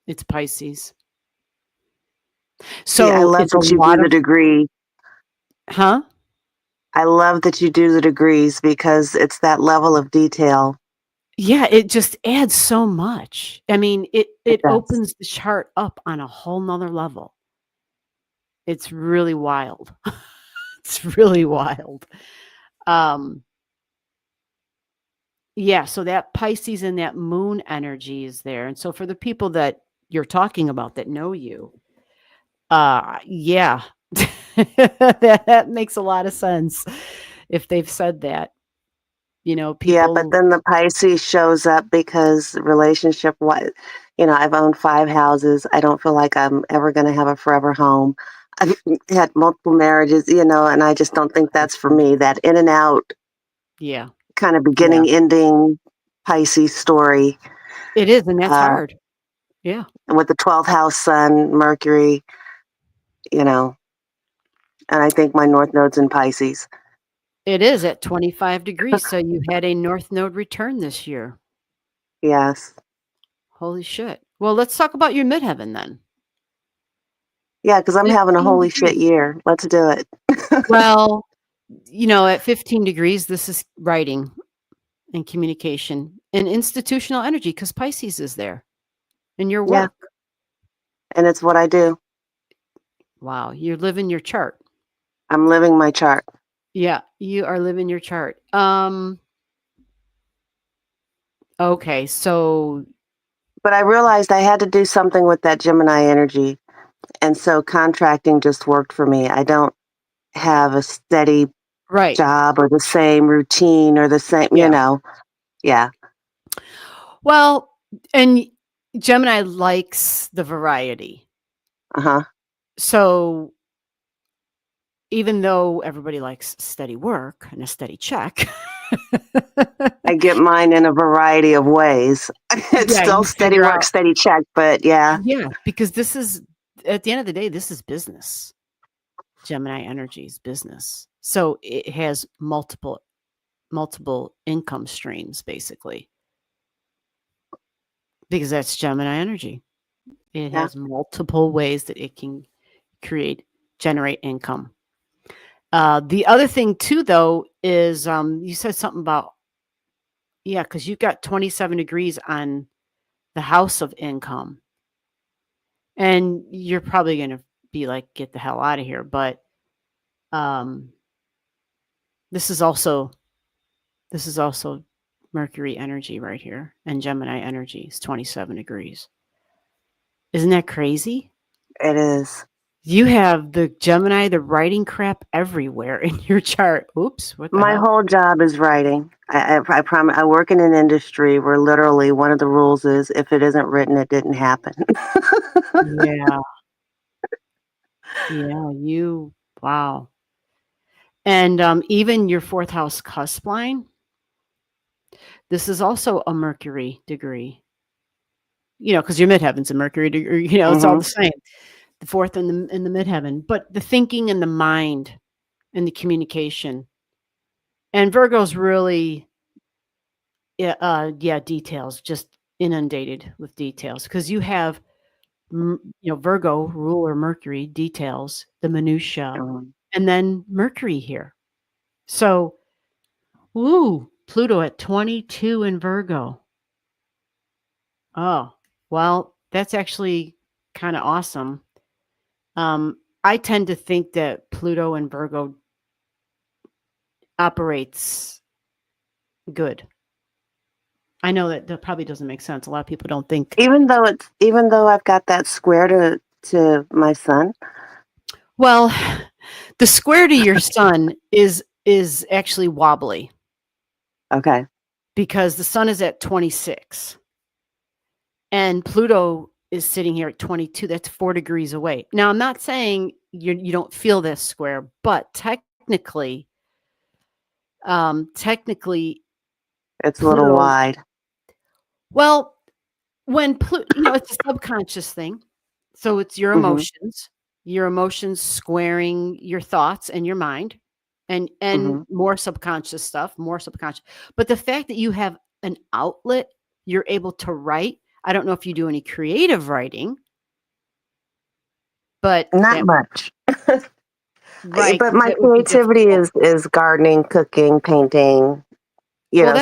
It's Pisces. So I love that you do the degree. Huh? I love that you do the degrees because it's that level of detail. Yeah, it just adds so much. I mean, it opens the chart up on a whole nother level. It's really wild. It's really wild. Yeah, so that Pisces and that moon energy is there. And so for the people that you're talking about that know you, yeah, that makes a lot of sense if they've said that. People. Yeah, but then the Pisces shows up because relationship wise, I've owned 5 houses. I don't feel like I'm ever going to have a forever home. I've had multiple marriages, and I just don't think that's for me. That in and out, kind of beginning, ending Pisces story. It is, and that's hard. Yeah. And with the 12th house sun, Mercury, and I think my North Node's in Pisces. It is at 25 degrees. So you had a North Node return this year. Yes. Holy shit. Well, let's talk about your midheaven then. Yeah, because I'm having a holy shit year. Let's do it. Well, at 15 degrees, this is writing and communication and institutional energy because Pisces is there in your work. Yeah. And it's what I do. Wow. You're living your chart. I'm living my chart. Yeah, you are living your chart. Okay, so. But I realized I had to do something with that Gemini energy. And so contracting just worked for me. I don't have a steady job or the same routine or the same, Yeah. Well, and Gemini likes the variety. So even though everybody likes steady work and a steady check, I get mine in a variety of ways. It's still steady work, steady check, but yeah. Yeah, because this is, at the end of the day, this is business. Gemini Energy's business. So it has multiple income streams, basically, because that's Gemini Energy. It Yeah. has multiple ways that it can generate income. The other thing too, though, is you said something about, because you've got 27 degrees on the house of income, and you're probably going to be like, get the hell out of here. But this is also Mercury energy right here, and Gemini energy is 27 degrees. Isn't that crazy? It is. You have the Gemini, the writing crap everywhere in your chart. Oops, what the My hell? whole job is writing. I promise. I work in an industry where literally one of the rules is if it isn't written, it didn't happen. Yeah. Wow. And even your 4th house cusp line, this is also a Mercury degree. Because your midheaven's a Mercury degree. It's all the same. The 4th and the midheaven, but the thinking and the mind and the communication. And Virgo's really, details, just inundated with details, because you have, Virgo, ruler Mercury, details, the minutia, and then Mercury here. So, Pluto at 22 in Virgo. Oh, well, that's actually kind of awesome. I tend to think that Pluto in Virgo operates good. I know that probably doesn't make sense. A lot of people don't think. Even though I've got that square to my sun. Well, the square to your sun is actually wobbly. Okay. Because the sun is at 26 and Pluto is sitting here at 22. That's 4 degrees away. Now, I'm not saying you don't feel this square, but technically, it's a little wide. Well, when it's a subconscious thing. So it's your emotions squaring your thoughts and your mind, and more subconscious stuff, But the fact that you have an outlet, you're able to write. I don't know if you do any creative writing, but not much. Right. But my creativity is gardening, cooking, painting,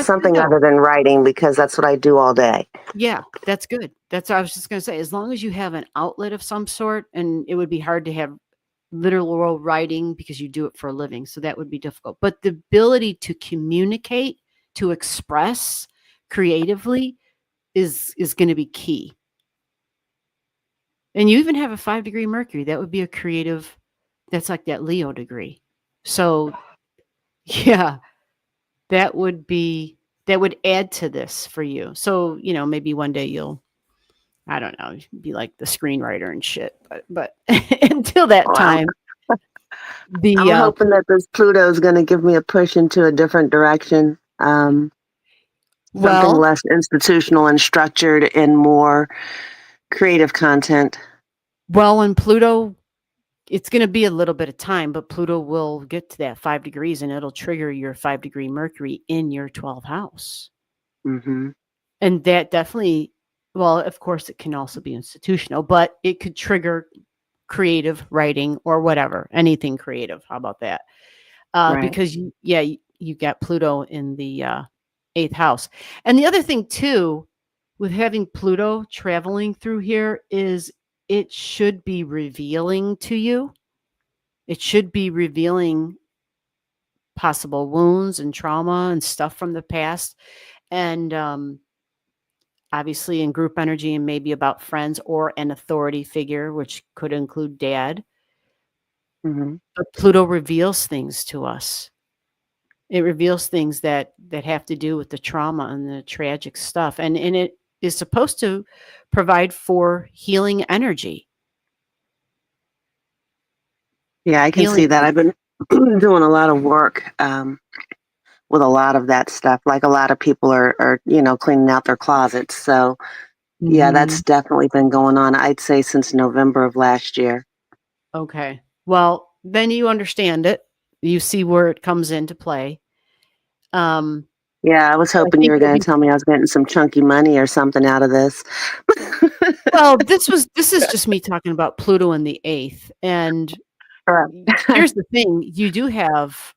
something other than writing, because that's what I do all day. Yeah, that's good. That's what I was just going to say. As long as you have an outlet of some sort, and it would be hard to have literal writing because you do it for a living. So that would be difficult. But the ability to communicate, to express creatively is going to be key. And you even have a 5-degree Mercury. That would be a creative, that's like that Leo degree. So yeah, that would add to this for you. So, maybe one day you'll, I don't know, be like the screenwriter and shit. But until that time, I'm hoping that this Pluto is going to give me a push into a different direction. Something less institutional and structured and more creative content. Well, in Pluto, it's going to be a little bit of time, but Pluto will get to that 5 degrees and it'll trigger your 5-degree Mercury in your 12th house. Mm-hmm. And that definitely, well, of course, it can also be institutional, but it could trigger creative writing or whatever, anything creative. How about that? Right. Because you got Pluto in the 8th house. And the other thing too, with having Pluto traveling through here, is it should be revealing to you. It should be revealing possible wounds and trauma and stuff from the past. And obviously in group energy, and maybe about friends or an authority figure, which could include dad. Mm-hmm. But Pluto reveals things to us. It reveals things that have to do with the trauma and the tragic stuff. And it is supposed to provide for healing energy. Yeah, I can see that. I've been doing a lot of work with a lot of that stuff. Like a lot of people are cleaning out their closets. So yeah, that's definitely been going on, I'd say, since November of last year. Okay. Well, then you understand it. You see where it comes into play. Yeah, I was hoping you think were it'll going be to tell me I was getting some chunky money or something out of this. well, this is just me talking about Pluto in the 8th. And Right. here's the thing, you do have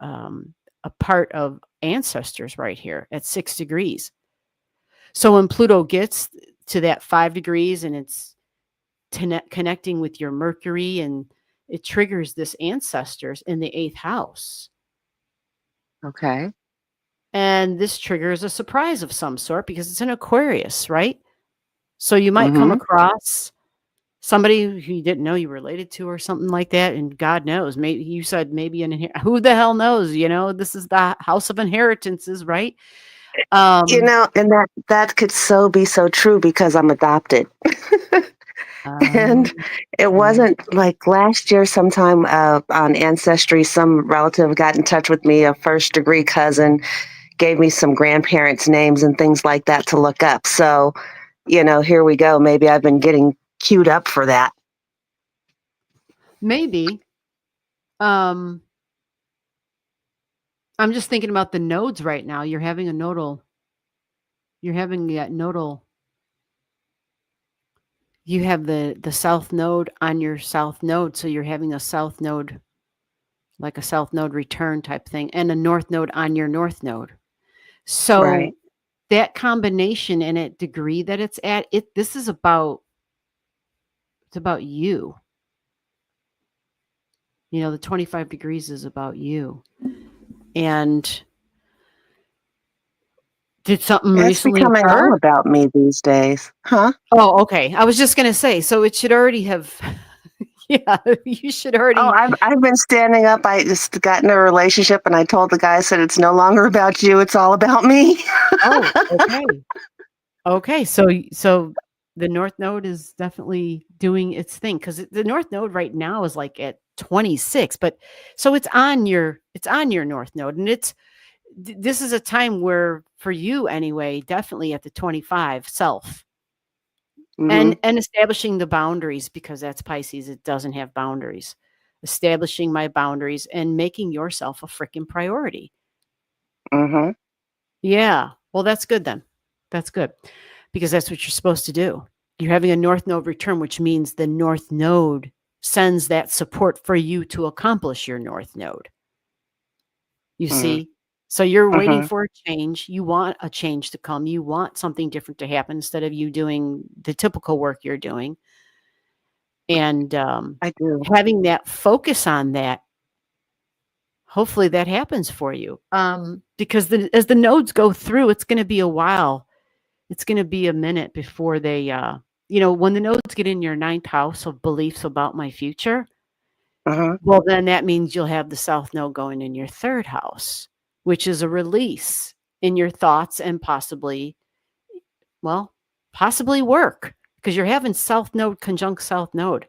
a part of ancestors right here at 6 degrees. So when Pluto gets to that 5 degrees and it's connecting with your Mercury, and it triggers this ancestors in the 8th house. Okay. And this triggers a surprise of some sort because it's an Aquarius, right? So you might come Mhm. across somebody who you didn't know you were related to or something like that. And God knows, maybe you said maybe who the hell knows, this is the house of inheritances, right? And that could be so true because I'm adopted. And it wasn't like last year sometime on Ancestry, some relative got in touch with me, a first degree cousin, gave me some grandparents' names and things like that to look up. So, here we go. Maybe I've been getting queued up for that. Maybe. I'm just thinking about the nodes right now. You're having that nodal. You have the south node on your south node. So you're having a south node, like a south node return type thing, and a north node on your north node. So Right. that combination and at degree that it's at, it's about you. The 25 degrees is about you. And did something It's recently becoming occur? all about me these days. Huh? Oh, okay. I was just going to say, so it should already have, yeah, you should already. Oh, I've been standing up. I just got in a relationship and I told the guy, I said, it's no longer about you. It's all about me. Oh, okay. Okay. So the north node is definitely doing its thing, because the north node right now is like at 26, but so it's on your north node, and this is a time where, for you anyway, definitely at the 25 self. Mhm. And establishing the boundaries, because that's Pisces. It doesn't have boundaries. Establishing my boundaries and making yourself a freaking priority. Mhm. Yeah. Well, that's good then. That's good, because that's what you're supposed to do. You're having a north node return, which means the north node sends that support for you to accomplish your north node. You see? So you're waiting for a change. You want a change to come. You want something different to happen instead of you doing the typical work you're doing. And I do. having that focus on that, hopefully that happens for you. Because as the nodes go through, it's going to be a while. It's going to be a minute before they, when the nodes get in your 9th house of beliefs about my future, well, then that means you'll have the south node going in your 3rd house, which is a release in your thoughts and possibly work, because you're having south node conjunct south node.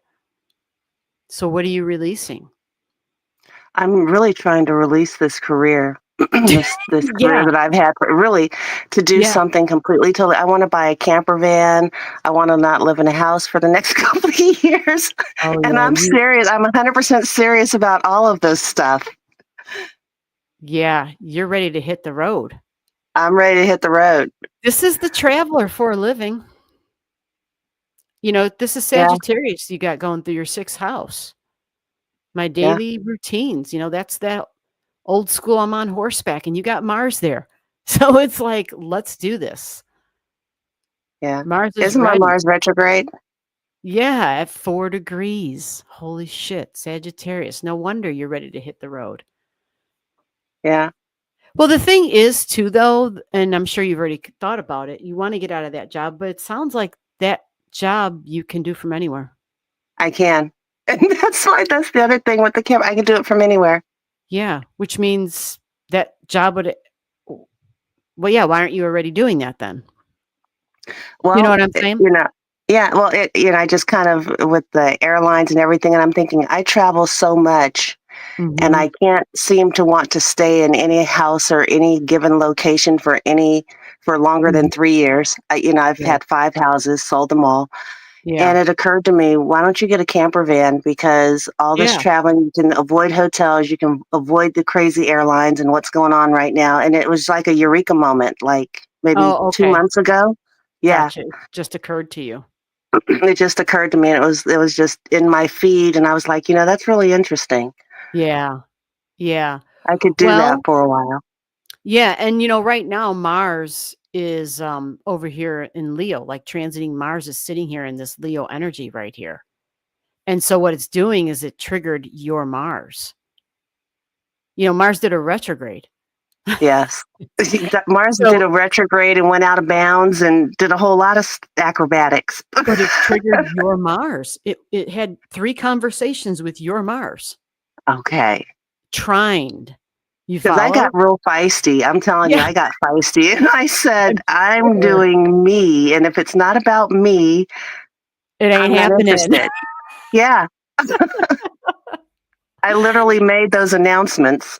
So what are you releasing? I'm really trying to release this career, this career that I've had, really to do something completely totally. I want to buy a camper van. I want to not live in a house for the next couple of years. Oh, And I'm serious. I'm 100% serious about all of this stuff. Yeah, you're ready to hit the road. I'm ready to hit the road. This is the traveler for a living. This is Sagittarius you got going through your 6th house. My daily routines, that's that old school, I'm on horseback, and you got Mars there. So it's like, let's do this. Yeah. Mars is Isn't my ready. Mars retrograde? Yeah, at 4 degrees. Holy shit, Sagittarius. No wonder you're ready to hit the road. Yeah. Well, the thing is, too, though, and I'm sure you've already thought about it, you want to get out of that job, but it sounds like that job you can do from anywhere. I can. And that's the other thing with the camera. I can do it from anywhere. Yeah, which means that job would, well, yeah, why aren't you already doing that then? Well, you know what I'm saying? Yeah, well, I just kind of, with the airlines and everything, and I'm thinking, I travel so much, and I can't seem to want to stay in any house or any given location for longer than 3 years. I've had 5 houses, sold them all. Yeah. And it occurred to me, why don't you get a camper van? Because all this Yeah. traveling, you can avoid hotels, you can avoid the crazy airlines and what's going on right now. And it was like a eureka moment, like maybe Oh, 2 okay. months ago. Yeah. Gotcha. It just occurred to you. It just occurred to me, and it was just in my feed, and I was like, that's really interesting. Yeah. Yeah. I could do that Well, for a while. yeah. And, right now Mars is over here in Leo, like transiting Mars is sitting here in this Leo energy right here. And so what it's doing is it triggered your Mars. Mars did a retrograde. Yes. Mars So, did a retrograde and went out of bounds and did a whole lot of acrobatics. but it triggered your Mars. It had 3 conversations with your Mars. Okay. Trined. You Because I follow? got real feisty. I'm telling you, Yeah. I got feisty. And I said, I'm sure. doing me. And if it's not about me, It I'm ain't not happening. interested. Yeah. I literally made those announcements.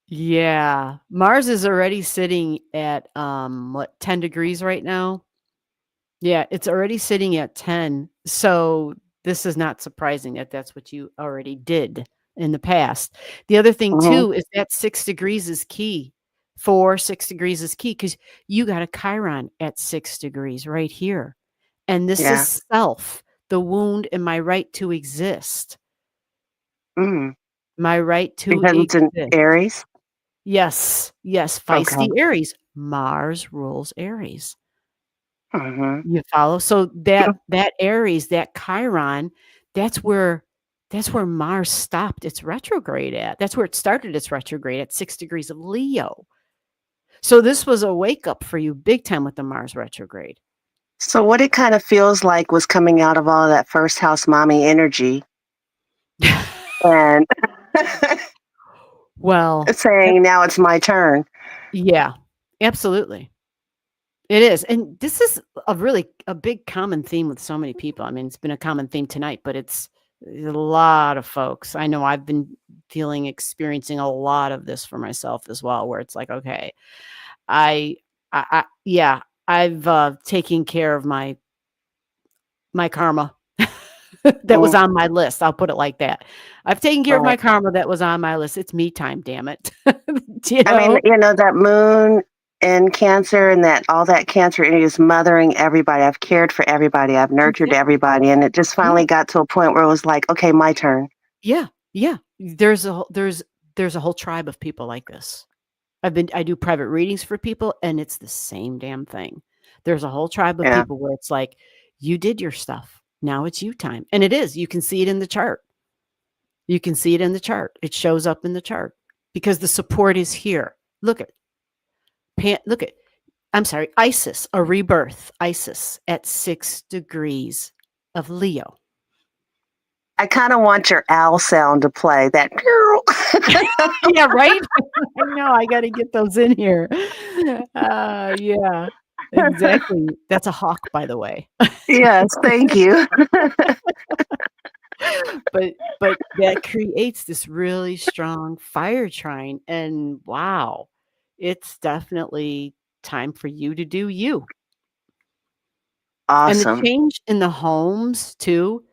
Yeah. Mars is already sitting at 10 degrees right now? Yeah, it's already sitting at 10. So this is not surprising that that's what you already did in the past. The other thing Mhm. too is that 6 degrees is key. 6 degrees is key because you got a Chiron at 6 degrees right here. And this Yeah. is self, the wound, and my right to exist. Mm. My right to Because it's in exist. Aries. Yes. Yes. Feisty Okay. Aries. Mars rules Aries. Hmm. You follow? So that Aries, that Chiron, that's where Mars stopped its retrograde at. That's where it started its retrograde at 6 degrees of Leo. So this was a wake up for you big time with the Mars retrograde. So what it kind of feels like was coming out of all of that first house mommy energy and Well, saying, now it's my turn. yeah, absolutely. It is. And this is a big common theme with so many people. I mean, it's been a common theme tonight, but it's a lot of folks. I know I've been experiencing a lot of this for myself as well, where it's like, okay, yeah, I've taken care of my karma that was on my list. I'll put it like that. I've taken care of my Right. karma that was on my list. It's me time, damn it. I mean, that moon in Cancer and that all that Cancer energy is mothering everybody. I've cared for everybody. I've nurtured Yeah. everybody. And it just finally got to a point where it was like, okay, my turn. Yeah. Yeah. There's a whole tribe of people like this. I do private readings for people, and it's the same damn thing. There's a whole tribe of Yeah. people where it's like, you did your stuff. Now it's you time. And it is. You can see it in the chart. You can see it in the chart. It shows up in the chart because the support is here. Look at I'm sorry, Isis, a rebirth, Isis at 6 degrees of Leo. I kind of want your owl sound to play that. Yeah, right? I know, I got to get those in here. Yeah, exactly. That's a hawk, by the way. Yes, thank you. But that creates this really strong fire trine, and wow, it's definitely time for you to do you. And the Awesome. change in the homes too.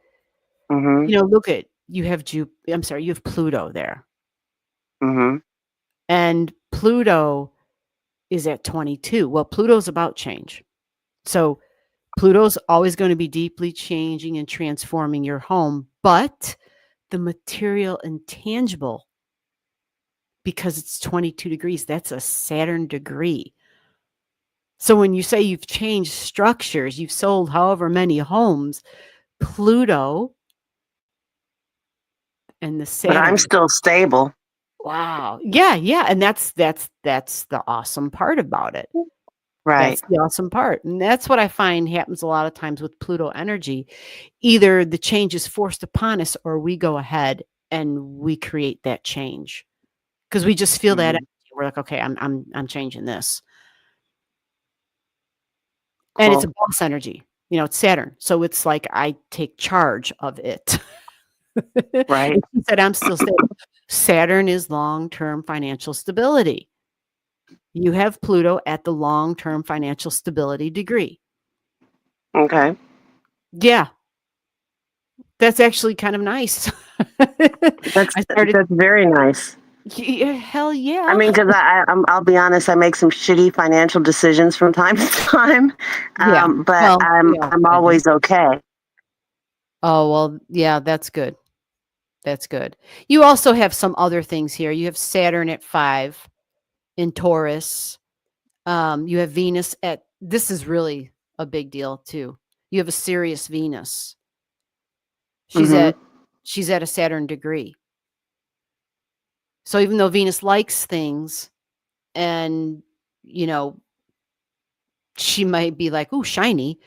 Hmm. Look at you have you have Pluto there. Hmm. And Pluto is at 22. Well, Pluto's about change. So Pluto's always going to be deeply changing and transforming your home, but the material and tangible, because it's 22 degrees, that's a Saturn degree. So when you say you've changed structures, you've sold however many homes, Pluto and the But I'm Saturn. still stable. Wow. Yeah, yeah. And that's the awesome part about it. Right. That's the awesome part. And that's what I find happens a lot of times with Pluto energy. Either the change is forced upon us or we go ahead and we create that change. Because we just feel that Mhm. energy. We're like, okay, I'm changing this. And it's a Cool. boss energy. It's Saturn. So it's like I take charge of it. Right. And he said, I'm still stable. Saturn is long-term financial stability. You have Pluto at the long-term financial stability degree. Okay. Yeah. That's actually kind of nice. That's I started that's very nice. Yeah, hell I yeah. mean, because I'll be honest, I make some shitty financial decisions from time to time, Yeah. but Well, we all I'm kinda do. always okay. Oh, well, yeah, that's good. That's good. You also have some other things here. You have Saturn at 5 in Taurus. You have Venus at this is really a big deal too. You have a Sirius Venus. She's Hmm. at she's at a Saturn degree. So even though Venus likes things and, you know, she might be like, "Ooh, shiny,"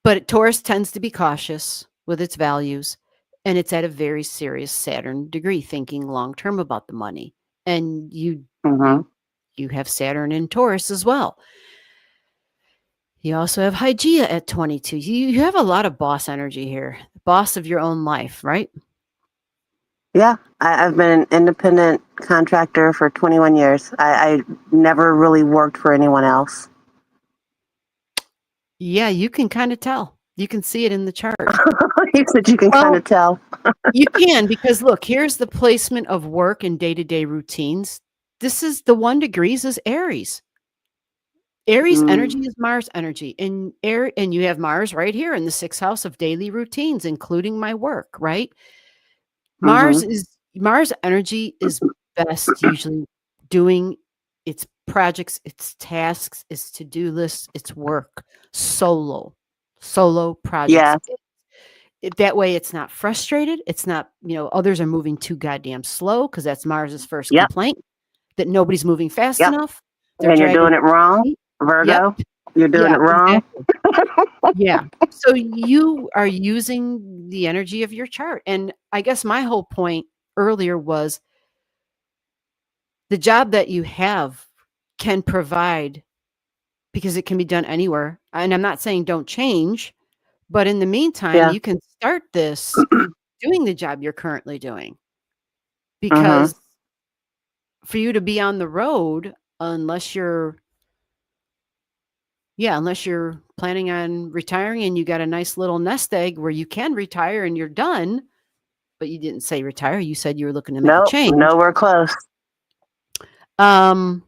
but Taurus tends to be cautious with its values, and it's at a very serious Saturn degree, thinking long term about the money. And you Hmm. you have Saturn in Taurus as well. You also have Hygeia at 22. You have a lot of boss energy here, boss of your own life, right? Yeah, I've been an independent contractor for 21 years. I never really worked for anyone else. Yeah, you can kind of tell. You can see it in the chart. You said you can kind Well, of tell. you can because look, here's the placement of work and day-to-day routines. This is the 1 degrees is Aries. Aries Mm, energy is Mars energy. And you have Mars right here in the 6th house of daily routines, including my work, right? hmm. Mars energy is best usually doing its projects, its tasks, its to-do lists, its work solo projects. Yeah. That way it's not frustrated. It's not, others are moving too goddamn slow because that's Mars's first Yep. complaint that nobody's moving fast Yep. enough. They're And you're dragging doing it wrong, feet. Yep. Virgo. You're doing Yeah, it wrong. exactly. Yeah. So you are using the energy of your chart. And I guess my whole point earlier was the job that you have can provide because it can be done anywhere. And I'm not saying don't change, but in the meantime, Yeah. you can start this doing the job you're currently doing Hmm. because for you to be on the road, unless you're unless you're planning on retiring and you got a nice little nest egg where you can retire and you're done, but you didn't say retire. You said you were looking to make a Nope. change. Nowhere close. Um,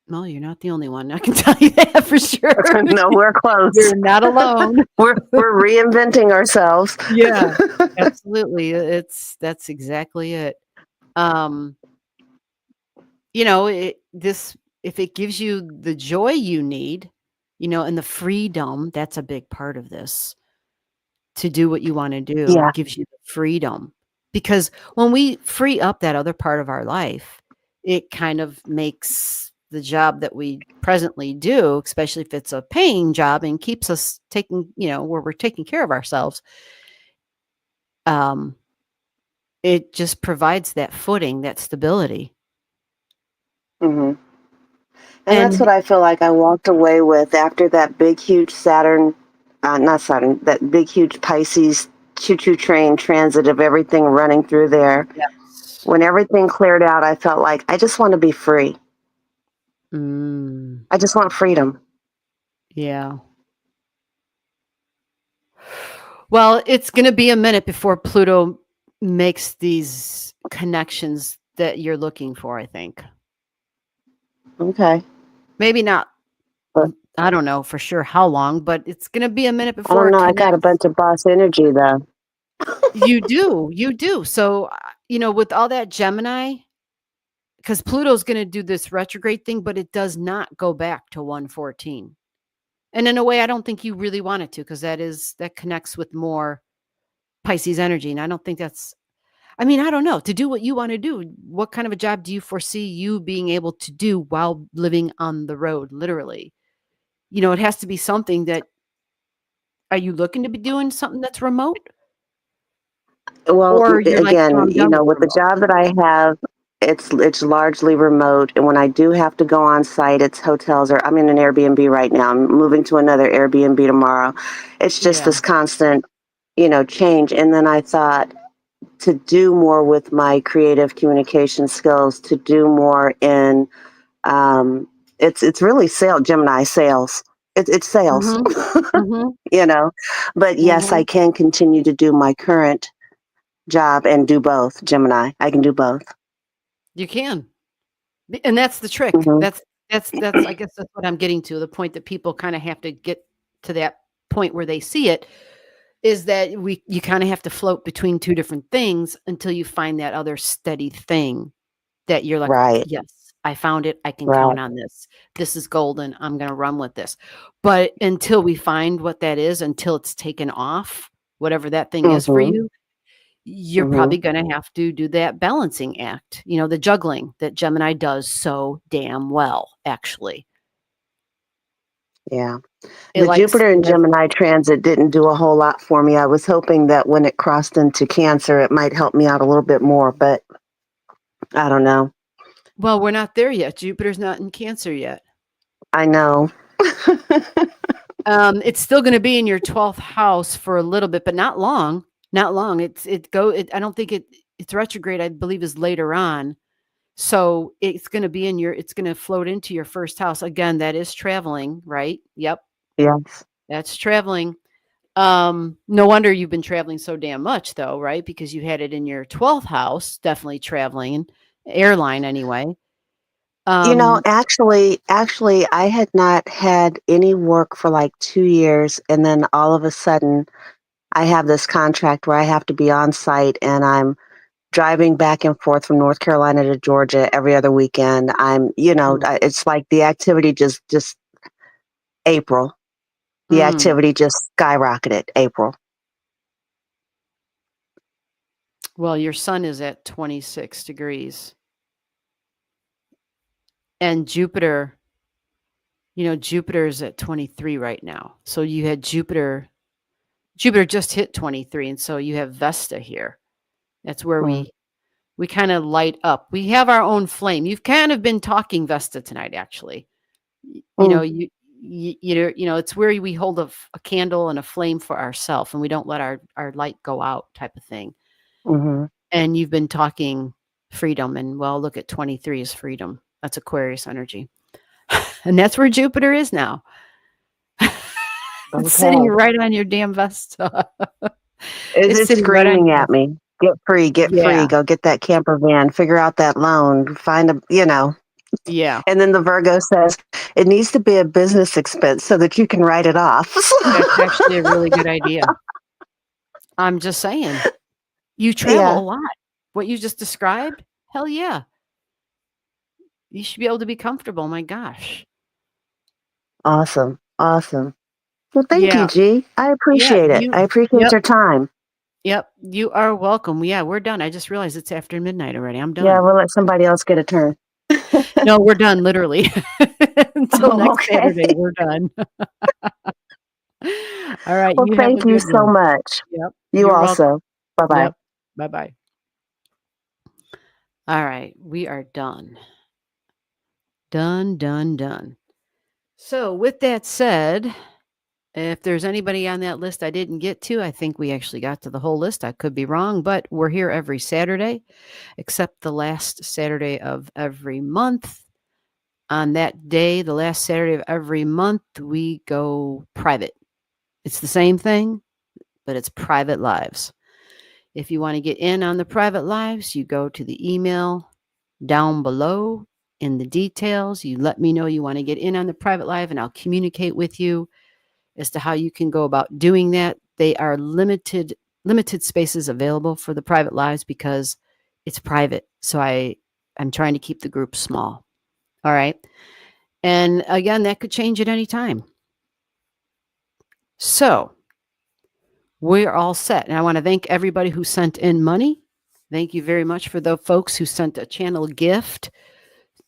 well, you're not the only one. I can tell you that for sure. Nowhere close. You're not alone. We're reinventing ourselves. Yeah, absolutely. That's exactly it. Um, if it gives you the joy you need, and the freedom, that's a big part of this. To do what you want to do Yeah. gives you the freedom. Because when we free up that other part of our life, it kind of makes the job that we presently do, especially if it's a paying job and keeps us where we're taking care of ourselves. It just provides that footing, that stability. Hmm. And that's And what I feel like I walked away with after that big, huge Saturn, not Saturn, that big, huge Pisces choo-choo train transit of everything running through there. yes. When everything cleared out, I felt like I just want to be free. Mm, I just want freedom. yeah. Well, it's going to be a minute before Pluto makes these connections that you're looking for, I think. Okay. Maybe not, But I don't know for sure how long, but it's going to be a minute I don't before it know. I got a connects. bunch of boss energy though. You do. So, with all that Gemini, because Pluto's going to do this retrograde thing, but it does not go back to 114. And in a way, I don't think you really want it to, because that connects with more Pisces energy. And I don't think I don't know. To do what you want to do, what kind of a job do you foresee you being able to do while living on the road, literally? It has to be something that, are you looking to be doing something that's remote? Well, Or you're like, no, again, I'm done with with the remote. job that I have, it's largely remote, and when I do have to go on site, it's hotels or I'm in an Airbnb right now. I'm moving to another Airbnb tomorrow. It's just Yeah. this constant, change. And then I thought to do more with my creative communication skills, to do more in, it's really Gemini sales. It's sales, Mhm. you know. But yes, I Mhm. can continue to do my current job and do both, Gemini. I can do both. You can. And that's the trick. Hmm. That's I guess that's what I'm getting to, the point that people kind of have to get to that point where they see it, is that you kind of have to float between two different things until you find that other steady thing that you're like, Right, yes, I found it. I can right. count on this. This is golden. I'm going to run with this. But until we find what that is, until it's taken off, whatever that thing is for Hmm. you, you're Hmm. probably going to have to do that balancing act, the juggling that Gemini does so damn well, actually. Yeah. It The likes, Jupiter it and has, Gemini transit didn't do a whole lot for me. I was hoping that when it crossed into Cancer, it might help me out a little bit more, but I don't know. well, we're not there yet. Jupiter's not in Cancer yet. I know. It's still going to be in your 12th house for a little bit, but not long. Not long. I don't think it's retrograde, I believe, is later on. So it's going to be it's going to float into your first house. Again, that is traveling, right? Yep. Yes. That's traveling. No wonder you've been traveling so damn much though, right? Because you had it in your 12th house, definitely traveling, airline anyway. Actually, I had not had any work for like 2 years, and then all of a sudden, I have this contract where I have to be on site, and I'm driving back and forth from North Carolina to Georgia every other weekend. Mm, It's like the activity just April. The mm. activity just skyrocketed April. Well, your sun is at 26 degrees. And Jupiter, Jupiter is at 23 right now. So you had Jupiter just hit 23. And so you have Vesta here. That's where Mm, we kind of light up. We have our own flame. You've kind of been talking Vesta tonight, actually. You mm, know, it's where we hold a candle and a flame for ourselves, and we don't let our light go out, type of thing. mm-hmm. And you've been talking freedom, and well, look at 23 is freedom. That's Aquarius energy. And that's where Jupiter is now. It's sitting Okay. right on your damn Vesta. It's It's sitting right on screaming your at Vesta. me. Get free, get free. Yeah. Go get that camper van. Figure out that loan. Find a. Yeah. And then the Virgo says it needs to be a business expense so that you can write it off. That's actually a really good idea. I'm just saying. You travel Yeah. a lot. What you just described? Hell yeah. You should be able to be comfortable. My gosh. Awesome. Awesome. Well, thank you, Yeah. G. I Yeah. appreciate it. I appreciate Yep. your time. Yep. You are welcome. Yeah, we're done. I just realized it's after midnight already. I'm Yeah, done. we'll let somebody else get a turn. No, we're done, literally. Until Oh, next okay. Saturday, we're done. All right. Well, You have a thank you good so one. much. Yep. You You're welcome. also. Bye bye. Yep. Bye bye. All right. We are done. Done, done, done. So, with that said, if there's anybody on that list I didn't get to, I think we actually got to the whole list. I could be wrong, but we're here every Saturday, except the last Saturday of every month. On that day, the last Saturday of every month, we go private. It's the same thing, but it's private lives. If you want to get in on the private lives, you go to the email down below in the details. You let me know you want to get in on the private live, and I'll communicate with you as to how you can go about doing that. They are limited spaces available for the private lives because it's private. So I'm trying to keep the group small. All right. And again, that could change at any time. So we're all set. And I want to thank everybody who sent in money. Thank you very much for the folks who sent a channel gift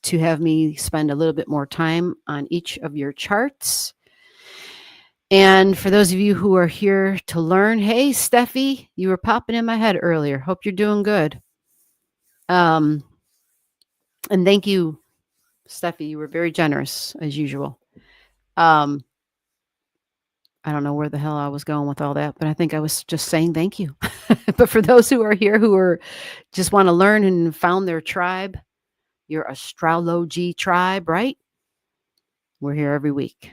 to have me spend a little bit more time on each of your charts. And for those of you who are here to learn, hey, Steffi, you were popping in my head earlier. Hope you're doing good. And thank you, Steffi. You were very generous as usual. I don't know where the hell I was going with all that, but I think I was just saying thank you. But for those who are here who are just want to learn and found their tribe, your Astrology tribe, right? We're here every week.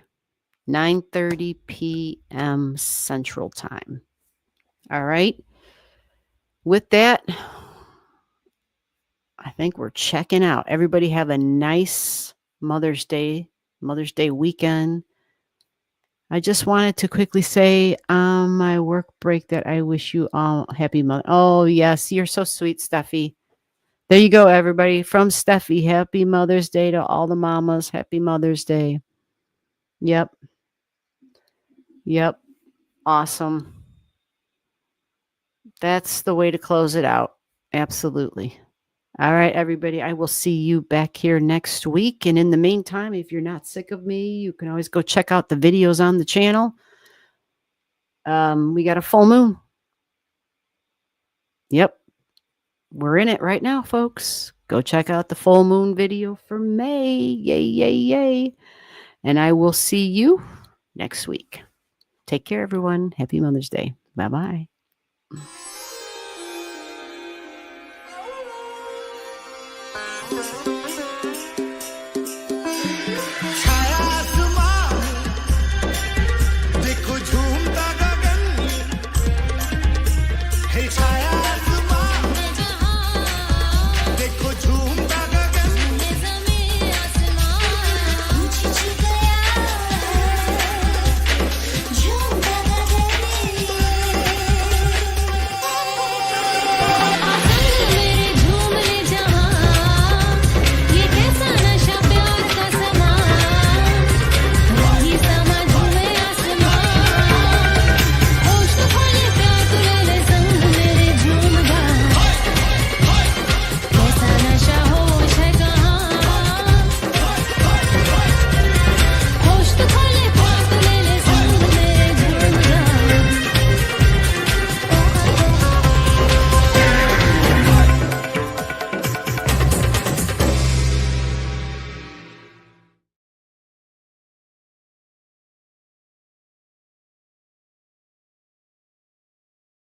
9:30 p.m. Central Time. All right. With that, I think we're checking out. Everybody have a nice Mother's Day weekend. I just wanted to quickly say on my work break that I wish you all happy mother. Oh, yes. You're so sweet, Steffi. There you go, everybody. From Steffi, happy Mother's Day to all the mamas. Happy Mother's Day. Yep. Yep. Awesome. That's the way to close it out. Absolutely. All right, everybody. I will see you back here next week. And in the meantime, if you're not sick of me, you can always go check out the videos on the channel. We got a full moon. Yep. We're in it right now, folks. Go check out the full moon video for May. Yay, yay, yay. And I will see you next week. Take care, everyone. Happy Mother's Day. Bye-bye.